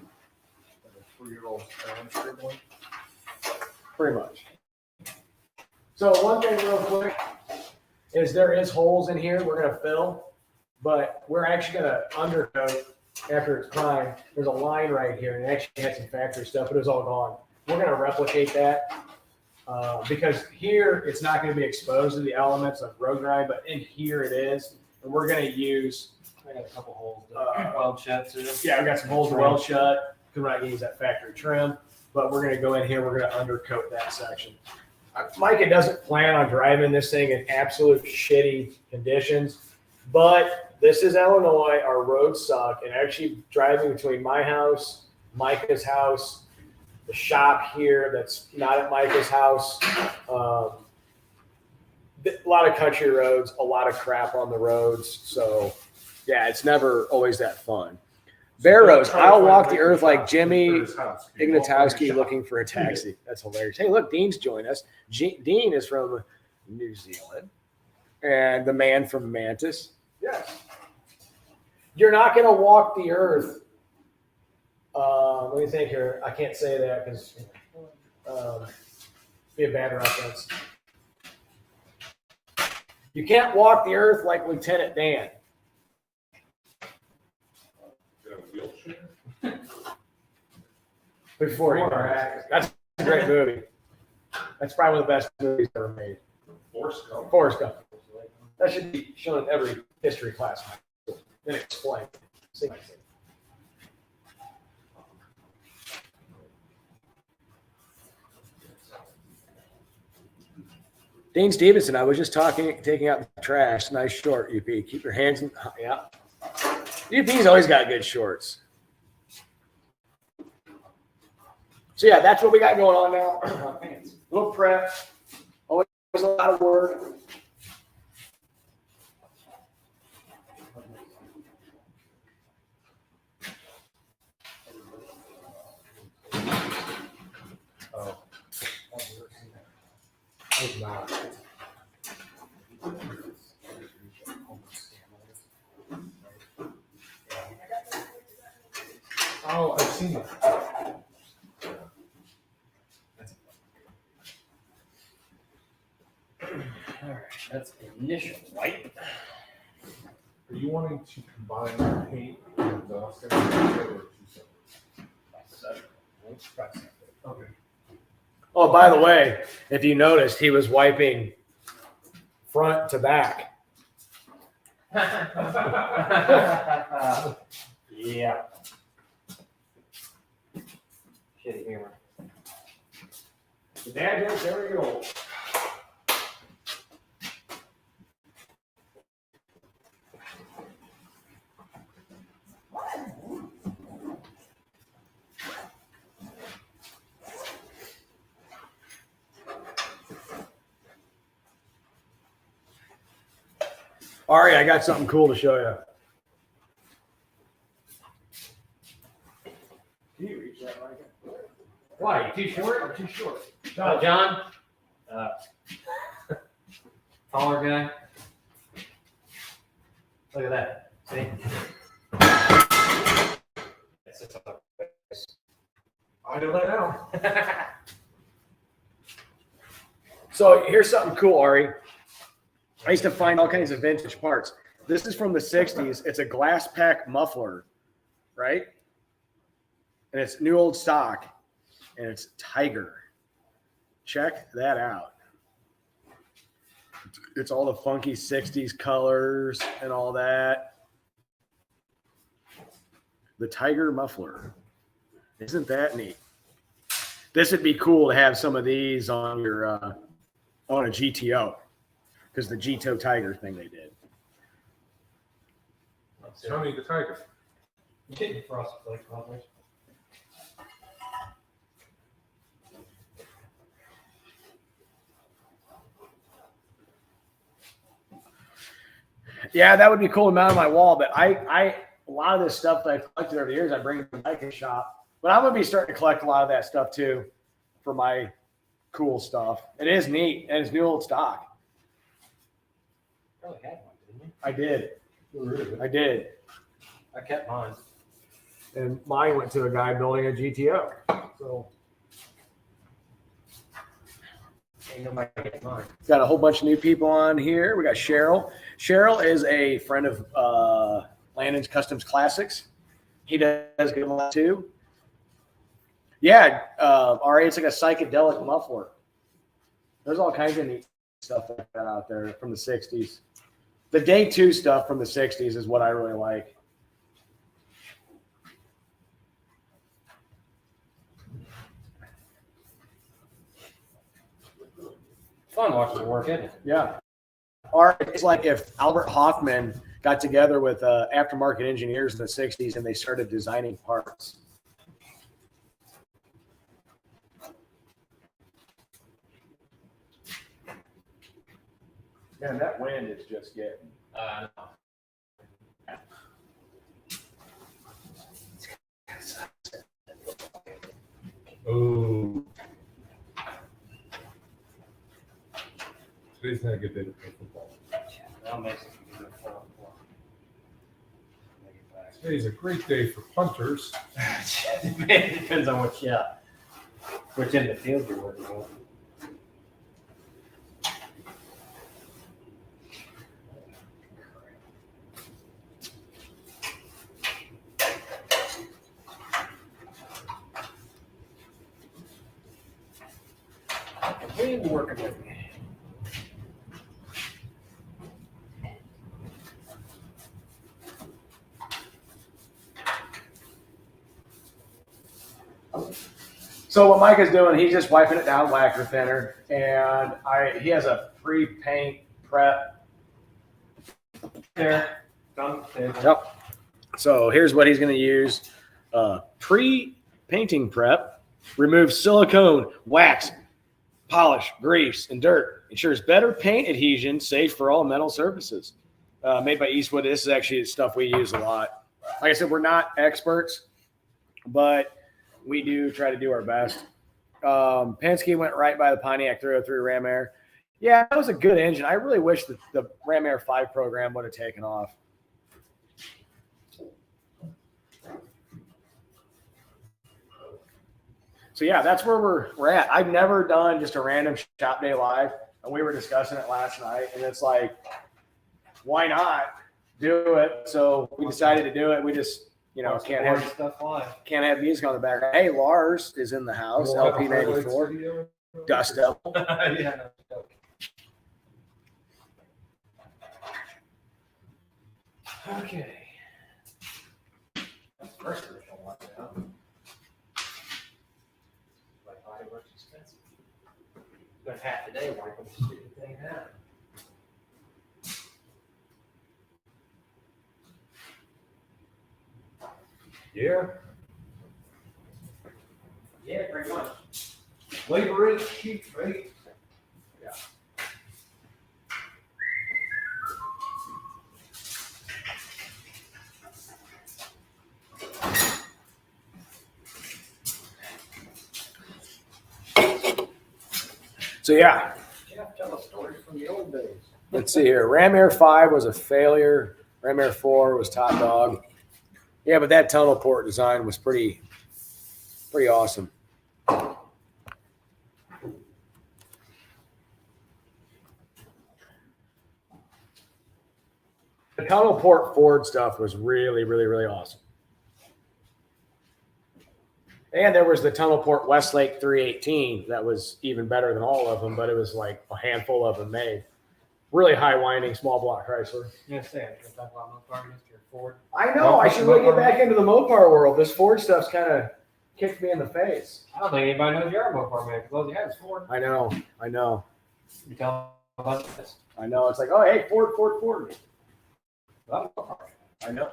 A 3-year-old scribbling. Pretty much. So one thing real quick is there is holes in here we're going to fill, but we're actually going to undercoat after it's primed. There's a line right here, and it actually had some factory stuff, but it was all gone. We're going to replicate that because here it's not going to be exposed to the elements of road grind, but in here it is. And we're going to use. I got a couple holes to weld shut too. Yeah, we got some holes to weld shut because we're not going to use that factory trim, but we're going to go in here. We're going to undercoat that section. Micah doesn't plan on driving this thing in absolute shitty conditions, but this is Illinois. Our roads suck, and actually driving between my house, Micah's house, the shop here that's not at Micah's house, a lot of country roads, a lot of crap on the roads. So, yeah, it's never always that fun. Barrows, So don't try to I'll find walk the Mickey earth like Mouse Jimmy in his house. You won't find Ignatowski a shop. looking for a taxi. That's hilarious. Hey, look, Dean's joined us. Dean is from New Zealand, and the man from Mantis. Yes. You're not going to walk the earth. Let me think here. I can't say that because be a bad reference. You can't walk the earth like Lieutenant Dan. You have a wheelchair? Before he died. That's a great movie. That's probably one of the best movies ever made. Forrest Gump. Forrest Gump. That should be shown in every history class. Then explain. See. Dean Stevenson, I was just taking out the trash. Nice short, UP. Keep your hands in. Yeah. UP's always got good shorts. So yeah, that's what we got going on now. Little prep. Always a lot of work. Oh. It's not. Oh, I've seen it. All right, that's initial wipe. Are you wanting to combine paint and dust or two separate? Okay. Oh, by the way, if you noticed, he was wiping front to back. Yeah. Shitty humor. The dad jokes, there we go. Ari, I got something cool to show you. Can you reach that right here? Why? You too short or too short? John? Taller guy. Look at that. See? I know that now. So here's something cool, Ari. I used to find all kinds of vintage parts. This is from the 60s. It's a glass pack muffler, right? And it's new old stock. And it's Tiger. Check that out. It's all the funky 60s colors and all that. The Tiger muffler. Isn't that neat? This would be cool to have some of these on your on a GTO. Because the GTO Tiger thing they did. Tony the Tiger. You get your frosted flakes, probably. Yeah, that would be cool to mount on my wall. But a lot of this stuff that I've collected over the years, I bring to the bike shop. But I'm gonna be starting to collect a lot of that stuff too, for my cool stuff. It is neat, and it's new old stock. Probably had one, didn't you? I did. Really? I did. I kept mine. And mine went to a guy building a GTO. So Ain't nobody get mine. got a whole bunch of new people on here. We got Cheryl. Cheryl is a friend of Landon's Customs Classics. He does good a lot too. Yeah, Ari, it's like a psychedelic muffler. There's all kinds of neat stuff like that out there from the 60s. The day two stuff from the 60s is what I really like. Fun watching it work, isn't it? Yeah. Or it's like if Albert Hoffman got together with aftermarket engineers in the 60s and they started designing parts. Man, that wind is just getting. Oh. Today's not a good day to play football. That'll make sense. Today's a great day for punters. It depends on which end of the field you're working on. Continue working with me. So what Mike is doing, he's just wiping it down with lacquer thinner, and he has a pre-paint prep there. Yep. So here's what he's going to use: pre-painting prep, remove silicone, wax, polish, grease, and dirt. Ensures better paint adhesion, safe for all metal surfaces. Made by Eastwood. This is actually stuff we use a lot. Like I said, we're not experts, but we do try to do our best. Penske went right by the Pontiac 303 Ram Air. Yeah, that was a good engine. I really wish that the Ram Air 5 program would have taken off. So yeah, that's where we're at. I've never done just a random shop day live, and we were discussing it last night, and it's like, why not do it? So we decided to do it. We just, can't have music on the background. Hey, Lars is in the house. LP94. Dust Devil. Yeah. Okay. That's the first original one now. My body works expensive. But half the day working this stupid thing now. Yeah. Yeah, pretty much. Labor is cheap, right? Yeah. So yeah, Jeff, tell a story from the old days. let's see here. Ram Air 5 was a failure. Ram Air 4 was top dog. Yeah, but that tunnel port design was pretty awesome. The tunnel port Ford stuff was really awesome. And there was the tunnel port Westlake 318 that was even better than all of them, but it was like a handful of them made. Really high winding, small block Chrysler. Yeah, say it. Can talk about Mopar, Mr. Ford. I know. I should really get back into the Mopar world. This Ford stuff's kind of kicked me in the face. I don't think anybody knows you're a Mopar man because all you have is Ford. I know. You tell them about this. I know. It's like, oh, hey, Ford. Well, I'm a Mopar. I know.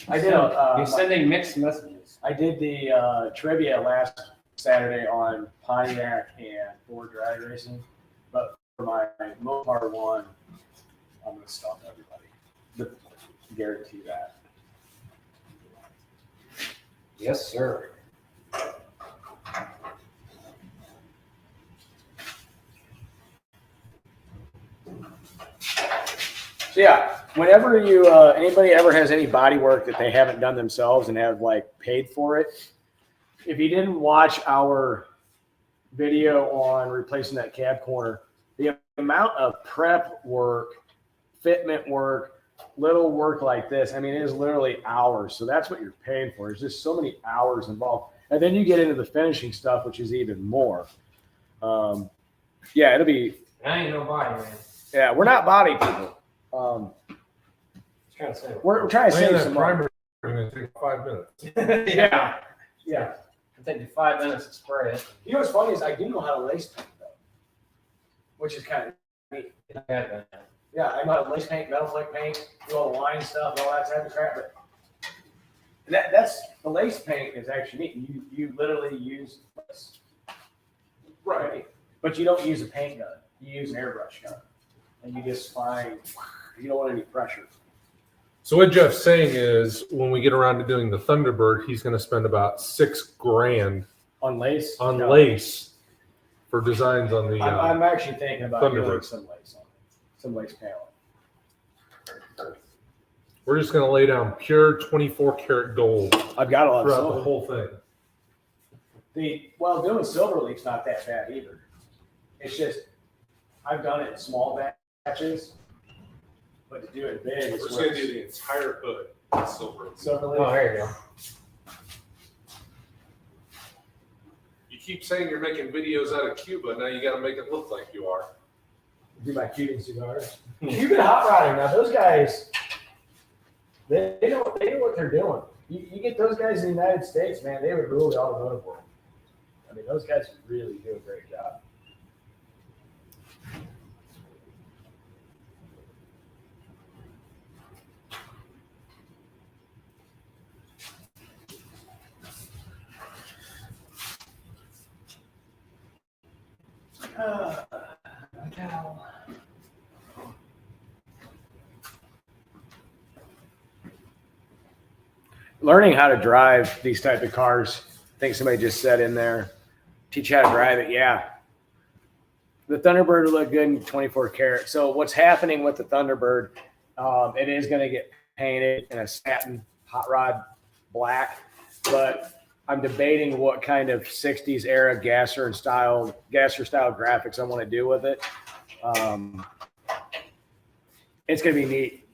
I did. You're sending mixed messages. I did the trivia last Saturday on Pontiac and Ford drag racing, but for my Mopar one, I'm going to stop everybody. Guarantee that. Yes, sir. So yeah, whenever you anybody ever has any body work that they haven't done themselves and have like paid for it, if you didn't watch our video on replacing that cab corner, the amount of prep work, fitment work, little work like this, I mean, it is literally hours. So that's what you're paying for. There's just so many hours involved. And then you get into the finishing stuff, which is even more. Yeah, it'll be. I ain't no body man. Yeah, we're not body people. Trying to say. We're trying to save Laying some that money. primer is going to take 5 minutes. Yeah. It'll take you 5 minutes to spray it. You know what's funny is I do know how to lace paint though, which is kind of neat. Yeah, I know how to lace paint, metal flake paint, do all the line stuff, and all that type of crap. But that's the lace paint is actually neat. You literally use this, right? But you don't use a paint gun. You use an airbrush gun, and you just find you don't want any pressure. So what Jeff's saying is, when we get around to doing the Thunderbird, he's going to spend about $6,000 On lace? on No. lace for designs on the. I'm actually thinking about doing Thunderbird. some lace on it. Some lace panel. We're just going to lay down pure 24 karat gold I've got a lot of throughout silver. the whole thing. Doing silver leaf's not that bad either. It's just, I've done it in small batches, but to do it big, We're it's just going to do the entire hood in silver. silver leaf. Oh, there you go. You keep saying you're making videos out of Cuba. Now you got to make it look like you are. Do my Cuban cigars. Cuban hot rodding. Now those guys, they know what they're doing. You get those guys in the United States, man, they would rule the automotive world. I mean, those guys really do a great job. Learning how to drive these type of cars. I think somebody just said in there, teach you how to drive it. Yeah. The Thunderbird will look good in 24 karat. So what's happening with the Thunderbird, it is going to get painted in a satin hot rod black, but I'm debating what kind of 60s era gasser style graphics I want to do with it. It's going to be neat.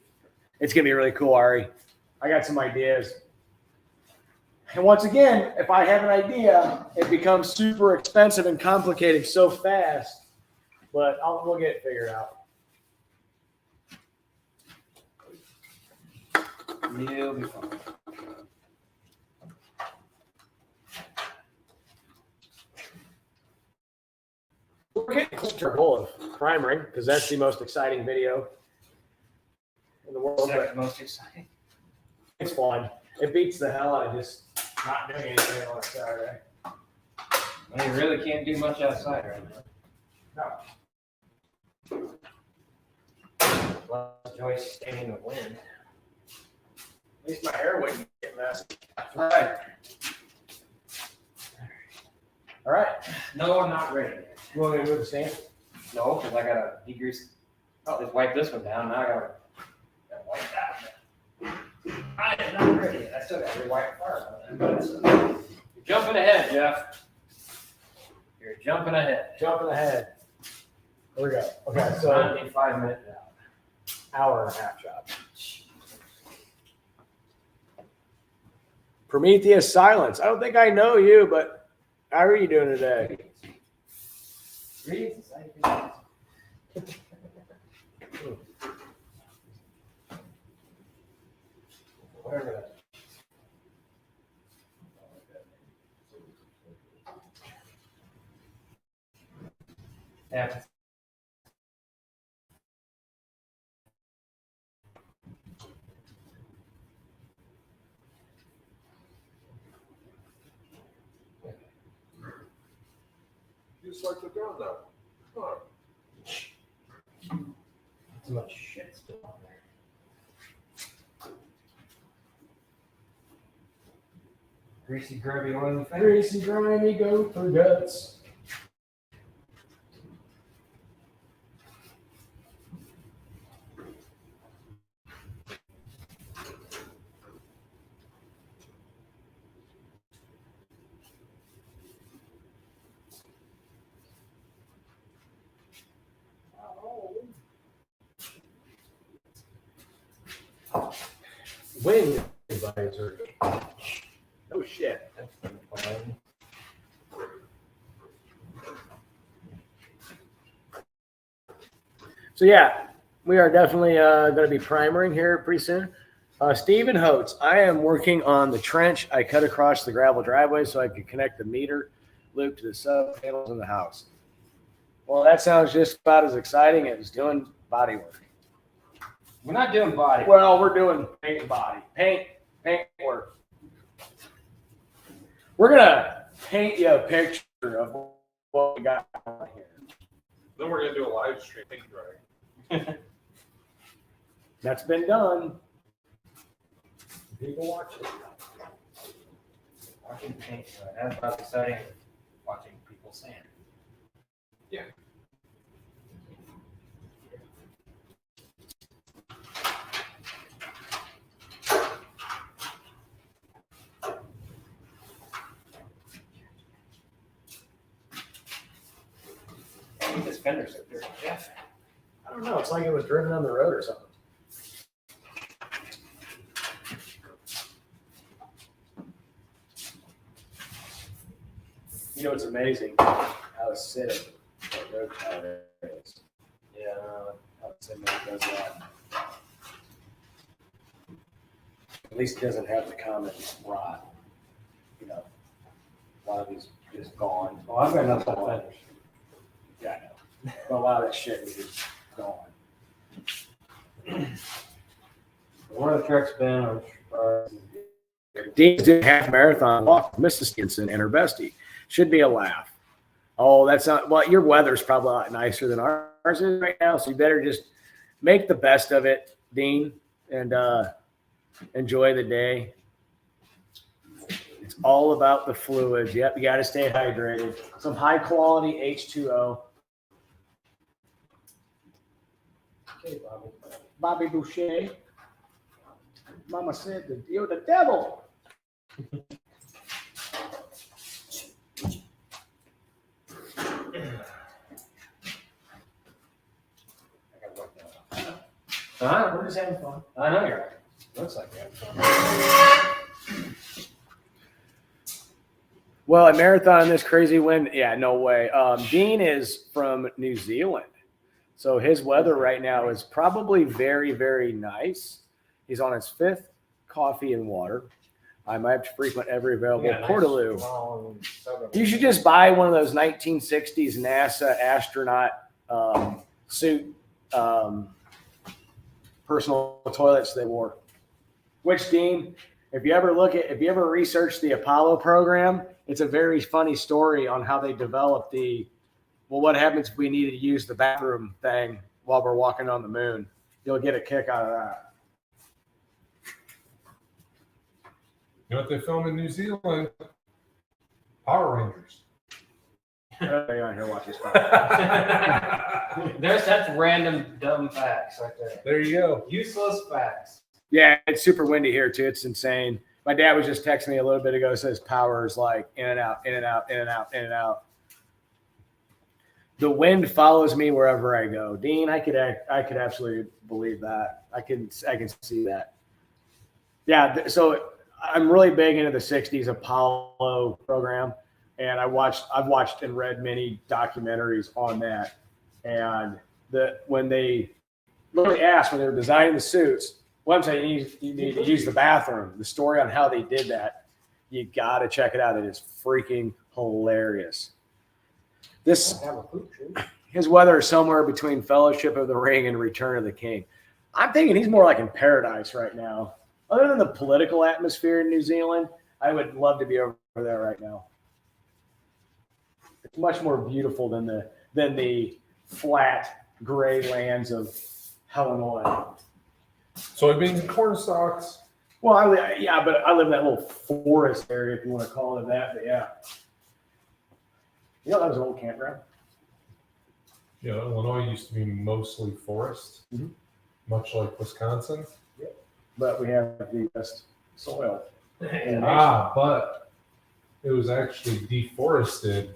It's going to be really cool, Ari. I got some ideas. And once again, if I have an idea, it becomes super expensive and complicated so fast, but we'll get it figured out. You'll be fine. We're getting close to our goal of primering because that's the most exciting video in the world. Second most exciting. It's fun. It beats the hell out of just not doing anything on a Saturday. Well, you really can't do much outside right now. No. Well, Joyce staying in the wind. At least my hair wouldn't get messy. All right. All right. No, I'm not ready. You want me to move the stand? No, because I gotta degrease. Oh, just wipe this one down. Now I gotta wipe that one. I am not ready. I still got to wipe part of it. You're jumping ahead, Jeff. You're jumping ahead. Jumping ahead. Here we go. Okay, So so I need 5 minutes now. hour and a half job. Prometheus Silence. I don't think I know you, but how are you doing today? Greetings. Whatever that is. Yeah. You just like the gun though. Huh. Too much shit still on there. Greasy, grubby, oily finger. Greasy, grimy, go for guts. Wind advisory. Oh shit. That's been fun. So yeah, we are definitely going to be primering here pretty soon. Stephen Holtz, I am working on the trench I cut across the gravel driveway so I could connect the meter loop to the sub panels in the house. Well, that sounds just about as exciting as doing body work. We're not doing body. Well, we're doing paint and body. Paint work. We're going to paint you a picture of what we got on here. Then we're gonna do a live stream paint drying. That's been done. People watch it. Watching paint, that's about exciting as watching people sand. Yeah. I think this fender's so dirty, Jeff. I don't know. It's like it was driven on the road or something. You know, it's amazing how acidic that road tire is. Yeah. How acidic does that. At least it doesn't have the common rot. You know, a lot of these is gone. Well, I've got enough fenders. Yeah, I know. But a lot of that shit is just gone. One of the trucks been Dean did half marathon walk with Mrs. Stinson and her bestie. Should be a laugh. Oh, that's not, well, your weather's probably a lot nicer than ours is right now, so you better just make the best of it, Dean, and enjoy the day. It's all about the fluids. Yep, you got to stay hydrated. Some high quality H2O. Okay, Bobby. Bobby Boucher. Mama said that you're the devil. We're just having fun. I know you're right. Looks like you're having fun. Well, a marathon in this crazy wind, yeah, no way. Dean is from New Zealand. So his weather right now is probably very, very nice. He's on his 5th coffee and water. I might frequent every available Portaloo. You should just buy one of those 1960s NASA astronaut suit personal toilets they wore. Which, Dean, if you ever research the Apollo program, it's a very funny story on how they developed what happens if we need to use the bathroom thing while we're walking on the moon. You'll get a kick out of that. You know what they film in New Zealand? Power Rangers. Everybody on here watches. That's random dumb facts right there. There you go. Useless facts. Yeah, it's super windy here too. It's insane. My dad was just texting me a little bit ago. Says power is like in and out, in and out, in and out, in and out. The wind follows me wherever I go. Dean, I could absolutely believe that. I can see that. Yeah, so I'm really big into the 60s Apollo program, and I've watched and read many documentaries on that. And when they literally asked when they were designing the suits, one time you need to use the bathroom. The story on how they did that, you got to check it out. It is freaking hilarious. His weather is somewhere between Fellowship of the Ring and Return of the King. I'm thinking he's more like in paradise right now. Other than the political atmosphere in New Zealand, I would love to be over there right now. It's much more beautiful than the flat gray lands of Illinois. Soybeans and corn stalks. Well, but I live in that little forest area, if you want to call it that. But yeah, that was an old campground. You know, Illinois used to be mostly forest, much like Wisconsin. But we have the best soil. But it was actually deforested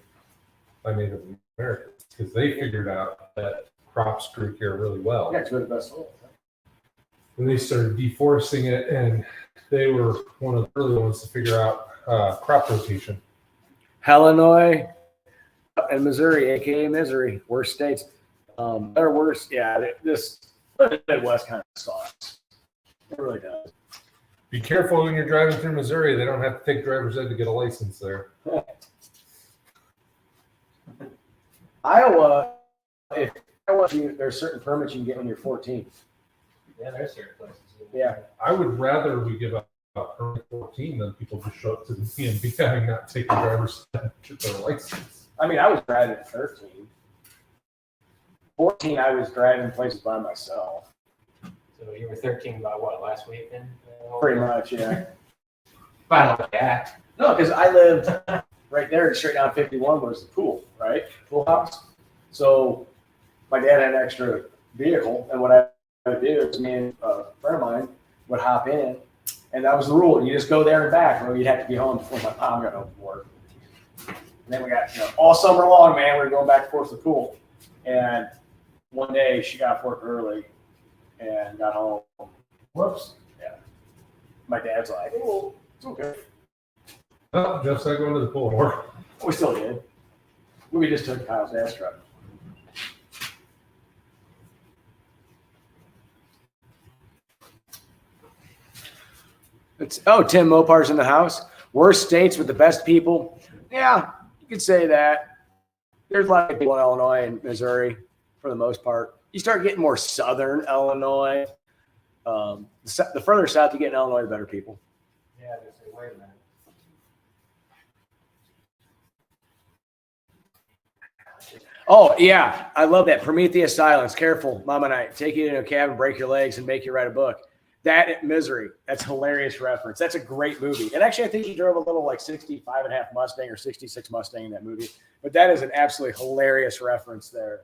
by Native Americans because they figured out that crops grew here really well. Yeah, it's really the best soil. And they started deforesting it, and they were one of the early ones to figure out crop rotation. Illinois and Missouri, aka Misery, worst states. Or worse, yeah. This Midwest kind of sucks. It really does. Be careful when you're driving through Missouri. They don't have to take driver's ed to get a license there. Iowa, there's certain permits you can get when you're 14. Yeah, there's certain places. Yeah. I would rather we give out permit 14 than people just show up to the DMV having not taken driver's ed to get their license. I mean, I was driving at 13. 14, I was driving places by myself. So So you were 13 by what, last weekend? Pretty much, yeah. Finally, yeah. No, because I lived right there, straight down 51 was the pool, right? Pool house. So my dad had an extra vehicle, and what I would do is me and a friend of mine would hop in, and that was the rule. You just go there and back, or you'd have to be home before my mom got home from work. And then we got, all summer long, man, we were going back and forth to the pool. And one day she got off work early and got home. Whoops. Yeah. My dad's like, oh, it's okay. Oh, Jeff's not going to the pool anymore. We still did. We just took Kyle's dad's truck. Tim Mopar's in the house. Worst states with the best people. Yeah, you could say that. There's a lot of people in Illinois and Missouri for the most part. You start getting more southern Illinois. The further south you get in Illinois, the better people. Yeah, they say, wait a minute. Oh, yeah. I love that. Prometheus Silence. Careful, Mama Night. Take you into a cabin, break your legs, and make you write a book. That Misery. That's hilarious reference. That's a great movie. And actually, I think he drove a little like 65 and a half Mustang or 66 Mustang in that movie. But that is an absolutely hilarious reference there.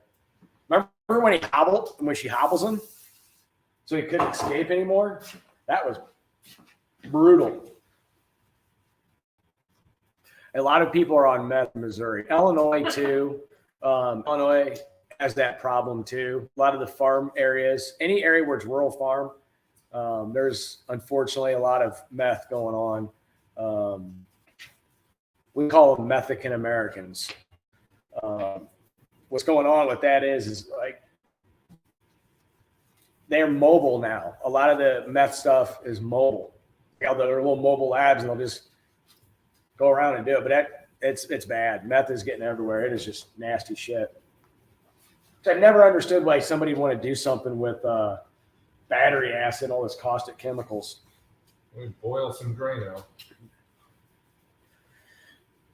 Remember when he hobbled, when she hobbles him? So he couldn't escape anymore? That was brutal. A lot of people are on meth in Missouri. Illinois, too. Illinois has that problem, too. A lot of the farm areas, any area where it's rural farm, there's unfortunately a lot of meth going on. We call them Mexican Americans. What's going on with that is like they're mobile now. A lot of the meth stuff is mobile. There are little mobile labs, and they'll just go around and do it. But it's bad. Meth is getting everywhere. It is just nasty shit. So I've never understood why somebody would want to do something with battery acid, all this caustic chemicals. We boil some grain out.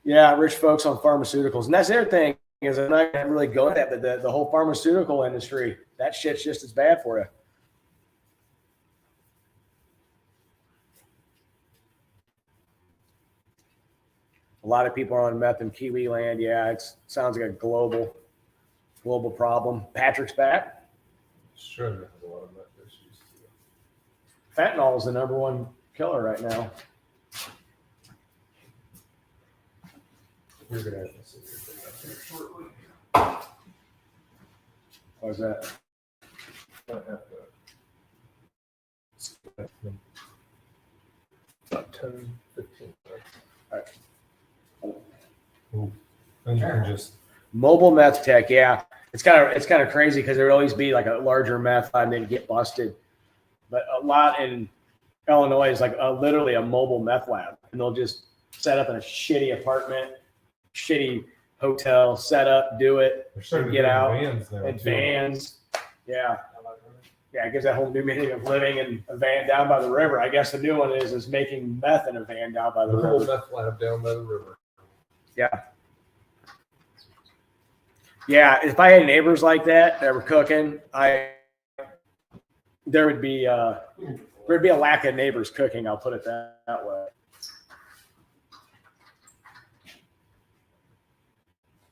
Yeah, rich folks on pharmaceuticals. And that's the other thing is I'm not going to really go at that, but the whole pharmaceutical industry, that shit's just as bad for you. A lot of people are on meth in Kiwi land. Yeah, it sounds like a global problem. Patrick's back. Sure, there's a lot of meth issues. Fentanyl is the number one killer right now. You're gonna have to sit here up here shortly. Why's that? I have to. About 10, 15 minutes. All right. Ooh. And you can just Mobile meth tech, yeah. It's kind of crazy because there'll always be like a larger meth lab and then get busted. But a lot in Illinois is like literally a mobile meth lab, and they'll just set up in a shitty apartment, shitty hotel, set up, do it, they're starting get to do out, vans now. and too. vans. Yeah. Yeah, it gives that whole new meaning of living in a van down by the river. I guess the new one is making meth in a van down by the The whole river. meth lab down by the river. Yeah. Yeah, if I had neighbors like that were cooking, there'd be a lack of neighbors cooking. I'll put it that way.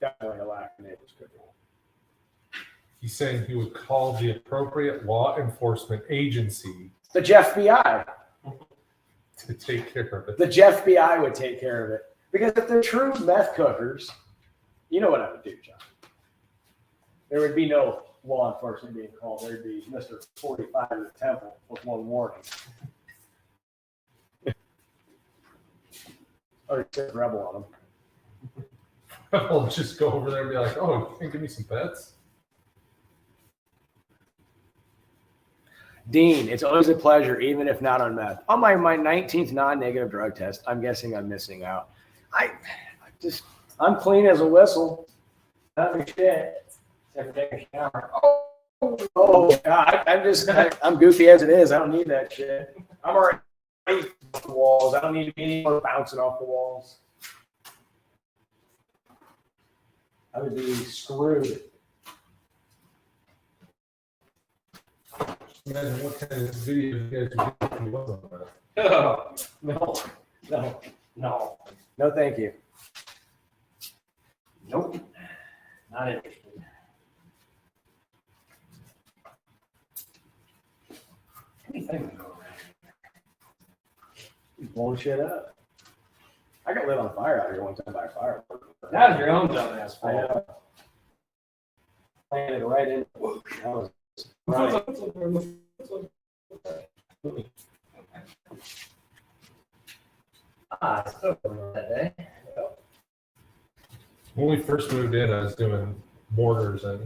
Definitely a lack of neighbors cooking. He's saying he would call the appropriate law enforcement agency The FBI. to take care of it. The FBI would take care of it. Because if they're true meth cookers, you know what I would do, John. There would be no law enforcement being called. There'd be Mr. 45 at the temple with one warning. Or just rebel on them. I'll just go over there and be like, oh, you can give me some pets? Dean, it's always a pleasure, even if not on meth. On my 19th non-negative drug test, I'm guessing I'm missing out. I'm clean as a whistle. Not shit. Except for taking a shower. Oh God, I'm goofy as it is. I don't need that shit. I'm already off the walls. I don't need to be any more bouncing off the walls. I would be screwed. Imagine what kind of video you guys would do if you wasn't on that. No, no, thank you. Nope. Not interested. Anything to go around. He's blowing shit up. I got lit on fire out here one time by a firework. That was your own dumbass I fault. know. Landed right in. That was right. I still remember that day. When we first moved in, I was doing mortars and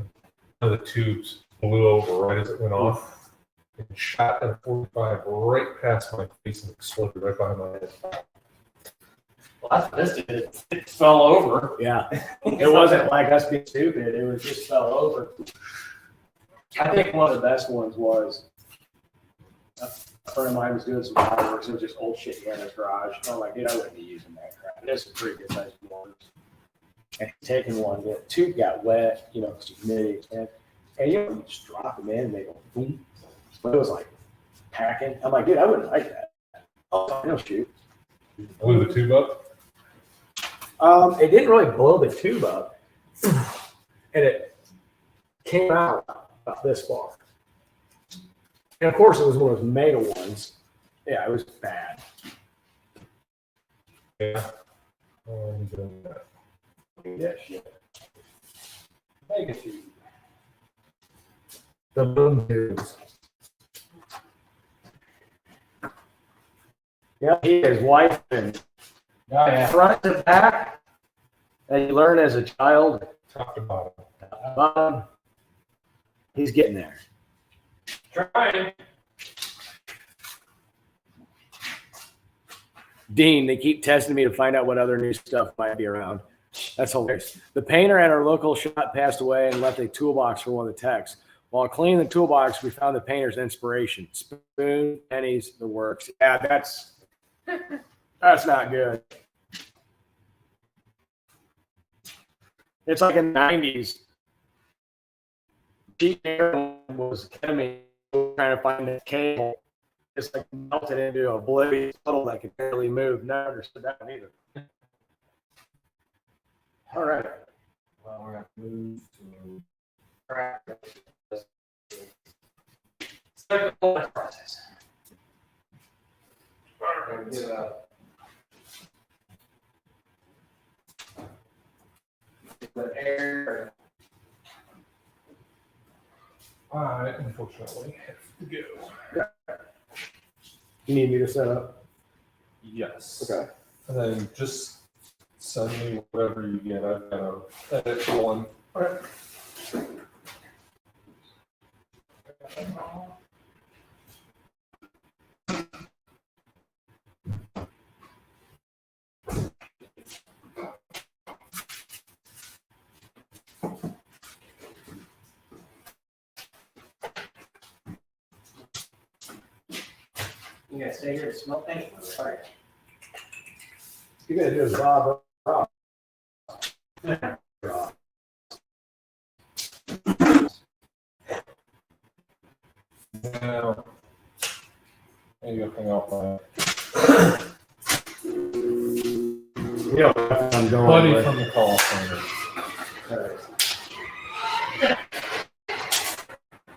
one of the tubes blew over right as it went off and shot at a 45 right past my face and exploded right behind my head. Well, that's what this did. It fell over. Yeah. It wasn't like us being stupid. It was just fell over. I think one of the best ones was a friend of mine was doing some fireworks. It was just old shit he had in his garage. I'm like, dude, I wouldn't be using that crap. It is some pretty good sized mortars. And taking one, the tube got wet, you know, because humidity. And you know, you just drop them in and they go boom. But it was like packing. I'm like, dude, I wouldn't like that. Oh, no, shoot. Blew the tube up. It didn't really blow the tube up, and it came out about this far. And of course, it was one of those mega ones. Yeah, it was bad. Yeah. Oh, I'm doing that. Yeah, shit. Mega tube. The boom tubes. Yeah, he is wife and front to back. And you learn as a child. Top to bottom. He's getting there. Trying. Dean, they keep testing me to find out what other new stuff might be around. That's hilarious. The painter at our local shop passed away and left a toolbox for one of the techs. While cleaning the toolbox, we found the painter's inspiration. Spoon, pennies, the works. Yeah, that's not good. It's like in the 90s. Cheap air was ketamine, trying to find the cable. It's like melted into a oblivious puddle that could barely move. Never understood that one either. All right. Well, we're going to move to practice. Second process. We're going to do the air. I unfortunately have to go. You need me to set up? Yes. Okay. And then just send me whatever you get. I've got to edit one. All right. You guys stay here to smell paint? Sorry. You gotta do is Bob Ross. Now, maybe I'll hang out my Yeah, I'm going buddy with. from the call center.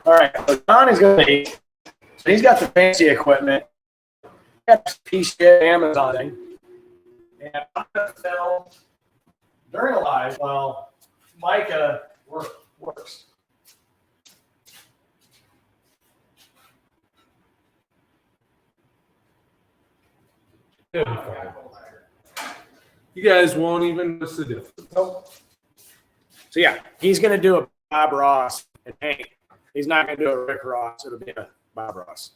All right, so John is going to be, so he's got the fancy equipment. Got this piece of Amazon thing. And I'm going to sell during a live while Micah works. It'll be fine. You guys won't even notice the difference. So yeah, he's going to do a Bob Ross and paint. He's not going to do a Rick Ross. It'll be a Bob Ross.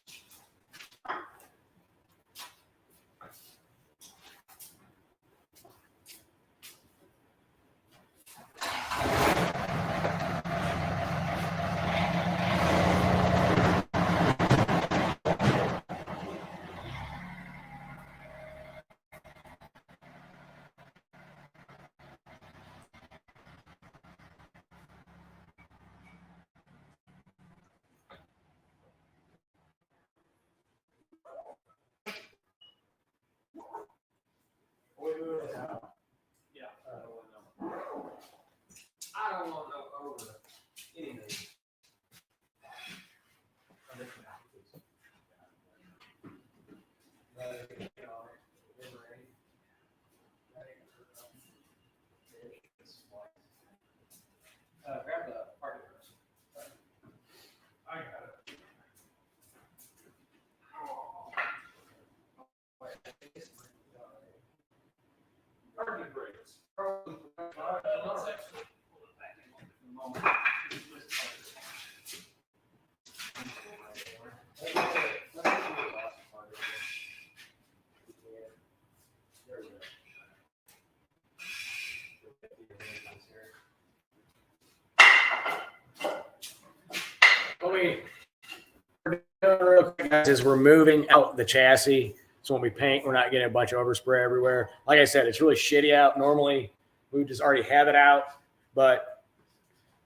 is we're moving out the chassis. So when we paint, we're not getting a bunch of overspray everywhere. Like I said, it's really shitty out. Normally, we would just already have it out. But,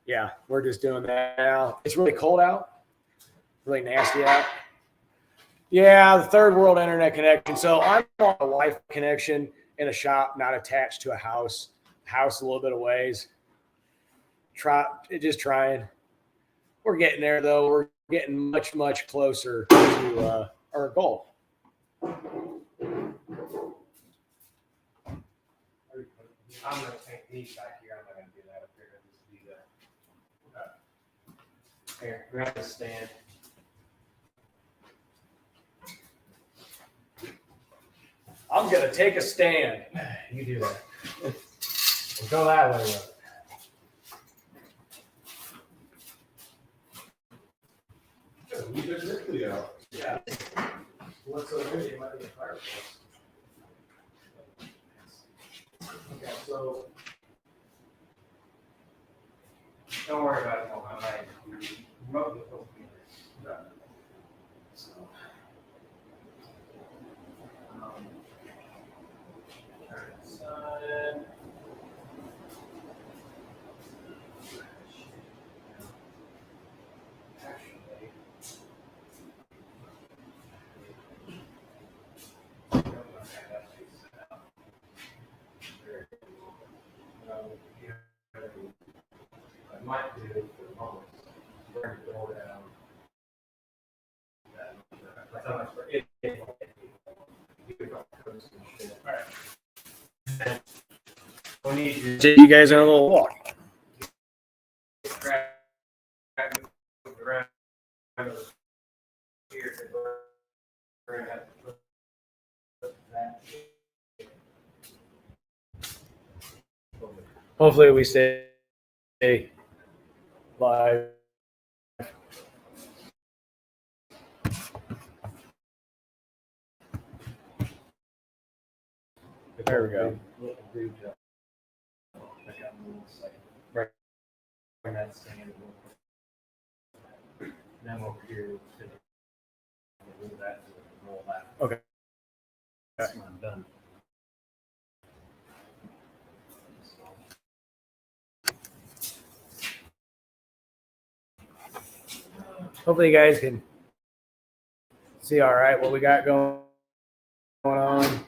yeah, we're just doing that now. It's really cold out. Really nasty out. Yeah, the third world internet connection. So I'm on a Wi-Fi connection in a shop, not attached to a house. House a little bit of ways. Just trying. We're getting there, though. We're getting much, much closer to our goal. I'm gonna paint these back here. I'm not gonna do that up here. I'll just do that. Here, grab the stand. I'm going to take a stand. You do that. We'll go that way with it. We did Ripley out. Yeah. What's so good? It might be a fireplace. Okay, so Don't worry about it. I might remote the whole thing. So, turn it. Actually, I might do for the moment. Bring the door down. That's how much for it. We'll need you you guys on a little walk. to grab around here. We're gonna have to put that. Hopefully we stay live. There we go. Bring that stand. Then over here, we'll move that to roll that. Okay. That's when I'm done. Hopefully you guys can see all right what we got going on.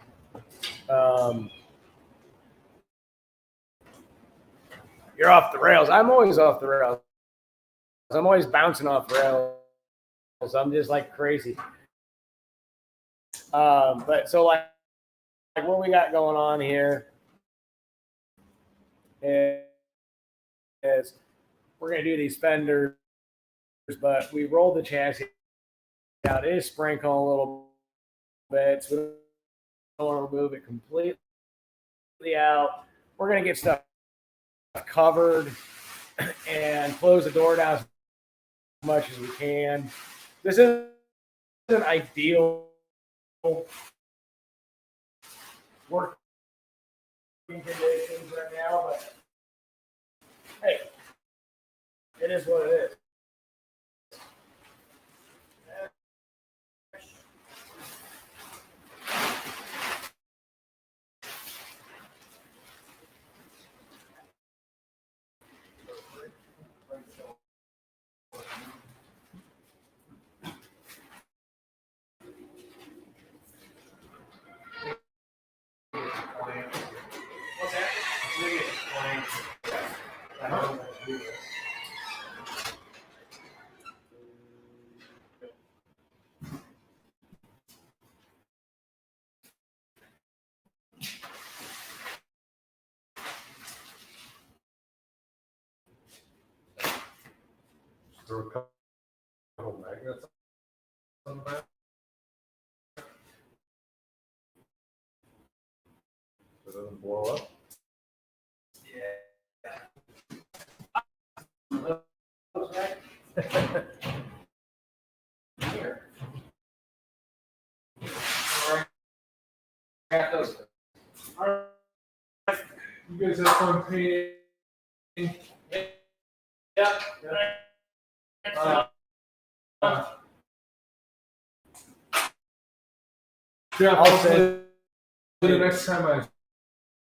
You're off the rails. I'm always off the rails. I'm always bouncing off the rails. I'm just like crazy. But so like what we got going on here is we're going to do these fenders, but we rolled the chassis out. It is sprinkling a little bit, so we don't want to remove it completely out. We're going to get stuff covered and close the door down as much as we can. This isn't ideal working conditions right now, but hey, it is what it is. What's that? There were a couple magnets on the back. So it doesn't blow up. Here. Got those. All right. You guys have fun painting. Yep. Yeah, I'll hopefully send. the next time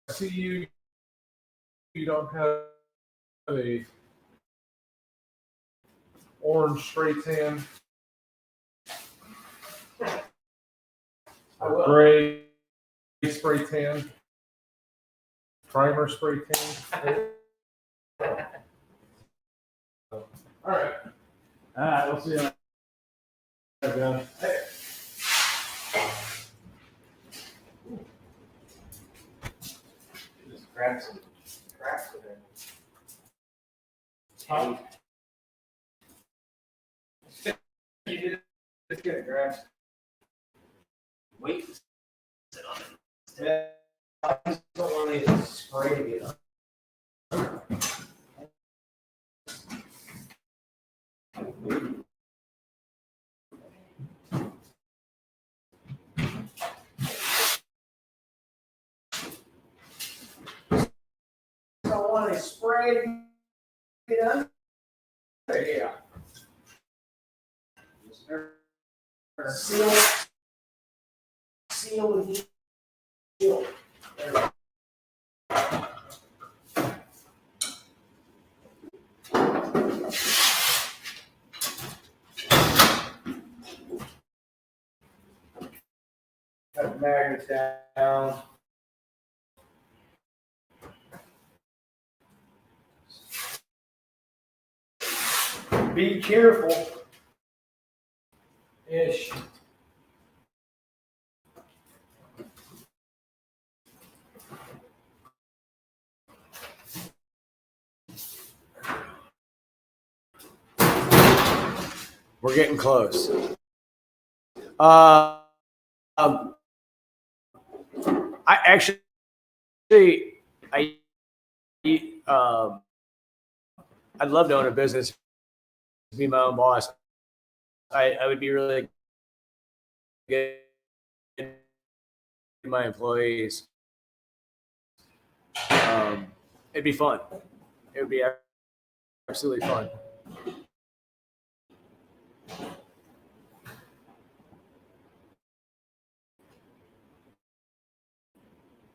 I see you, you don't have a orange spray tan I or will. gray spray tan, primer spray tan. All right. All right, we'll see you. Just grab some cracks with it. Huh? You did it's good, grab. Wait. Sit on it. Yeah. I just don't want it to spray to get up. Don't want to spray. Get under. Yeah. Seal. Seal and heal. There we go. Got the magnets down. Be careful. Ish. We're getting close. I actually, I'd love to own a business, be my own boss. I would be really good to my employees. It'd be fun. It would be absolutely fun.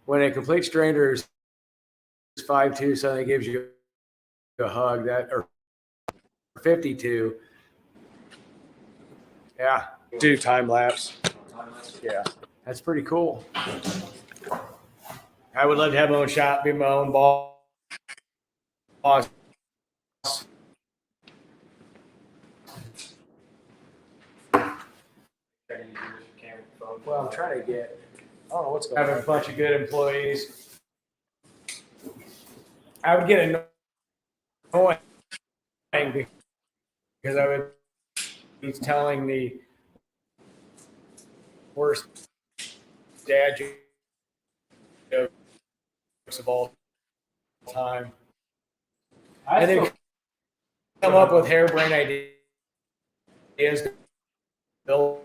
When a complete stranger is 5'2", suddenly gives you a hug, that or 52. Yeah, do time lapse. Yeah, that's pretty cool. I would love to have my own shop, be my own boss. Well, I'm trying to get. I don't know what's going on. Having a bunch of good employees. I would get annoying because I would be telling the worst dad jokes of all time. And then come up with harebrained ideas. Build.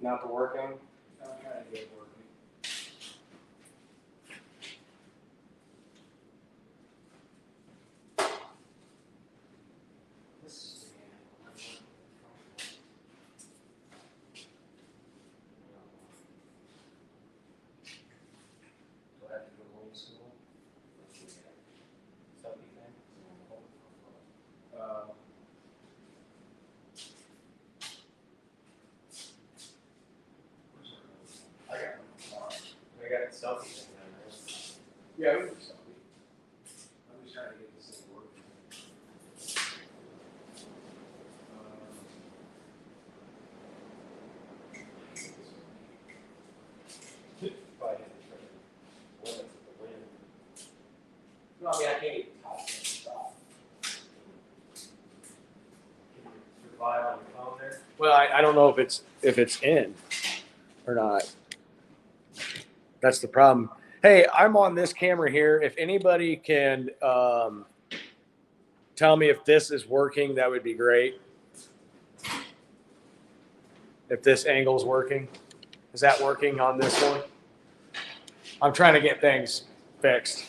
Not to working. I'm trying to get it working. Do I have to go to old school? Something. I got selfie thing down there. Yeah, we can do something. I'm just trying to get this thing working. No, I mean, I can't even touch it. Stop. Can you survive on your phone there? Well, I don't know if it's in or not. That's the problem. Hey, I'm on this camera here. If anybody can tell me if this is working, that would be great. if this angle's working. Is that working on this one? I'm trying to get things fixed.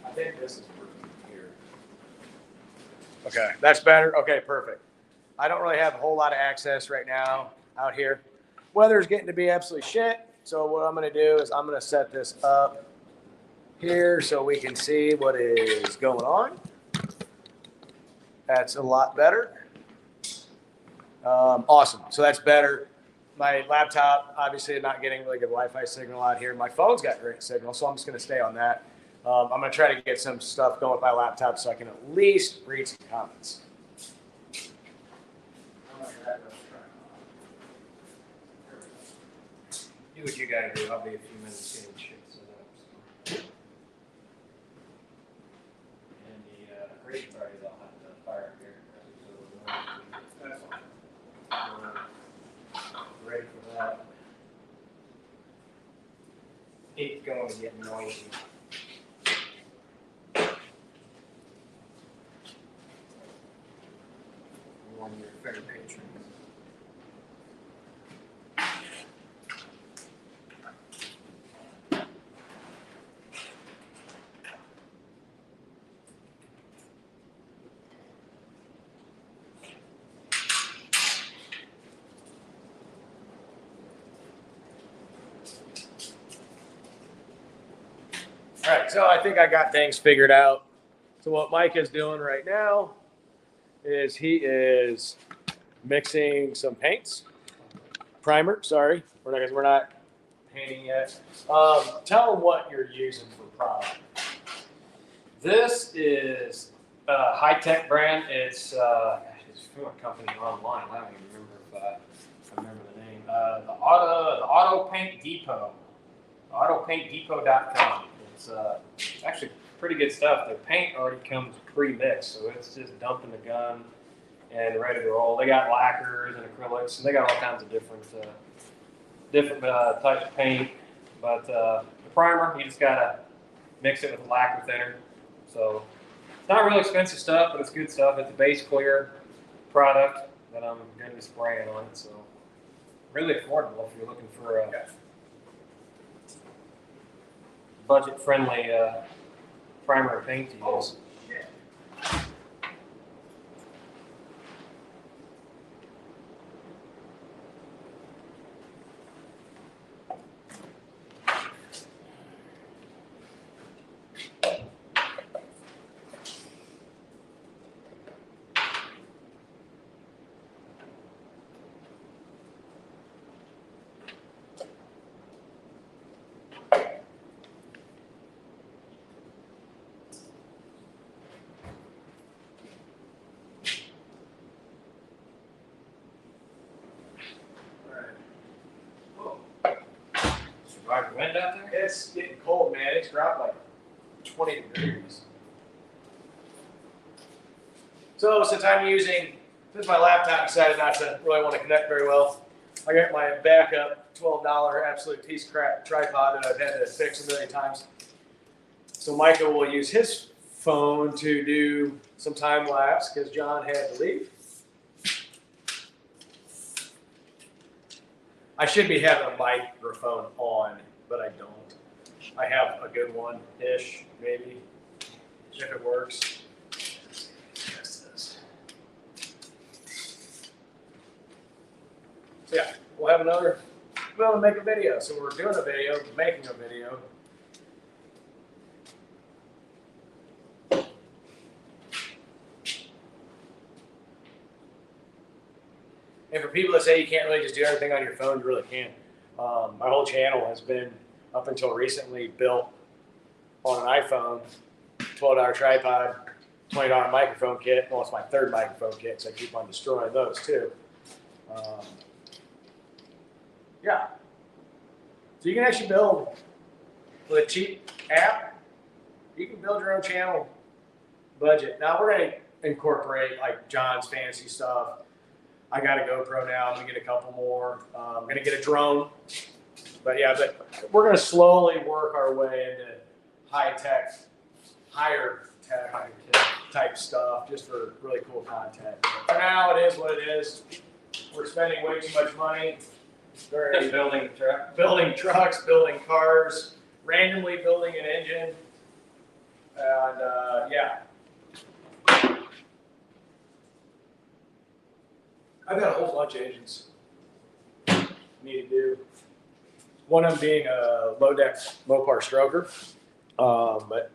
I think this is working here. Okay, that's better. Okay, perfect. I don't really have a whole lot of access right now out here. Weather's getting to be absolutely shit. So what I'm going to do is I'm going to set this up here so we can see what is going on. That's a lot better. Awesome. So that's better. My laptop, obviously, not getting really good Wi-Fi signal out here. My phone's got great signal, so I'm just going to stay on that. I'm going to try to get some stuff going with my laptop so I can at least read some comments. Do what you gotta do. I'll be a few minutes getting shit set up. And the race parties, I'll have to fire up here. So that's fine. Ready for that. It's going to get noisy. One of your favorite patrons. All right, so I think I got things figured out. So what Mike is doing right now is he is mixing some paints, primer. Sorry, we're not painting yet. Tell them what you're using for product. This is a high-tech brand. It's from a company online. I don't even remember if I remember the name. The Auto Paint Depot. AutoPaintDepot.com. It's actually pretty good stuff. The paint already comes pre-mixed, so it's just dumping the gun and ready to roll. They got lacquers and acrylics, and they got all kinds of different types of paint. But the primer, you just gotta mix it with a lacquer thinner. So it's not really expensive stuff, but it's good stuff. It's a base clear product that I'm going to be spraying on. So really affordable if you're looking for a budget-friendly primer paint to use. Roger wind out there? It's getting cold, man. It's dropped like 20 degrees. So since my laptop decided not to really want to connect very well, I got my backup $12 absolute piece of crap tripod that I've had to fix a million times. So Micah will use his phone to do some time lapse because John had to leave. I should be having a microphone on, but I don't. I have a good one-ish, maybe, if it works. So yeah, we'll have another, we'll be able to make a video. So we're doing a video, making a video. And for people that say you can't really just do everything on your phone, you really can. My whole channel has been, up until recently, built on an iPhone, $12 tripod, $20 microphone kit. Well, it's my third microphone kit, so I keep on destroying those too. Yeah. So you can actually build, with a cheap app, you can build your own channel budget. Now we're going to incorporate like John's fancy stuff. I got a GoPro now. I'm going to get a couple more. I'm going to get a drone. But yeah, we're going to slowly work our way into high-tech, higher-tech type stuff just for really cool content. But for now, it is what it is. We're spending way too much money. Just building a truck. Building trucks, building cars, randomly building an engine. And yeah. I've got a whole bunch of engines I need to do. One of them being a low deck Mopar stroker. But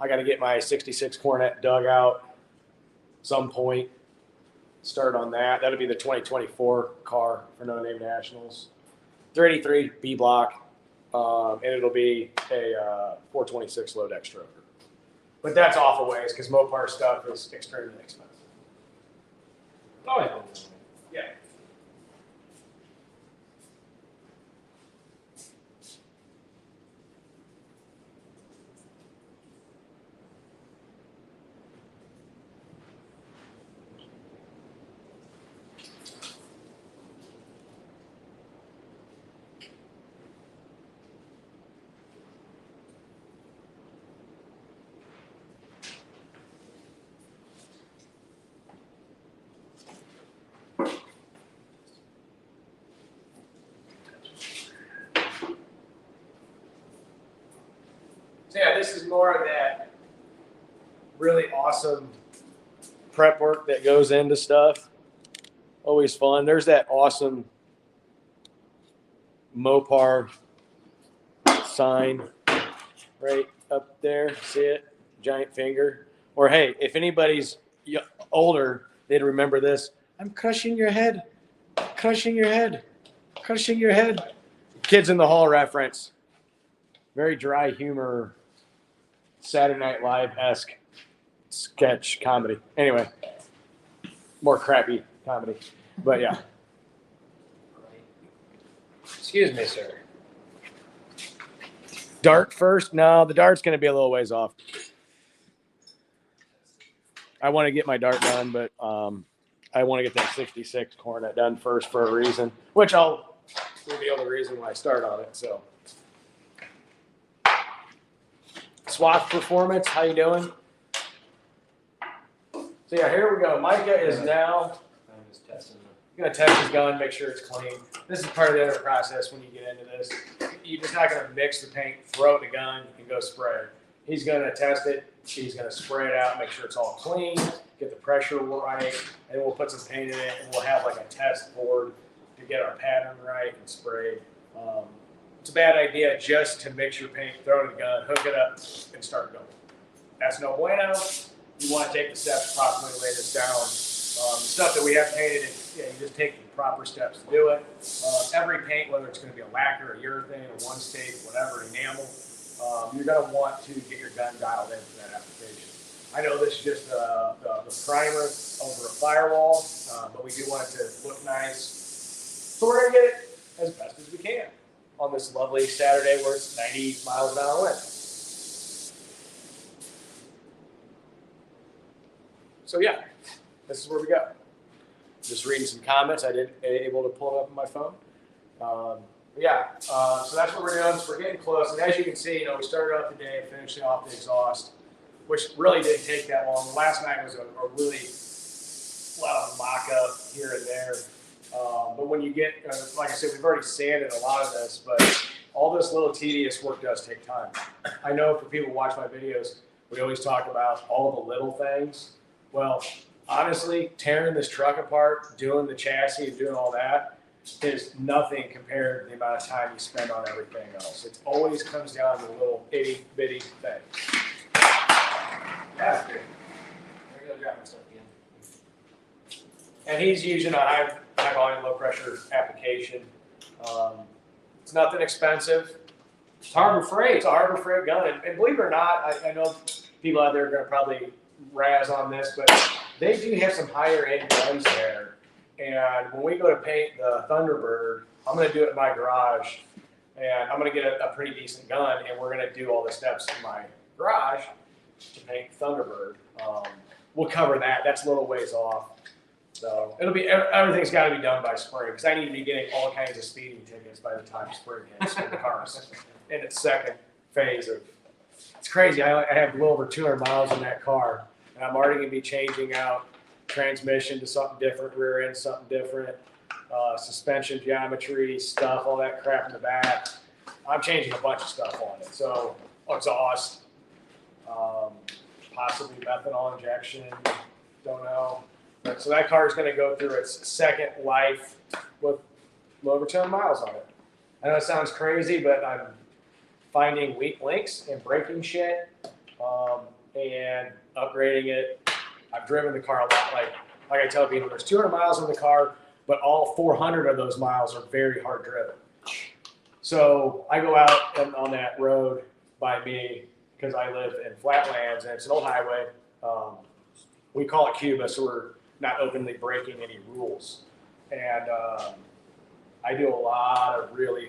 I got to get my 66 Cornet dug out some point. Start on that. That'll be the 2024 car for No Name Nationals. 383 B block. And it'll be a 426 low deck stroker. But that's off a ways because Mopar stuff is extremely expensive. Oh, yeah. Yeah. So yeah, this is more of that really awesome prep work that goes into stuff. Always fun. There's that awesome Mopar sign right up there. See it? Giant finger. Or hey, if anybody's older, they'd remember this. I'm crushing your head. Crushing your head. Crushing your head. Kids in the Hall reference. Very dry humor, Saturday Night Live-esque sketch comedy. Anyway, more crappy comedy. But yeah. Excuse me, sir. Dart first? No, the dart's going to be a little ways off. I want to get my dart done, but I want to get that 66 Cornet done first for a reason, which I'll reveal the reason why I start on it. So, Swath Performance, how you doing? So yeah, here we go. Micah is now I'm just testing. going to test his gun, make sure it's clean. This is part of the other process when you get into this. You're just not going to mix the paint, throw it in the gun, and go spray. He's going to test it. He's going to spray it out, make sure it's all clean, get the pressure right, and we'll put some paint in it, and we'll have like a test board to get our pattern right and sprayed. It's a bad idea just to mix your paint, throw it in the gun, hook it up, and start going. That's no bueno. You want to take the steps properly to lay this down. The stuff that we have painted, you just take the proper steps to do it. Every paint, whether it's going to be a lacquer, a urethane, a one-state, whatever, enamel, you're going to want to get your gun dialed in for that application. I know this is just the primer over a firewall, but we do want it to look nice. So we're going to get it as best as we can. on this lovely Saturday where it's 90 miles an hour wind. So yeah, this is where we go. Just reading some comments. I didn't able to pull it up on my phone. So that's what we're doing. So we're getting close. And as you can see, we started out the day finishing off the exhaust, which really didn't take that long. The last night was a really lot of mock-up here and there. But when you get, like I said, we've already sanded a lot of this, but all this little tedious work does take time. I know for people who watch my videos, we always talk about all the little things. Well, honestly, tearing this truck apart, doing the chassis and doing all that is nothing compared to the amount of time you spend on everything else. It always comes down to the little itty bitty thing. That's good. There you go, grab my stuff again. And he's using a high volume, low pressure application. It's nothing expensive. It's Harbor Freight. It's a Harbor Freight gun. And believe it or not, I know people out there are going to probably razz on this, but they do have some higher end guns there. And when we go to paint the Thunderbird, I'm going to do it in my garage. And I'm going to get a pretty decent gun, and we're going to do all the steps in my garage to paint Thunderbird. We'll cover that. That's a little ways off. So it'll be, everything's got to be done by spring, because I need to be getting all kinds of speeding tickets by the time spring hits for the cars in its second phase of. It's crazy. I have a little over 200 miles in that car, and I'm already going to be changing out transmission to something different, rear end something different, suspension geometry stuff, all that crap in the back. I'm changing a bunch of stuff on it. So exhaust, possibly methanol injection, don't know. So that car is going to go through its second life with over 200 miles on it. I know it sounds crazy, but I'm finding weak links and breaking shit and upgrading it. I've driven the car a lot. Like I tell people, there's 200 miles on the car, but all 400 of those miles are very hard driven. So I go out on that road by me because I live in Flatlands and it's an old highway. We call it Cuba, so we're not openly breaking any rules. And I do a lot of really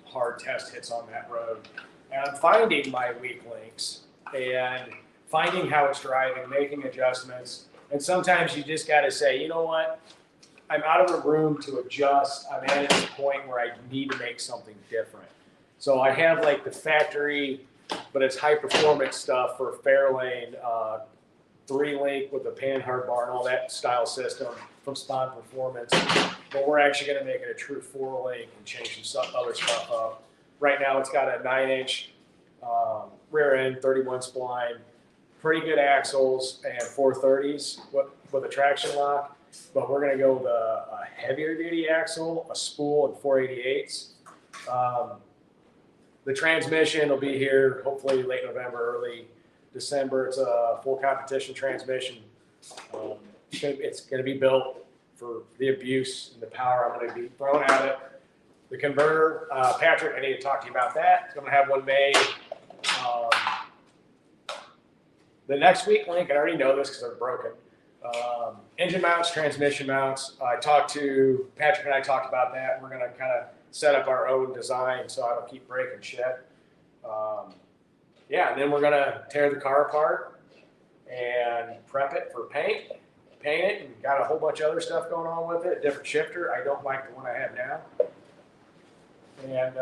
hard test hits on that road. And I'm finding my weak links and finding how it's driving, making adjustments. And sometimes you just got to say, you know what? I'm out of a room to adjust. I'm at this point where I need to make something different. So I have like the factory, but it's high performance stuff for Fairlane, 3-link with the pan-hard bar and all that style system from Spawn Performance. But we're actually going to make it a true 4-link and change some other stuff up. Right now it's got a 9-inch rear end, 31 spline, pretty good axles and 430s with a traction lock. But we're going to go with a heavier duty axle, a spool, and 488s. The transmission will be here hopefully late November, early December. It's a full competition transmission. It's going to be built for the abuse and the power I'm going to be throwing at it. The converter, Patrick, I need to talk to you about that. I'm going to have one made. The next week link, I already know this because they're broken. Engine mounts, transmission mounts. Patrick and I talked about that. We're going to kind of set up our own design so I don't keep breaking shit. And then we're going to tear the car apart and prep it for paint it, and got a whole bunch of other stuff going on with it. A different shifter. I don't like the one I have now. And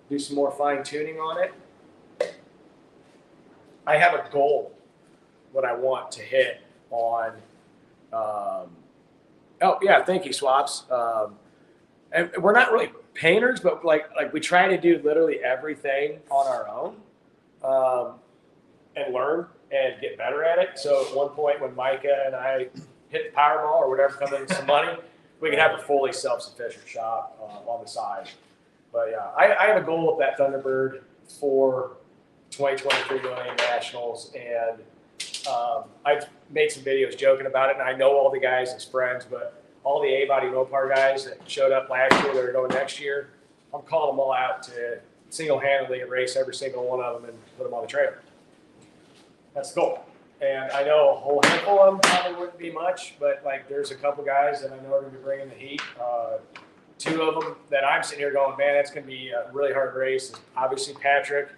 do some more fine tuning on it. I have a goal, what I want to hit on. Thank you, Swaps. And we're not really painters, but like we try to do literally everything on our own and learn and get better at it. So at one point when Micah and I hit the Powerball or whatever, come in some money, we can have a fully self-sufficient shop on the side. But yeah, I have a goal of that Thunderbird for 2023 Millennium Nationals, and I've made some videos joking about it, and I know all the guys as friends, but all the A-Body Mopar guys that showed up last year that are going next year, I'm calling them all out to single-handedly erase every single one of them and put them on the trailer. That's the goal. And I know a whole handful of them probably wouldn't be much, but like there's a couple guys that I know are going to be bringing the heat. two of them that I'm sitting here going, man, that's going to be a really hard race. Obviously, Patrick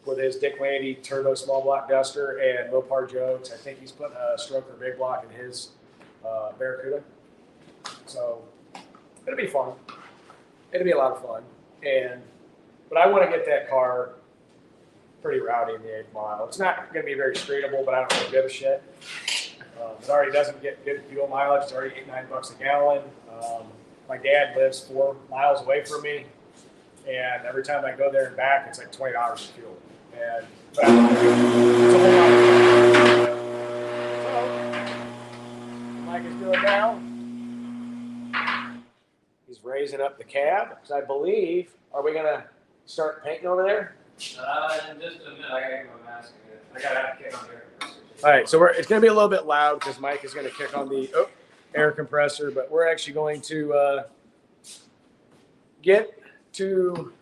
with his Dick Landy Turbo Small Block Duster and Mopar Jokes. I think he's putting a stroker big block in his Barracuda. So it'll be fun. It'll be a lot of fun. But I want to get that car pretty rowdy in the 8th mile. It's not going to be very straightable, but I don't really give a shit. It already doesn't get good fuel mileage. It's already $8-9 a gallon. My dad lives 4 miles away from me, and every time I go there and back, it's like $20 of fuel. But it's a whole lot of fun. So, Mike is doing now. He's raising up the cab because I believe. Are we gonna start painting over there? In just a minute, I gotta get my mask. I gotta kick on here. All right, so it's going to be a little bit loud because Mike is going to kick on the air compressor, but we're actually going to get to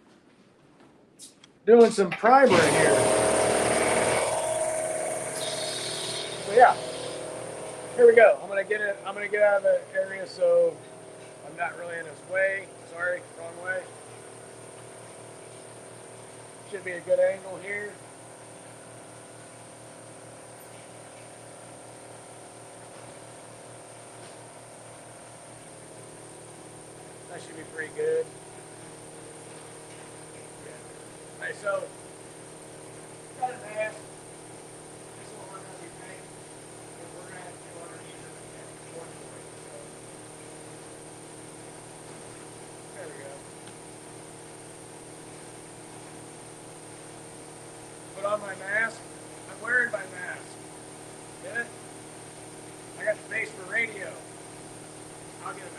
doing some primer in here. So yeah, here we go. I'm going to get out of the area so I'm not really in his way. Sorry, wrong way. Should be a good angle here. That should be pretty good. Yeah. All right, so got his ass. This is what we're going to be painting. We're going to have to do underneath it. There we go. Put on my mask. I'm wearing my mask. Get it? I got the face for radio. I'll get a mask.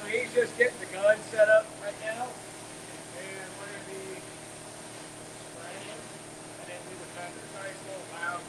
So he's just getting the gun set up right now, and we're going to be spraying. I didn't do the fender, sorry, it's a little loud.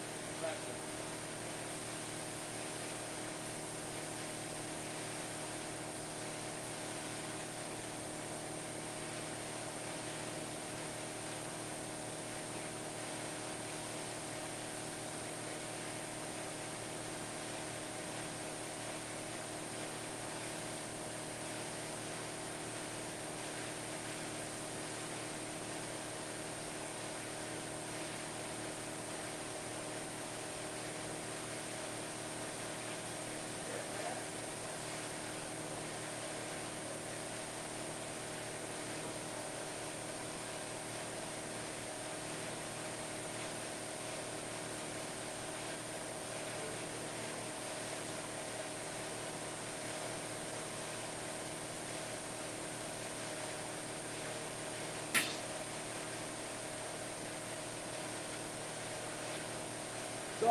So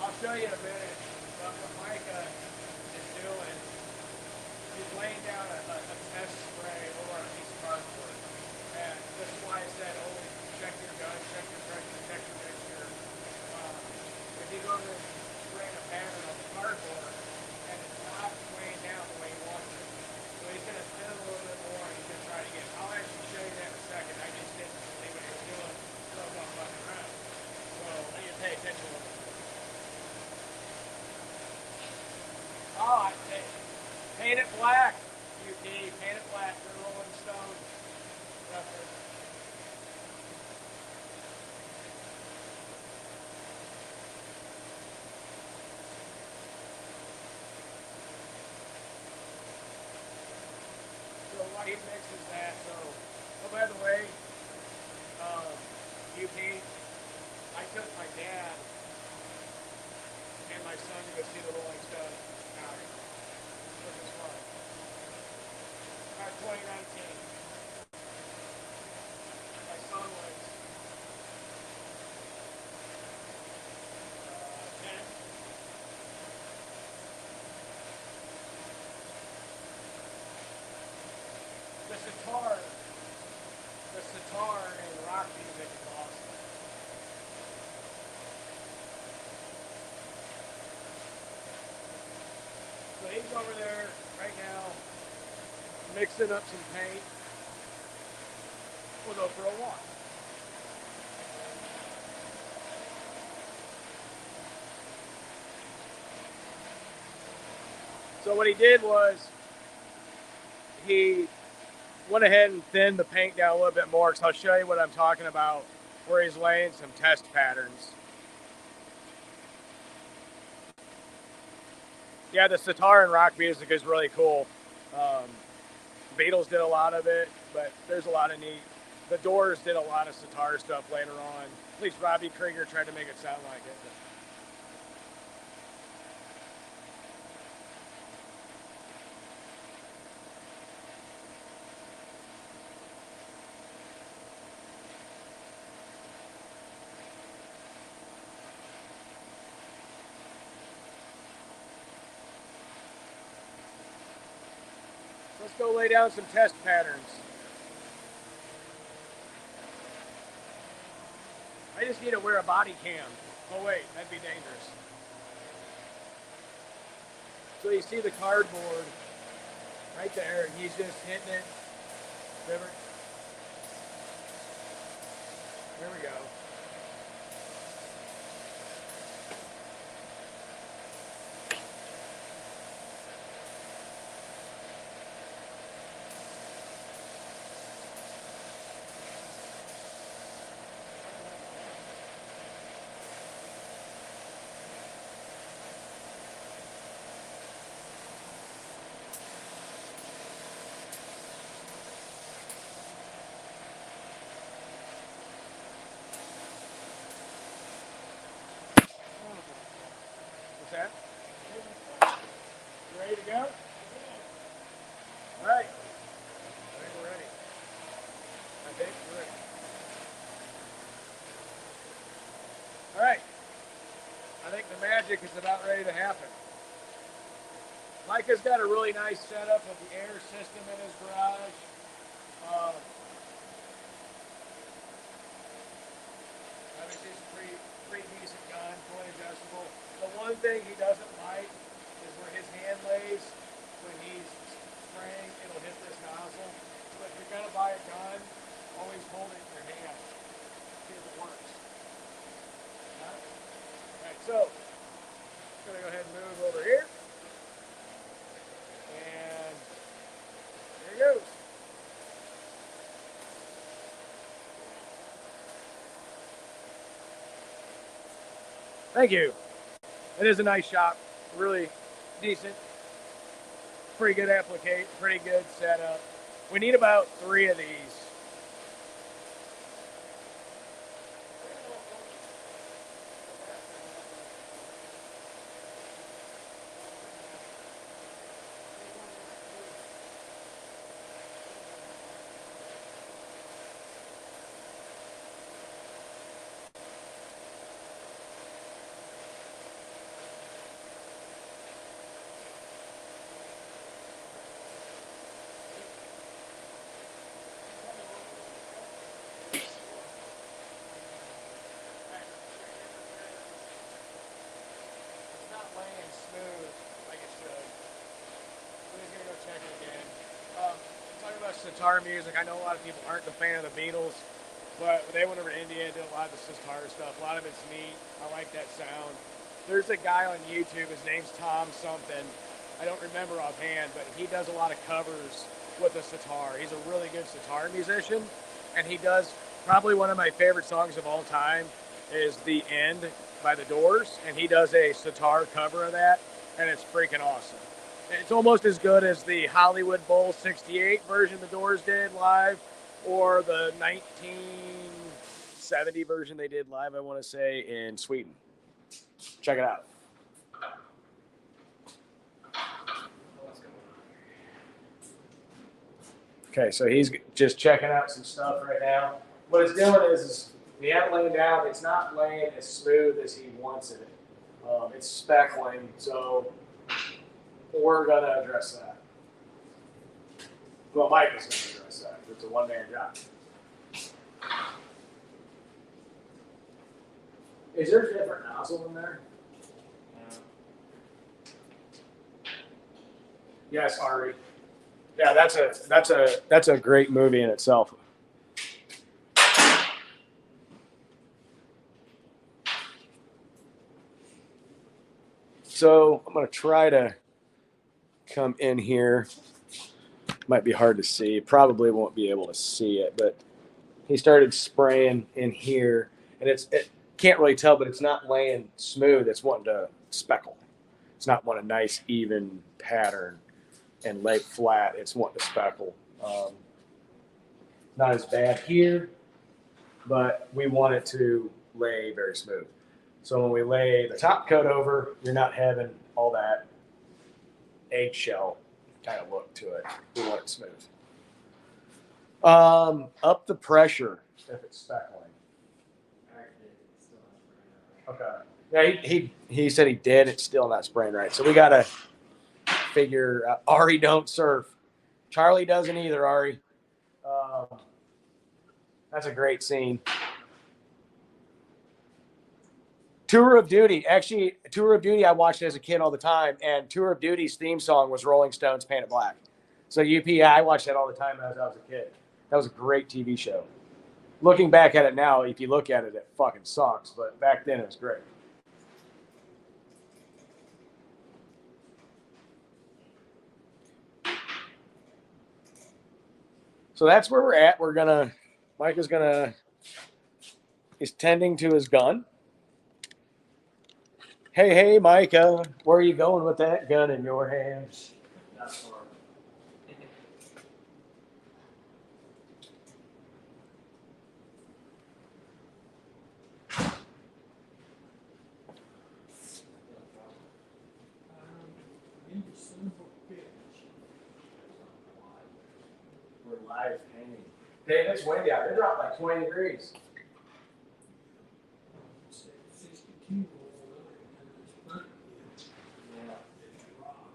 I'll show you in a minute what Micah is doing laying down a test spray over on a piece of cardboard. And this is why I said always check your gun, check your pressure, check your mixture. If you go to spraying a pattern on the cardboard and it's not weighing down the way you want it, so he's going to thin a little bit more and he's going to try to get, I'll actually show you that in a second. I just didn't see what he was doing, so I was not fucking around. So I need to pay attention a little bit. Oh, paint it black, UT, paint it black, you're a Rolling Stone reference. So while he mixes that, oh by the way, UP, I took my dad and my son to go see the Rolling Stone outing, which was fun. 2019. My son was 10. The sitar and rock music is awesome. So he's over there right now mixing up some paint. We'll go for a walk. So what he did was he went ahead and thinned the paint down a little bit more, so I'll show you what I'm talking about, where he's laying some test patterns. Yeah, the sitar and rock music is really cool. Beatles did a lot of it, but there's a lot of neat. The Doors did a lot of sitar stuff later on. At least Robbie Krieger tried to make it sound like it. Let's go lay down some test patterns. I just need to wear a body cam. Oh wait, that'd be dangerous. So you see the cardboard right there, and he's just hitting it. There we go. What's that? You ready to go? All right. I think we're ready. I think we're ready. All right. I think the magic is about ready to happen. Micah's got a really nice setup with the air system in his garage. Obviously, it's a pretty decent gun, fully adjustable. The one thing he doesn't like is where his hand lays when he's spraying, it'll hit this nozzle. So if you're gonna buy a gun, always hold it in your hand. See if it works. Alright, so I'm gonna go ahead and move over here. And there he goes. Thank you. It is a nice shop, really decent, pretty good application, pretty good setup. We need about 3 of these. sitar music. I know a lot of people aren't a fan of the Beatles, but they went over to India and did a lot of the sitar stuff. A lot of it's neat. I like that sound. There's a guy on YouTube. His name's Tom something. I don't remember offhand, but he does a lot of covers with a sitar. He's a really good sitar musician, and he does probably one of my favorite songs of all time is "The End" by The Doors, and he does a sitar cover of that, and it's freaking awesome. It's almost as good as the Hollywood Bowl '68 version The Doors did live, or the 1970 version they did live, I want to say, in Sweden. Check it out. Okay, so he's just checking out some stuff right now. What it's doing is we have it laying down. It's not laying as smooth as he wants it. It's speckling, so we're going to address that. Well, Mike is going to address that. It's a one-man job. Is there a different nozzle in there? Yes, Ari. Yeah, that's a great movie in itself. So I'm going to try to come in here. Might be hard to see. Probably won't be able to see it, but he started spraying in here, and it can't really tell, but it's not laying smooth. It's wanting to speckle. It's not wanting a nice even pattern and lay flat. It's wanting to speckle. Not as bad here, but we want it to lay very smooth. So when we lay the top coat over, you're not having all that eggshell kind of look to it. We want it smooth. Up the pressure if it's speckling. Okay. Yeah, he said he did. It's still not spraying right. So we got to figure out. Ari don't surf. Charlie doesn't either, Ari. That's a great scene. Tour of Duty. Actually, Tour of Duty I watched as a kid all the time, and Tour of Duty's theme song was Rolling Stones' Paint It Black. So I watched that all the time as I was a kid. That was a great TV show. Looking back at it now, if you look at it, it fucking sucks, but back then it was great. So that's where we're at. Mike is tending to his gun. Hey, Micah, where are you going with that gun in your hands? Not sure. We're live hanging. Dave, it's windy out. It dropped like 20 degrees.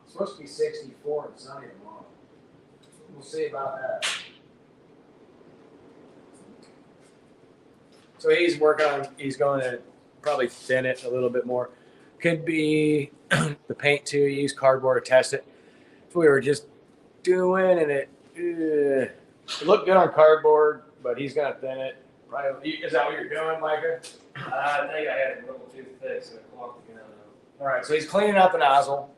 It's supposed to be 64 and sunny tomorrow. We'll see about that. So he's going to probably thin it a little bit more. Could be the paint too, use cardboard to test it. If we were just doing and it looked good on cardboard, but he's going to thin it. Probably, is that what you're doing, Micah? I think I had it a little too thick, so it clogged the gun up. All right, so he's cleaning out the nozzle.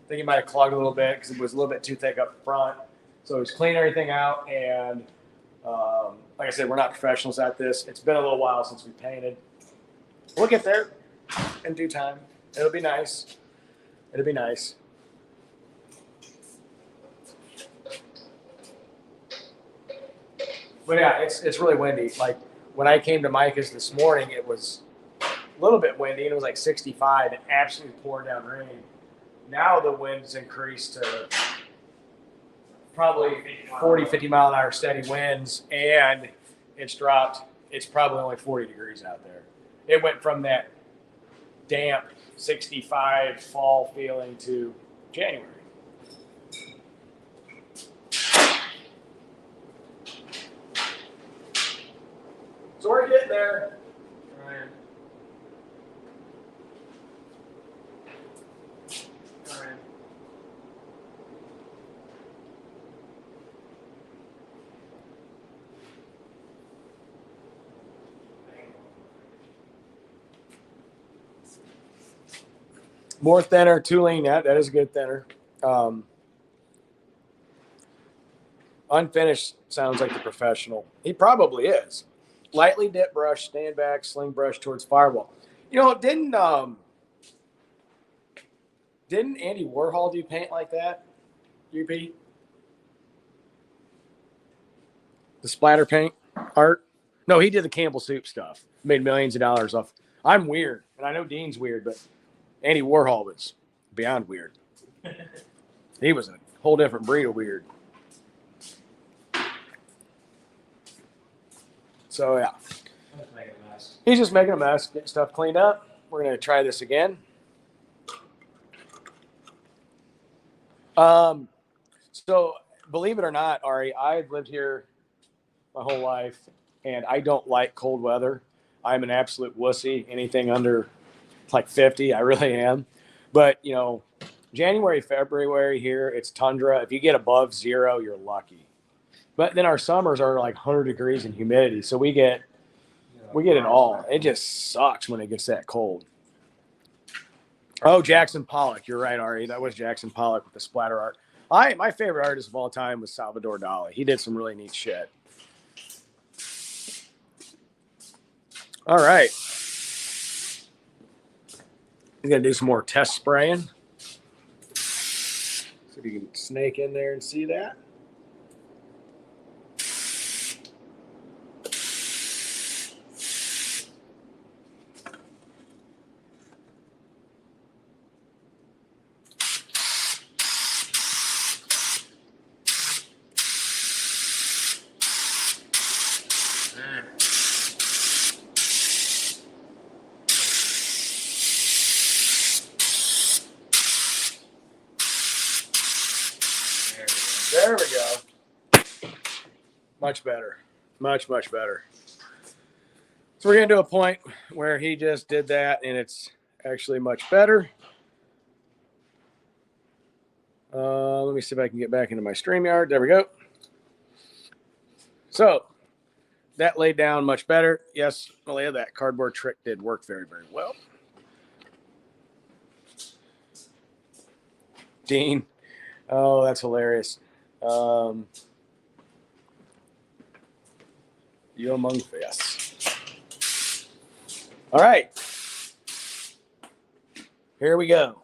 I think he might have clogged a little bit because it was a little bit too thick up front. So he's cleaning everything out, and like I said, we're not professionals at this. It's been a little while since we painted. We'll get there in due time. It'll be nice. It'll be nice. But yeah, it's really windy. Like when I came to Micah's this morning, it was a little bit windy, and it was like 65 and absolutely poured down rain. Now the wind's increased to probably 40, 50 mile an hour steady winds, and it's dropped. It's probably only 40 degrees out there. It went from that damp 65 fall feeling to January. So we're getting there. All right. More thinner, too lean. That is a good thinner. Unfinished sounds like the professional. He probably is. Lightly dip brush, stand back, sling brush towards firewall. You know, didn't Andy Warhol do paint like that? UP? The splatter paint art? No, he did the Campbell Soup stuff. Made millions of dollars off. I'm weird, and I know Dean's weird, but Andy Warhol was beyond weird. He was a whole different breed of weird. So yeah, Let's make it a mess. he's just making a mess, getting stuff cleaned up. We're gonna try this again. So believe it or not, Ari, I've lived here my whole life, and I don't like cold weather. I'm an absolute wussy. Anything under like 50, I really am. But you know, January, February here, it's tundra. If you get above 0, you're lucky. But then our summers are like 100 degrees and humidity, so we get it all. It just sucks when it gets that cold. Oh, Jackson Pollock. You're right, Ari. That was Jackson Pollock with the splatter art. My favorite artist of all time was Salvador Dali. He did some really neat shit. All right. He's going to do some more test spraying. See if you can snake in there and see that. There we go. Much better. Much better. So we're going to do a point where he just did that, and it's actually much better. Let me see if I can get back into my StreamYard. There we go. So that laid down much better. Yes, Malia, that cardboard trick did work very, very well. Dean. Oh, that's hilarious. You among us. All right. Here we go.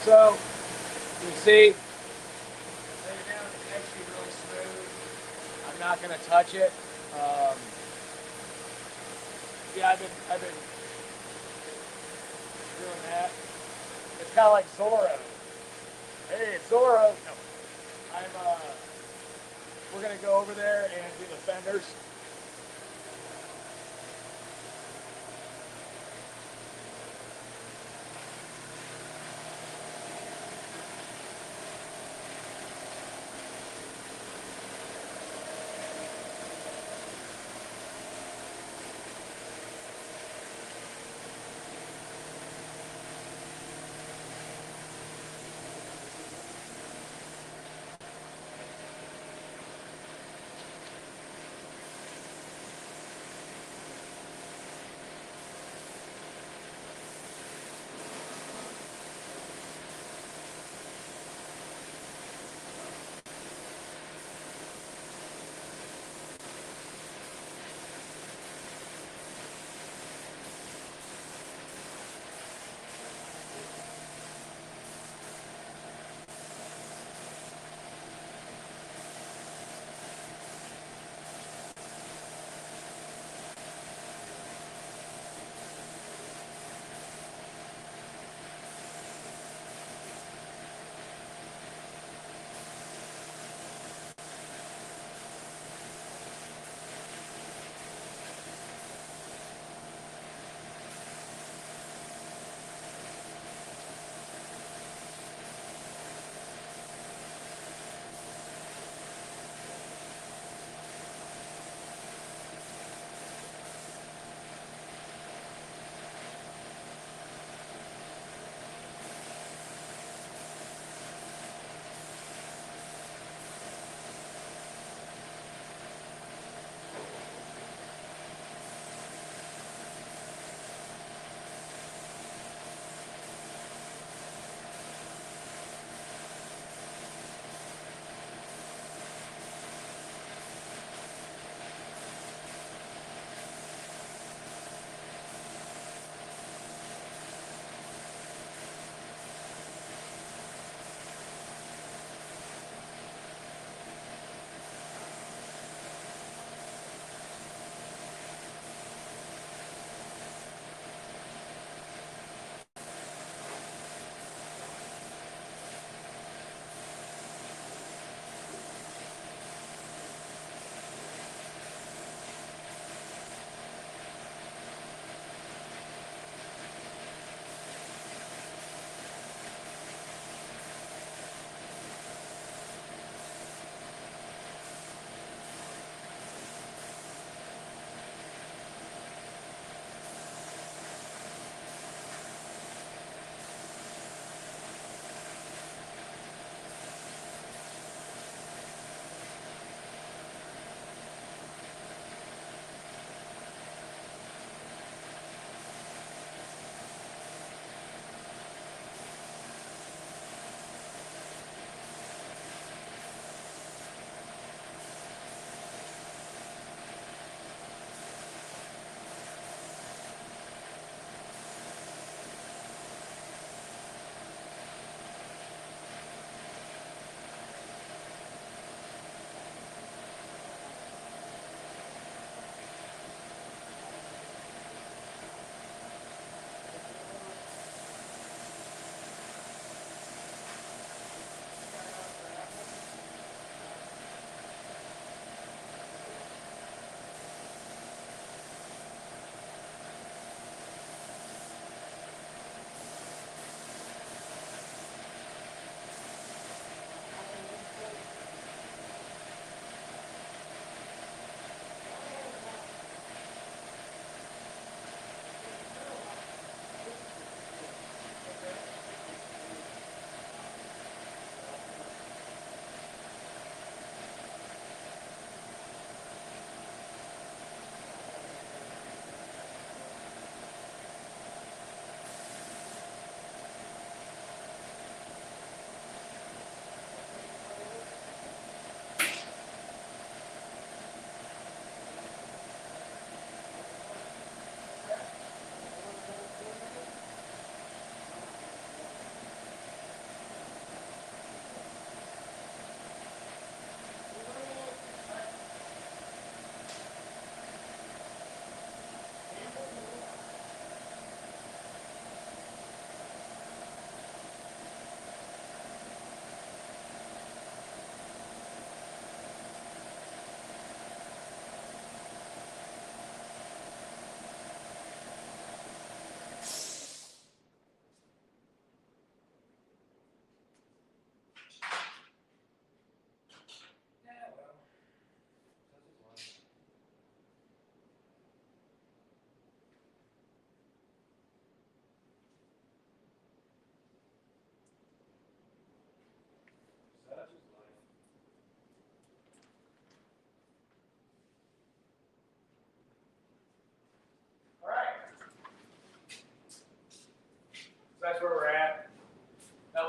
So you see, lay it down. It's actually really smooth. I'm not gonna touch it. Yeah, I've been doing that. It's kind of like Zorro. Hey, it's Zorro. No, we're gonna go over there and do the fenders.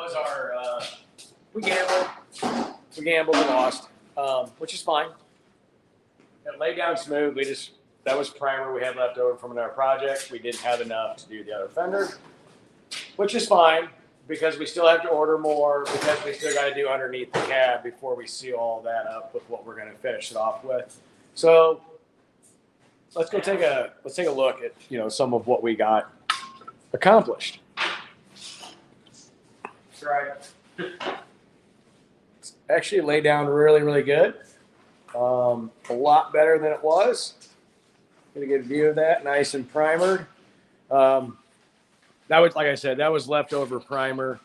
was our, we gambled and lost, which is fine. It laid down smooth. That was primer we had left over from another project. We didn't have enough to do the other fender, which is fine because we still have to order more because we still got to do underneath the cab before we seal all that up with what we're going to finish it off with. So let's take a look at, you know, some of what we got accomplished. That's right. It's actually laid down really, really good. A lot better than it was. Get a good view of that, nice and primered. That was, like I said, that was leftover primer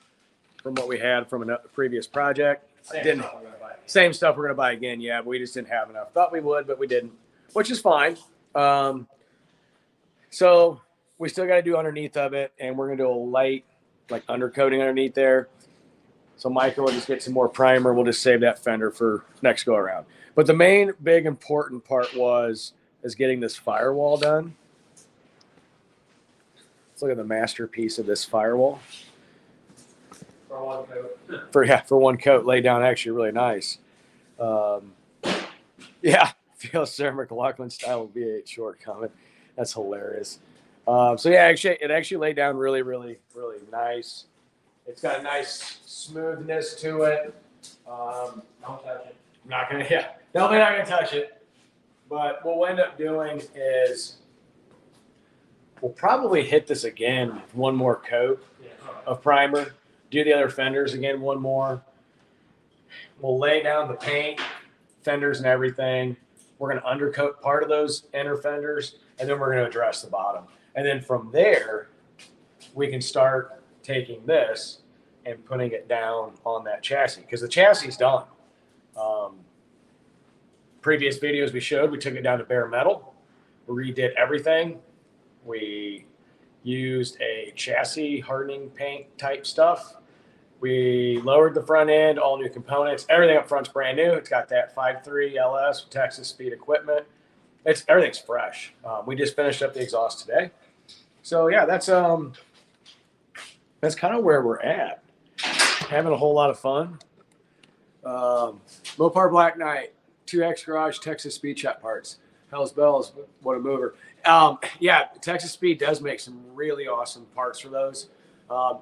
from what we had from a previous project. Same stuff we're gonna buy again, yeah, but we just didn't have enough. Thought we would, but we didn't, which is fine. So we still got to do underneath of it, and we're gonna do a light, like undercoating underneath there. So Micah will just get some more primer. We'll just save that fender for next go around. But the main, big, important part is getting this firewall done. Let's look at the masterpiece of this firewall. For one coat. For one coat, laid down actually really nice. Yeah, feel Sarah McLaughlin style V8 short comment. That's hilarious. So yeah, it actually laid down really, really, really nice. It's got a nice smoothness to it. Don't touch it. I'm not gonna, yeah, definitely not gonna touch it. But what we'll end up doing is we'll probably hit this again with one more coat of primer. Do the other fenders again, one more. We'll lay down the paint, fenders and everything. We're going to undercoat part of those inner fenders, and then we're going to address the bottom. And then from there, we can start taking this and putting it down on that chassis because the chassis is done. Previous videos we showed, we took it down to bare metal, redid everything. We used a chassis hardening paint type stuff. We lowered the front end, all new components. Everything up front's brand new. It's got that 5.3 LS Texas speed equipment. Everything's fresh. We just finished up the exhaust today. So yeah, that's kind of where we're at. Having a whole lot of fun. Mopar Black Knight, 2X Garage Texas Speed Shop parts. Hell's bells, what a mover. Yeah, Texas Speed does make some really awesome parts for those.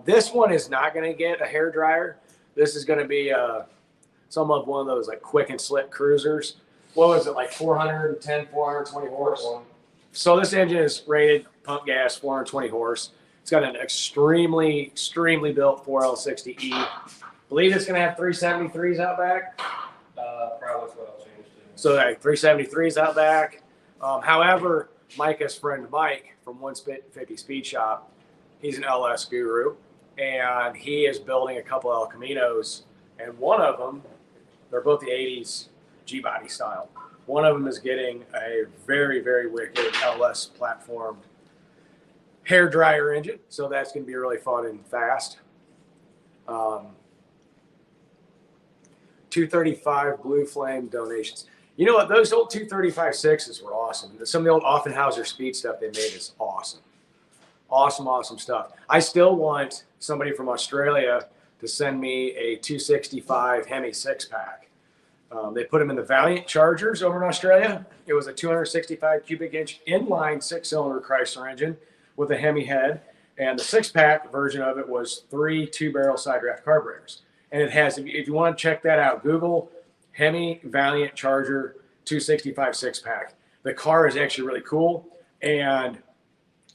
This one is not going to get a hair dryer. This is going to be some of one of those like quick and slick cruisers. What was it, like 410, 420 horse? So this engine is rated pump gas, 420 horse. It's got an extremely, extremely built 4L60E. Believe it's going to have 373s out back. Probably what I'll change to. So like 373s out back. However, Micah's friend Mike from 150 Speed Shop, he's an LS guru, and he is building a couple El Caminos, and one of them, they're both the 80s G-body style. One of them is getting a very, very wicked LS platform hair dryer engine, so that's going to be really fun and fast. 235 Blue Flame donations. You know what? Those old 235.6s were awesome. Some of the old Offenhauser speed stuff they made is awesome. Awesome, awesome stuff. I still want somebody from Australia to send me a 265 Hemi 6-pack. They put them in the Valiant Chargers over in Australia. It was a 265 cubic inch inline 6-cylinder Chrysler engine with a Hemi head. And the 6-pack version of it was 3 2-barrel side draft carburetors. And it has, if you want to check that out, Google Hemi Valiant Charger 265 6-pack. The car is actually really cool. And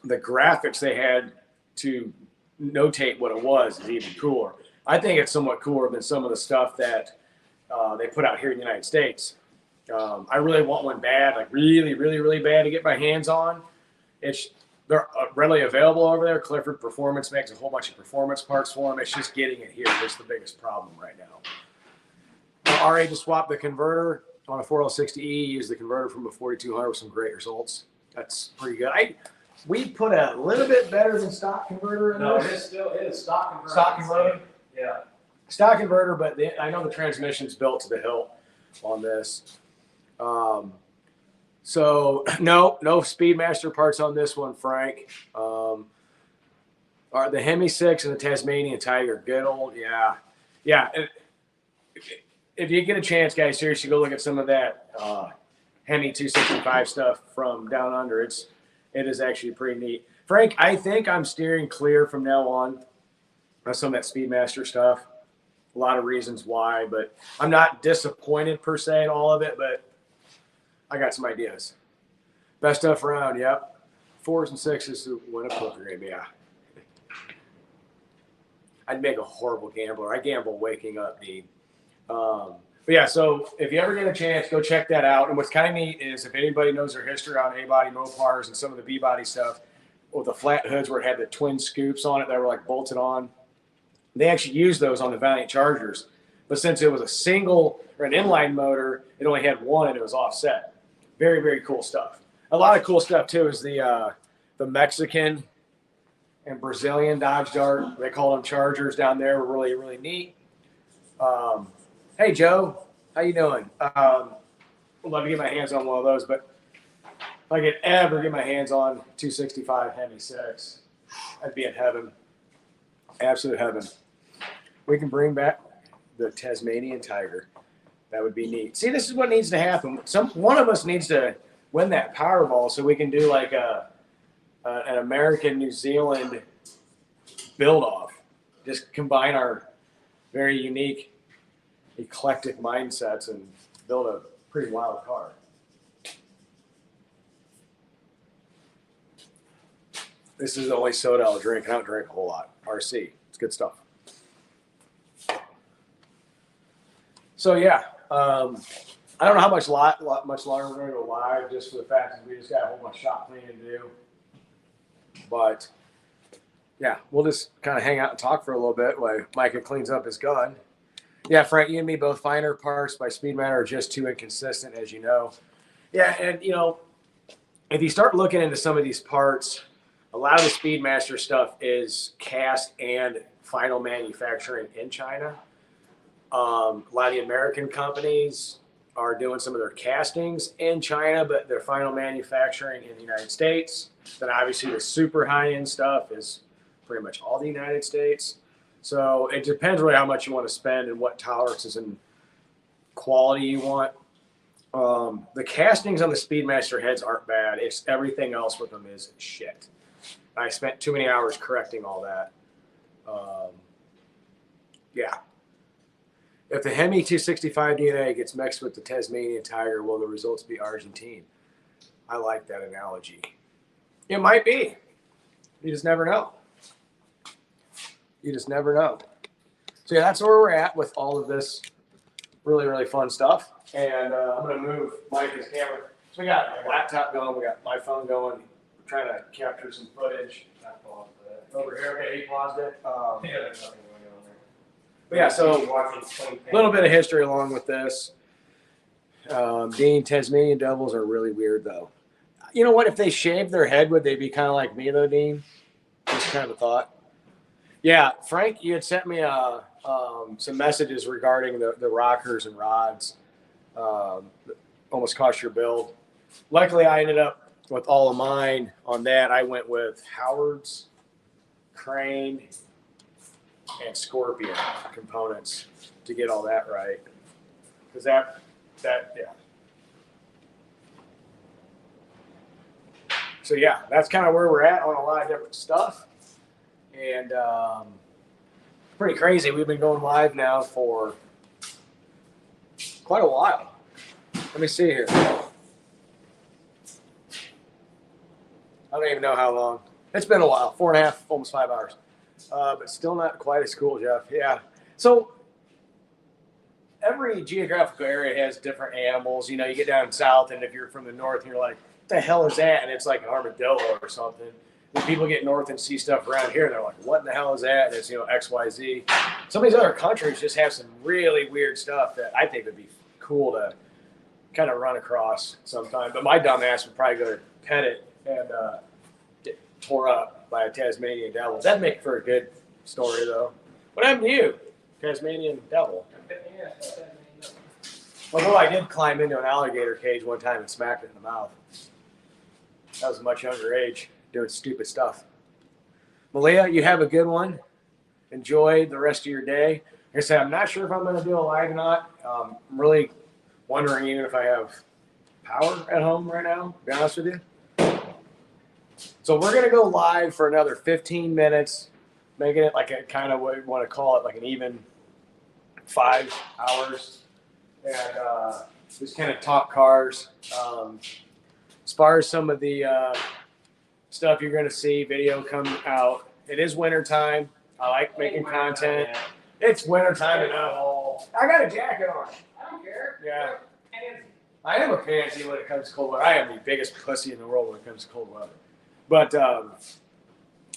the graphics they had to notate what it was is even cooler. I think it's somewhat cooler than some of the stuff that they put out here in the United States. I really want one bad, like really, really, really bad to get my hands on. They're readily available over there. Clifford Performance makes a whole bunch of performance parts for them. It's just getting it here that's the biggest problem right now. RA just swapped the converter on a 4L60E. Used the converter from a 4200 with some great results. That's pretty good. We put a little bit better than stock converter in No, this. it is stock converter. Stock converter? Yeah. Stock converter, but I know the transmission's built to the hilt on this. So no Speedmaster parts on this one, Frank. Are the Hemi 6 and the Tasmanian Tiger good old? Yeah. Yeah. If you get a chance, guys, seriously, go look at some of that Hemi 265 stuff from down under. It is actually pretty neat. Frank, I think I'm steering clear from now on some of that Speedmaster stuff. A lot of reasons why, but I'm not disappointed per se in all of it, but I got some ideas. Best stuff around, yep. 4s and 6s to win a poker game, yeah. I'd make a horrible gambler. I gamble waking up, Dean. But yeah, so if you ever get a chance, go check that out. And what's kind of neat is if anybody knows their history on A-body Mopars and some of the B-body stuff, with the flat hoods where it had the twin scoops on it that were like bolted on, they actually used those on the Valiant Chargers. But since it was a single or an inline motor, it only had one and it was offset. Very, very cool stuff. A lot of cool stuff too is the Mexican and Brazilian Dodge Dart. They call them Chargers down there. Were really, really neat. Hey Joe, how you doing? I'd love to get my hands on one of those, but if I could ever get my hands on 265 Hemi 6, I'd be in heaven. Absolute heaven. We can bring back the Tasmanian Tiger. That would be neat. See, this is what needs to happen. One of us needs to win that Powerball so we can do like an American New Zealand build off. Just combine our very unique, eclectic mindsets and build a pretty wild car. This is the only soda I'll drink. I don't drink a whole lot. RC. It's good stuff. So yeah, I don't know how much longer we're going to go live, just for the fact that we just got a whole bunch of shop cleaning to do. But yeah, we'll just kind of hang out and talk for a little bit while Micah cleans up his gun. Yeah, Frank, you and me both. Finer parts by Speedmaster are just too inconsistent, as you know. Yeah, and you know, if you start looking into some of these parts, a lot of the Speedmaster stuff is cast and final manufacturing in China. A lot of the American companies are doing some of their castings in China, but their final manufacturing in the United States. Then obviously the super high-end stuff is pretty much all the United States. So it depends really how much you want to spend and what tolerances and quality you want. The castings on the Speedmaster heads aren't bad. It's everything else with them is shit. I spent too many hours correcting all that. Yeah. If the Hemi 265 DNA gets mixed with the Tasmanian Tiger, will the results be Argentine? I like that analogy. It might be. You just never know. You just never know. So yeah, that's where we're at with all of this really, really fun stuff. And I'm going to move Micah's camera. So we got my laptop going. We got my phone going. We're trying to capture some footage. Over here, okay, he paused it. Yeah, there's nothing going on there. But yeah, so a little bit of history along with this. Dean, Tasmanian devils are really weird, though. You know what? If they shaved their head, would they be kind of like me, though, Dean? Just kind of a thought. Yeah, Frank, you had sent me some messages regarding the rockers and rods. Almost cost your build. Luckily, I ended up with all of mine on that. I went with Howard's, Crane, and Scorpion components to get all that right. Because that, yeah. So yeah, that's kind of where we're at on a lot of different stuff. And pretty crazy. We've been going live now for quite a while. Let me see here. I don't even know how long. It's been a while, 4.5, almost 5 hours. But still not quite as cool, Jeff. Yeah. So every geographical area has different animals. You know, you get down south, and if you're from the north, you're like, what the hell is that? And it's like an armadillo or something. When people get north and see stuff around here, they're like, what in the hell is that? And it's, you know, XYZ. Some of these other countries just have some really weird stuff that I think would be cool to kind of run across sometime. But my dumb ass would probably go to pet it and get tore up by a Tasmanian devil. That'd make for a good story, though. What happened to you, Tasmanian devil? Although I did climb into an alligator cage one time and smacked it in the mouth. That was a much younger age, doing stupid stuff. Malia, you have a good one. Enjoy the rest of your day. Like I said, I'm not sure if I'm going to do a live or not. I'm really wondering even if I have power at home right now, to be honest with you. So we're going to go live for another 15 minutes, making it like a kind of what we want to call it, like an even 5 hours. And just kind of talk cars. As far as some of the stuff you're going to see, video come out. It is wintertime. I like making content. It's wintertime enough. I got a jacket on. I don't care. Yeah. I am a pansy when it comes to cold weather. I am the biggest pussy in the world when it comes to cold weather. But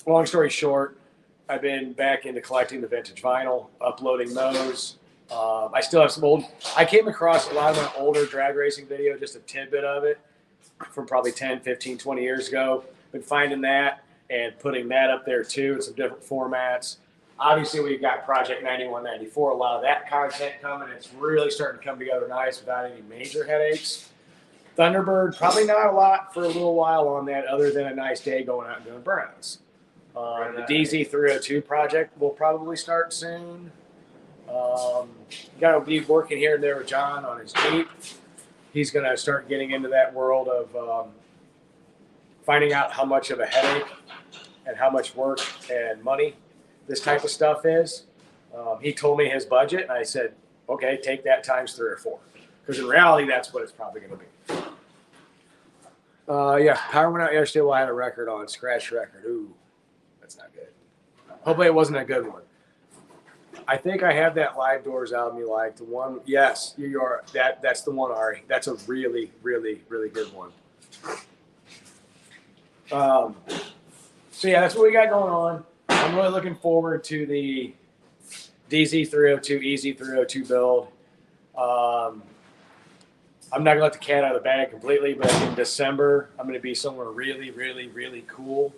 long story short, I've been back into collecting the vintage vinyl, uploading those. I still have some old. I came across a lot of my older drag racing video, just a tidbit of it from probably 10, 15, 20 years ago. Been finding that and putting that up there too in some different formats. Obviously, we've got Project 9194, a lot of that content coming. It's really starting to come together nice without any major headaches. Thunderbird, probably not a lot for a little while on that other than a nice day going out and doing burnouts. The DZ302 project will probably start soon. Got to be working here and there with John on his Jeep. He's going to start getting into that world of finding out how much of a headache and how much work and money this type of stuff is. He told me his budget, and I said, okay, take that times 3 or 4. Because in reality, that's what it's probably going to be. Yeah, power went out yesterday while I had a record on, scratch record. Ooh, that's not good. Hopefully it wasn't a good one. I think I have that Live Doors album you like. The one, yes, you are. That's the one, Ari. That's a really, really, really good one. So yeah, that's what we got going on. I'm really looking forward to the DZ302, EZ302 build. I'm not gonna let the cat out of the bag completely, but in December, I'm gonna be somewhere really, really, really cool,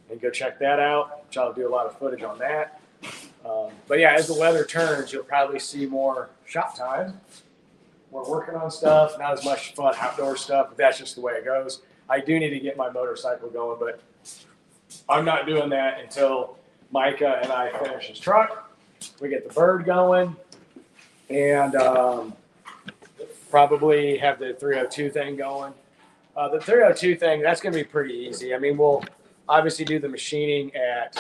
and go check that out. Which I'll do a lot of footage on that. But yeah, as the weather turns, you'll probably see more shop time. We're working on stuff, not as much fun outdoor stuff, but that's just the way it goes. I do need to get my motorcycle going, but I'm not doing that until Micah and I finish his truck. We get the bird going, and probably have the 302 thing going. The 302 thing, that's going to be pretty easy. I mean, we'll obviously do the machining at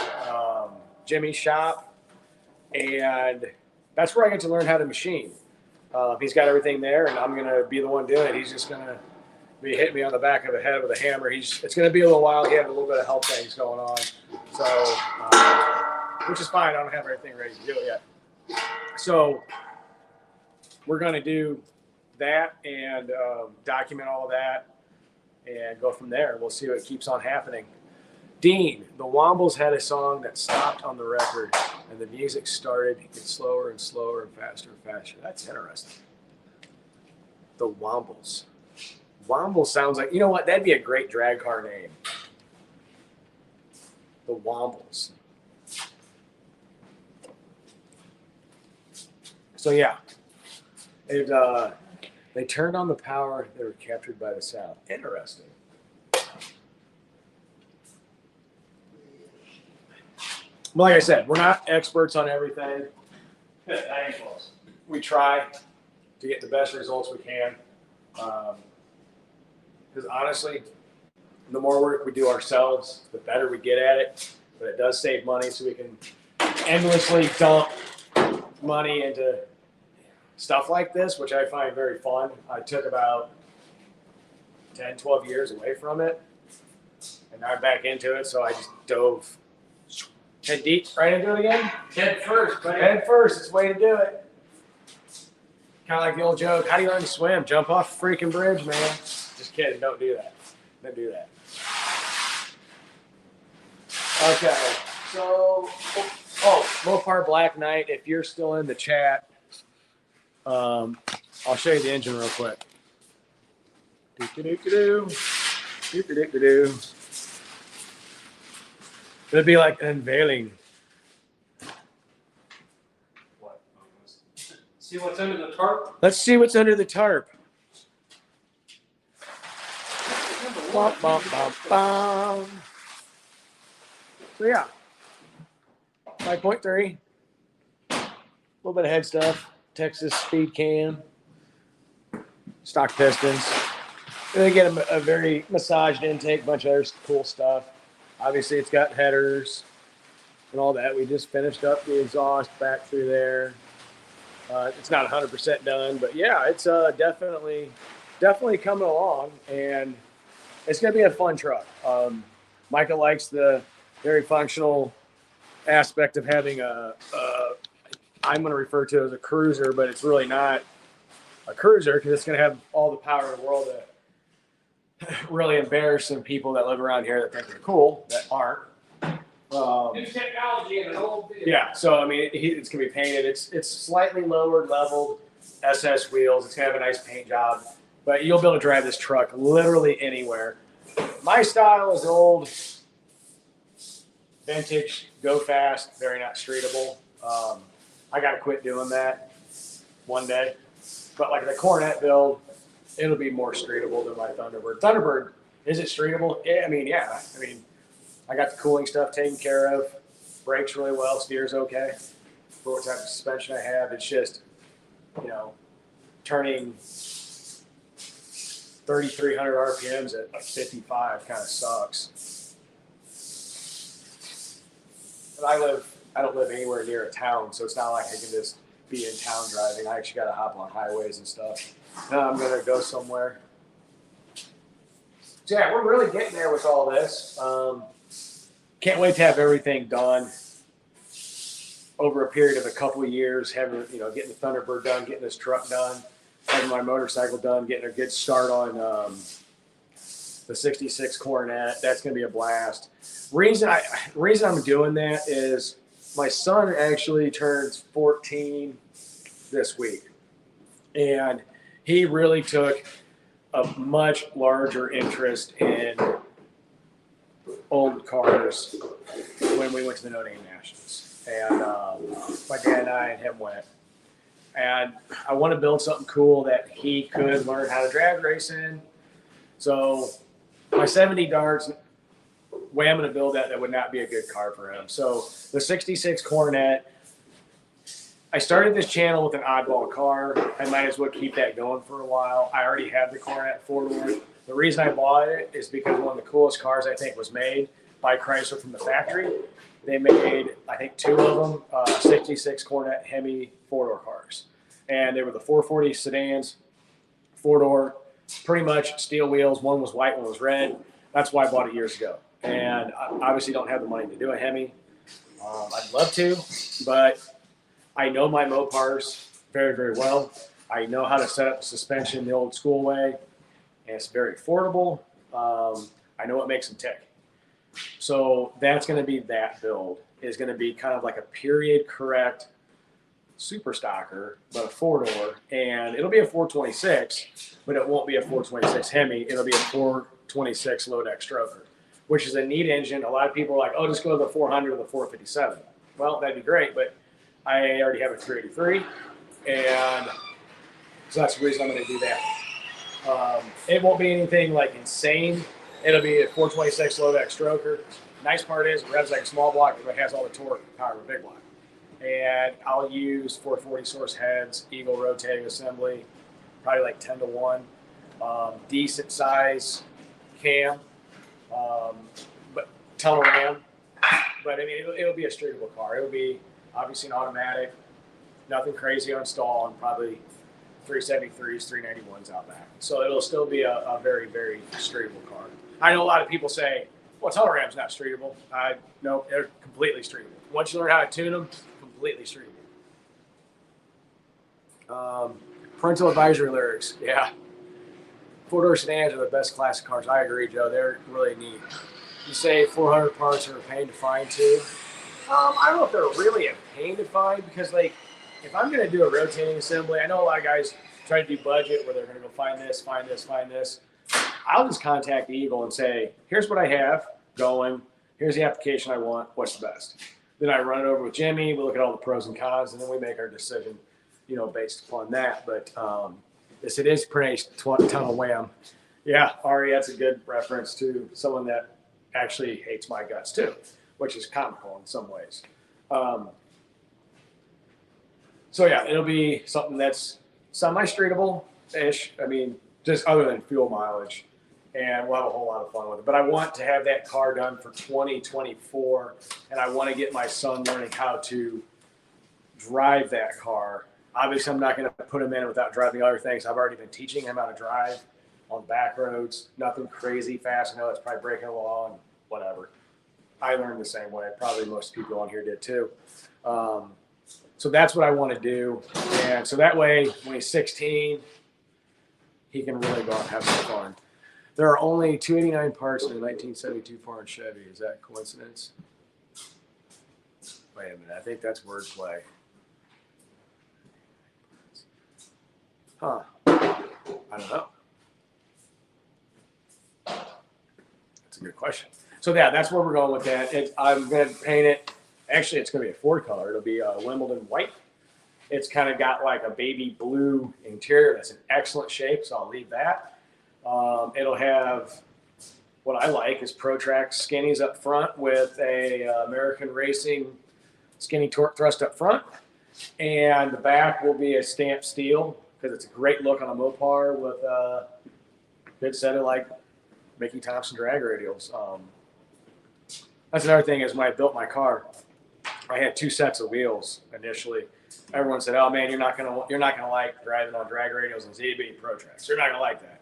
Jimmy's shop, and that's where I get to learn how to machine. He's got everything there, and I'm going to be the one doing it. He's just going to be hitting me on the back of the head with a hammer. It's going to be a little while. He had a little bit of help things going on, so which is fine. I don't have everything ready to do it yet. So we're going to do that and document all of that and go from there. We'll see what keeps on happening. Dean, the Wombles had a song that stopped on the record, and the music started to get slower and slower and faster and faster. That's interesting. The Wombles. Wombles sounds like, you know what? That'd be a great drag car name. The Wombles. So yeah, they turned on the power. They were captured by the sound. Interesting. Like I said, we're not experts on everything. That ain't close. We try to get the best results we can. Because honestly, the more work we do ourselves, the better we get at it. But it does save money, so we can endlessly dump money into stuff like this, which I find very fun. I took about 10, 12 years away from it, and now I'm back into it, so I just dove head deep right into it again. Head first, buddy. Head first, it's the way to do it. Kind of like the old joke, how do you learn to swim? Jump off a freaking bridge, man. Just kidding, don't do that. Don't do that. Okay, so, Mopar Black Knight, if you're still in the chat, I'll show you the engine real quick. Do-do-do-do-do. Do-do-do-do-do. It'll be like an unveiling. What? See what's under the tarp? Let's see what's under the tarp. Bum, bum, bum, bum. So yeah, 5.3. A little bit of head stuff. Texas speed cam. Stock pistons. And they get a very massaged intake, bunch of other cool stuff. Obviously, it's got headers and all that. We just finished up the exhaust back through there. It's not 100% done, but yeah, it's definitely coming along, and it's going to be a fun truck. Micah likes the very functional aspect of having I'm going to refer to it as a cruiser, but it's really not a cruiser because it's going to have all the power in the world to really embarrass some people that live around here that think they're cool that aren't. New technology in an old vehicle. Yeah, so I mean, it's gonna be painted. It's slightly lowered, leveled SS wheels. It's gonna have a nice paint job, but you'll be able to drive this truck literally anywhere. My style is old, vintage, go fast, very not streetable. I gotta quit doing that one day. But like the Coronet build, it'll be more streetable than my Thunderbird. Thunderbird, is it streetable? Yeah, I mean, I got the cooling stuff taken care of. Brakes really well. Steers okay. For what type of suspension I have, it's just, turning 3,300 RPMs at like 55 kind of sucks. But I don't live anywhere near a town, so it's not like I can just be in town driving. I actually got to hop on highways and stuff. Now I'm gonna go somewhere. So yeah, we're really getting there with all this. Can't wait to have everything done over a period of a couple of years. Having, getting the Thunderbird done, getting this truck done, having my motorcycle done, getting a good start on the 66 Coronet. That's going to be a blast. Reason I'm doing that is my son actually turns 14 this week, and he really took a much larger interest in old cars when we went to the Notre Dame Nationals. And my dad and I and him went. And I want to build something cool that he could learn how to drag race in. So my 70 darts, way I'm going to build that would not be a good car for him. So the 66 Coronet, I started this channel with an oddball car. I might as well keep that going for a while. I already have the Coronet four-door. The reason I bought it is because one of the coolest cars I think was made by Chrysler from the factory. They made, I think, two of them, 66 Coronet Hemi four-door cars. And they were the 440 sedans, four-door, pretty much steel wheels. One was white, one was red. That's why I bought it years ago. And I obviously don't have the money to do a Hemi. I'd love to, but I know my Mopars very, very well. I know how to set up the suspension the old school way. And it's very affordable. I know what makes them tick. So that's going to be that build. Is going to be kind of like a period correct super stocker, but a four-door. And it'll be a 426, but it won't be a 426 Hemi. It'll be a 426 low deck stroker, which is a neat engine. A lot of people are like, oh, just go to the 400 or the 457. Well, that'd be great, but I already have a 383. And so that's the reason I'm going to do that. It won't be anything like insane. It'll be a 426 low deck stroker. Nice part is it revs like a small block, but it has all the torque and power of a big block. And I'll use 440 source heads, Eagle rotating assembly, probably like 10 to 1. Decent size cam, but tunnel ram. But I mean, it'll be a streetable car. It'll be obviously an automatic, nothing crazy on stall, and probably 373s, 391s out back. So it'll still be a very, very streetable car. I know a lot of people say, well, tunnel ram's not streetable. No, they're completely streetable. Once you learn how to tune them, completely streetable. Parental advisory lyrics, yeah. Four-door sedans are the best classic cars. I agree, Joe. They're really neat. You say 400 parts are a pain to find, too. I don't know if they're really a pain to find because, like, if I'm going to do a rotating assembly, I know a lot of guys try to do budget where they're going to go find this, find this, find this. I'll just contact the Eagle and say, here's what I have going. Here's the application I want. What's the best? Then I run it over with Jimmy. We look at all the pros and cons, and then we make our decision, based upon that. But yes, it is pretty tunnel wham. Yeah, Ari, that's a good reference to someone that actually hates my guts too, which is comical in some ways. So yeah, it'll be something that's semi-streetable-ish. I mean, just other than fuel mileage, and we'll have a whole lot of fun with it. But I want to have that car done for 2024, and I want to get my son learning how to drive that car. Obviously, I'm not going to put him in without driving other things. I've already been teaching him how to drive on back roads. Nothing crazy fast. I know it's probably breaking the law and whatever. I learned the same way. Probably most people on here did too. So that's what I want to do. And so that way, when he's 16, he can really go out and have some fun. There are only 289 parts in a 1972 foreign Chevy. Is that coincidence? Wait a minute. I think that's wordplay. Huh. I don't know. That's a good question. So yeah, that's where we're going with that. I'm going to paint it. Actually, it's going to be a Ford color. It'll be Wimbledon white. It's kind of got like a baby blue interior. That's an excellent shape, so I'll leave that. It'll have what I like is ProTrack skinnies up front with a American Racing skinny torque thrust up front. And the back will be a stamped steel because it's a great look on a Mopar with a good set of like Mickey Thompson drag radials. That's another thing is when I built my car, I had 2 sets of wheels initially. Everyone said, "Oh man, you're not gonna like driving on drag radials and ZB ProTracks. You're not gonna like that."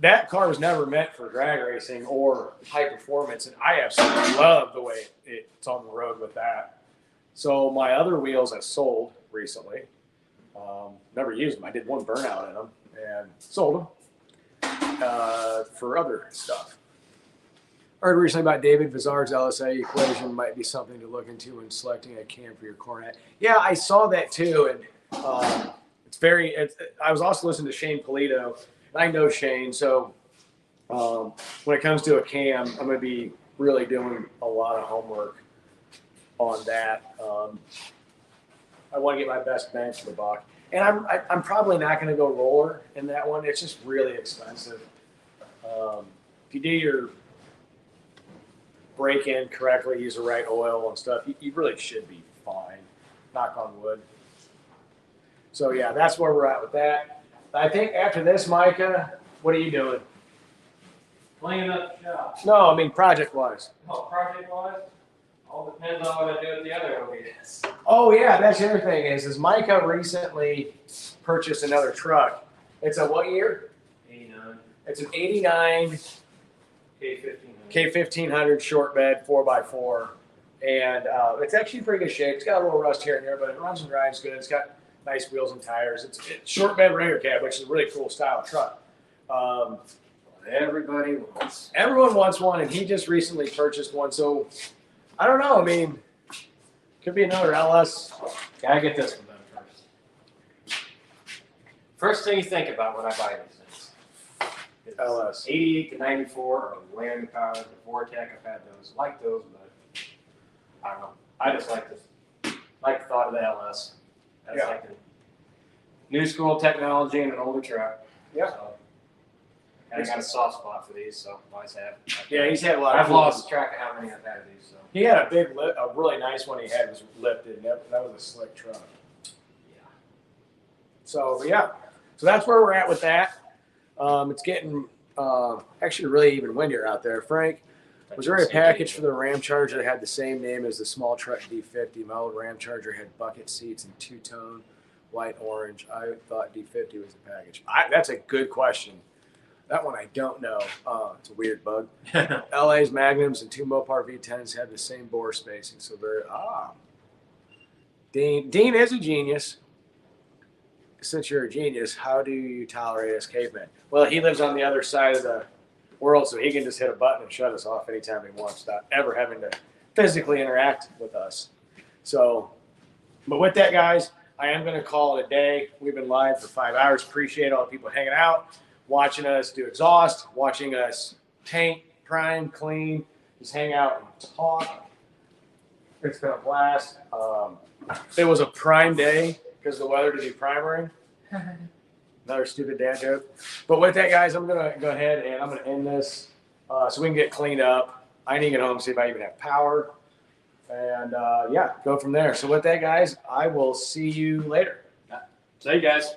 That car was never meant for drag racing or high performance, and I absolutely love the way it's on the road with that. So my other wheels I sold recently. Never used them. I did one burnout in them and sold them for other stuff. I heard recently about David Vizard's LSA equation might be something to look into when selecting a cam for your Cornet. Yeah, I saw that too, and I was also listening to Shane Polito, and I know Shane, so when it comes to a cam, I'm going to be really doing a lot of homework on that. I want to get my best bang for the buck, and I'm probably not going to go roller in that one. It's just really expensive. If you do your break in correctly, use the right oil and stuff, you really should be fine. Knock on wood. So yeah, that's where we're at with that. I think after this, Micah, what are you doing? Cleaning up the shop. No, I mean project wise. Oh, project wise? All depends on what I do with the other OBS. Oh yeah, that's the other thing is Micah recently purchased another truck. It's a what year? 89. It's an 89 K1500 short bed 4x4, and it's actually in pretty good shape. It's got a little rust here and there, but it runs and drives good. It's got nice wheels and tires. It's short bed regular cab, which is a really cool style of truck. Everybody wants. Everyone wants one, and he just recently purchased one. So I don't know. I mean, could be another LS. Gotta get this one done first. First thing you think about when I buy these things. It's LS. 88 to 94 or Land Power, the Vortec. I've had those. Like those, but I don't know. I just like the thought of the LS. That's Yeah. like the new school technology and an older truck. Yeah. So, and I got a soft spot for these, so always have. Yeah, he's had a lot of. I've lost track of how many I've had of these. So He had a really nice one. He had was lifted. And that was a slick truck. yeah. So yeah, so that's where we're at with that. It's getting actually really even windier out there. Frank, was there a package for the Ram Charger that had the same name as the small truck D50? My old Ram Charger had bucket seats and two-tone white orange. I thought D50 was the package. That's a good question. That one I don't know. It's a weird bug. LA's Magnums and 2 Mopar V10s had the same bore spacing, so Dean is a genius. Since you're a genius, how do you tolerate us cavemen? Well, he lives on the other side of the world, so he can just hit a button and shut us off anytime he wants without ever having to physically interact with us. So, but with that, guys, I am going to call it a day. We've been live for 5 hours. Appreciate all the people hanging out, watching us do exhaust, watching us paint, prime, clean, just hang out and talk. It's been a blast. It was a prime day because of the weather to do primering. Another stupid dad joke. But with that, guys, I'm going to go ahead and I'm going to end this so we can get cleaned up. I need to get home and see if I even have power. and yeah, go from there. So with that, guys, I will see you later. See you guys.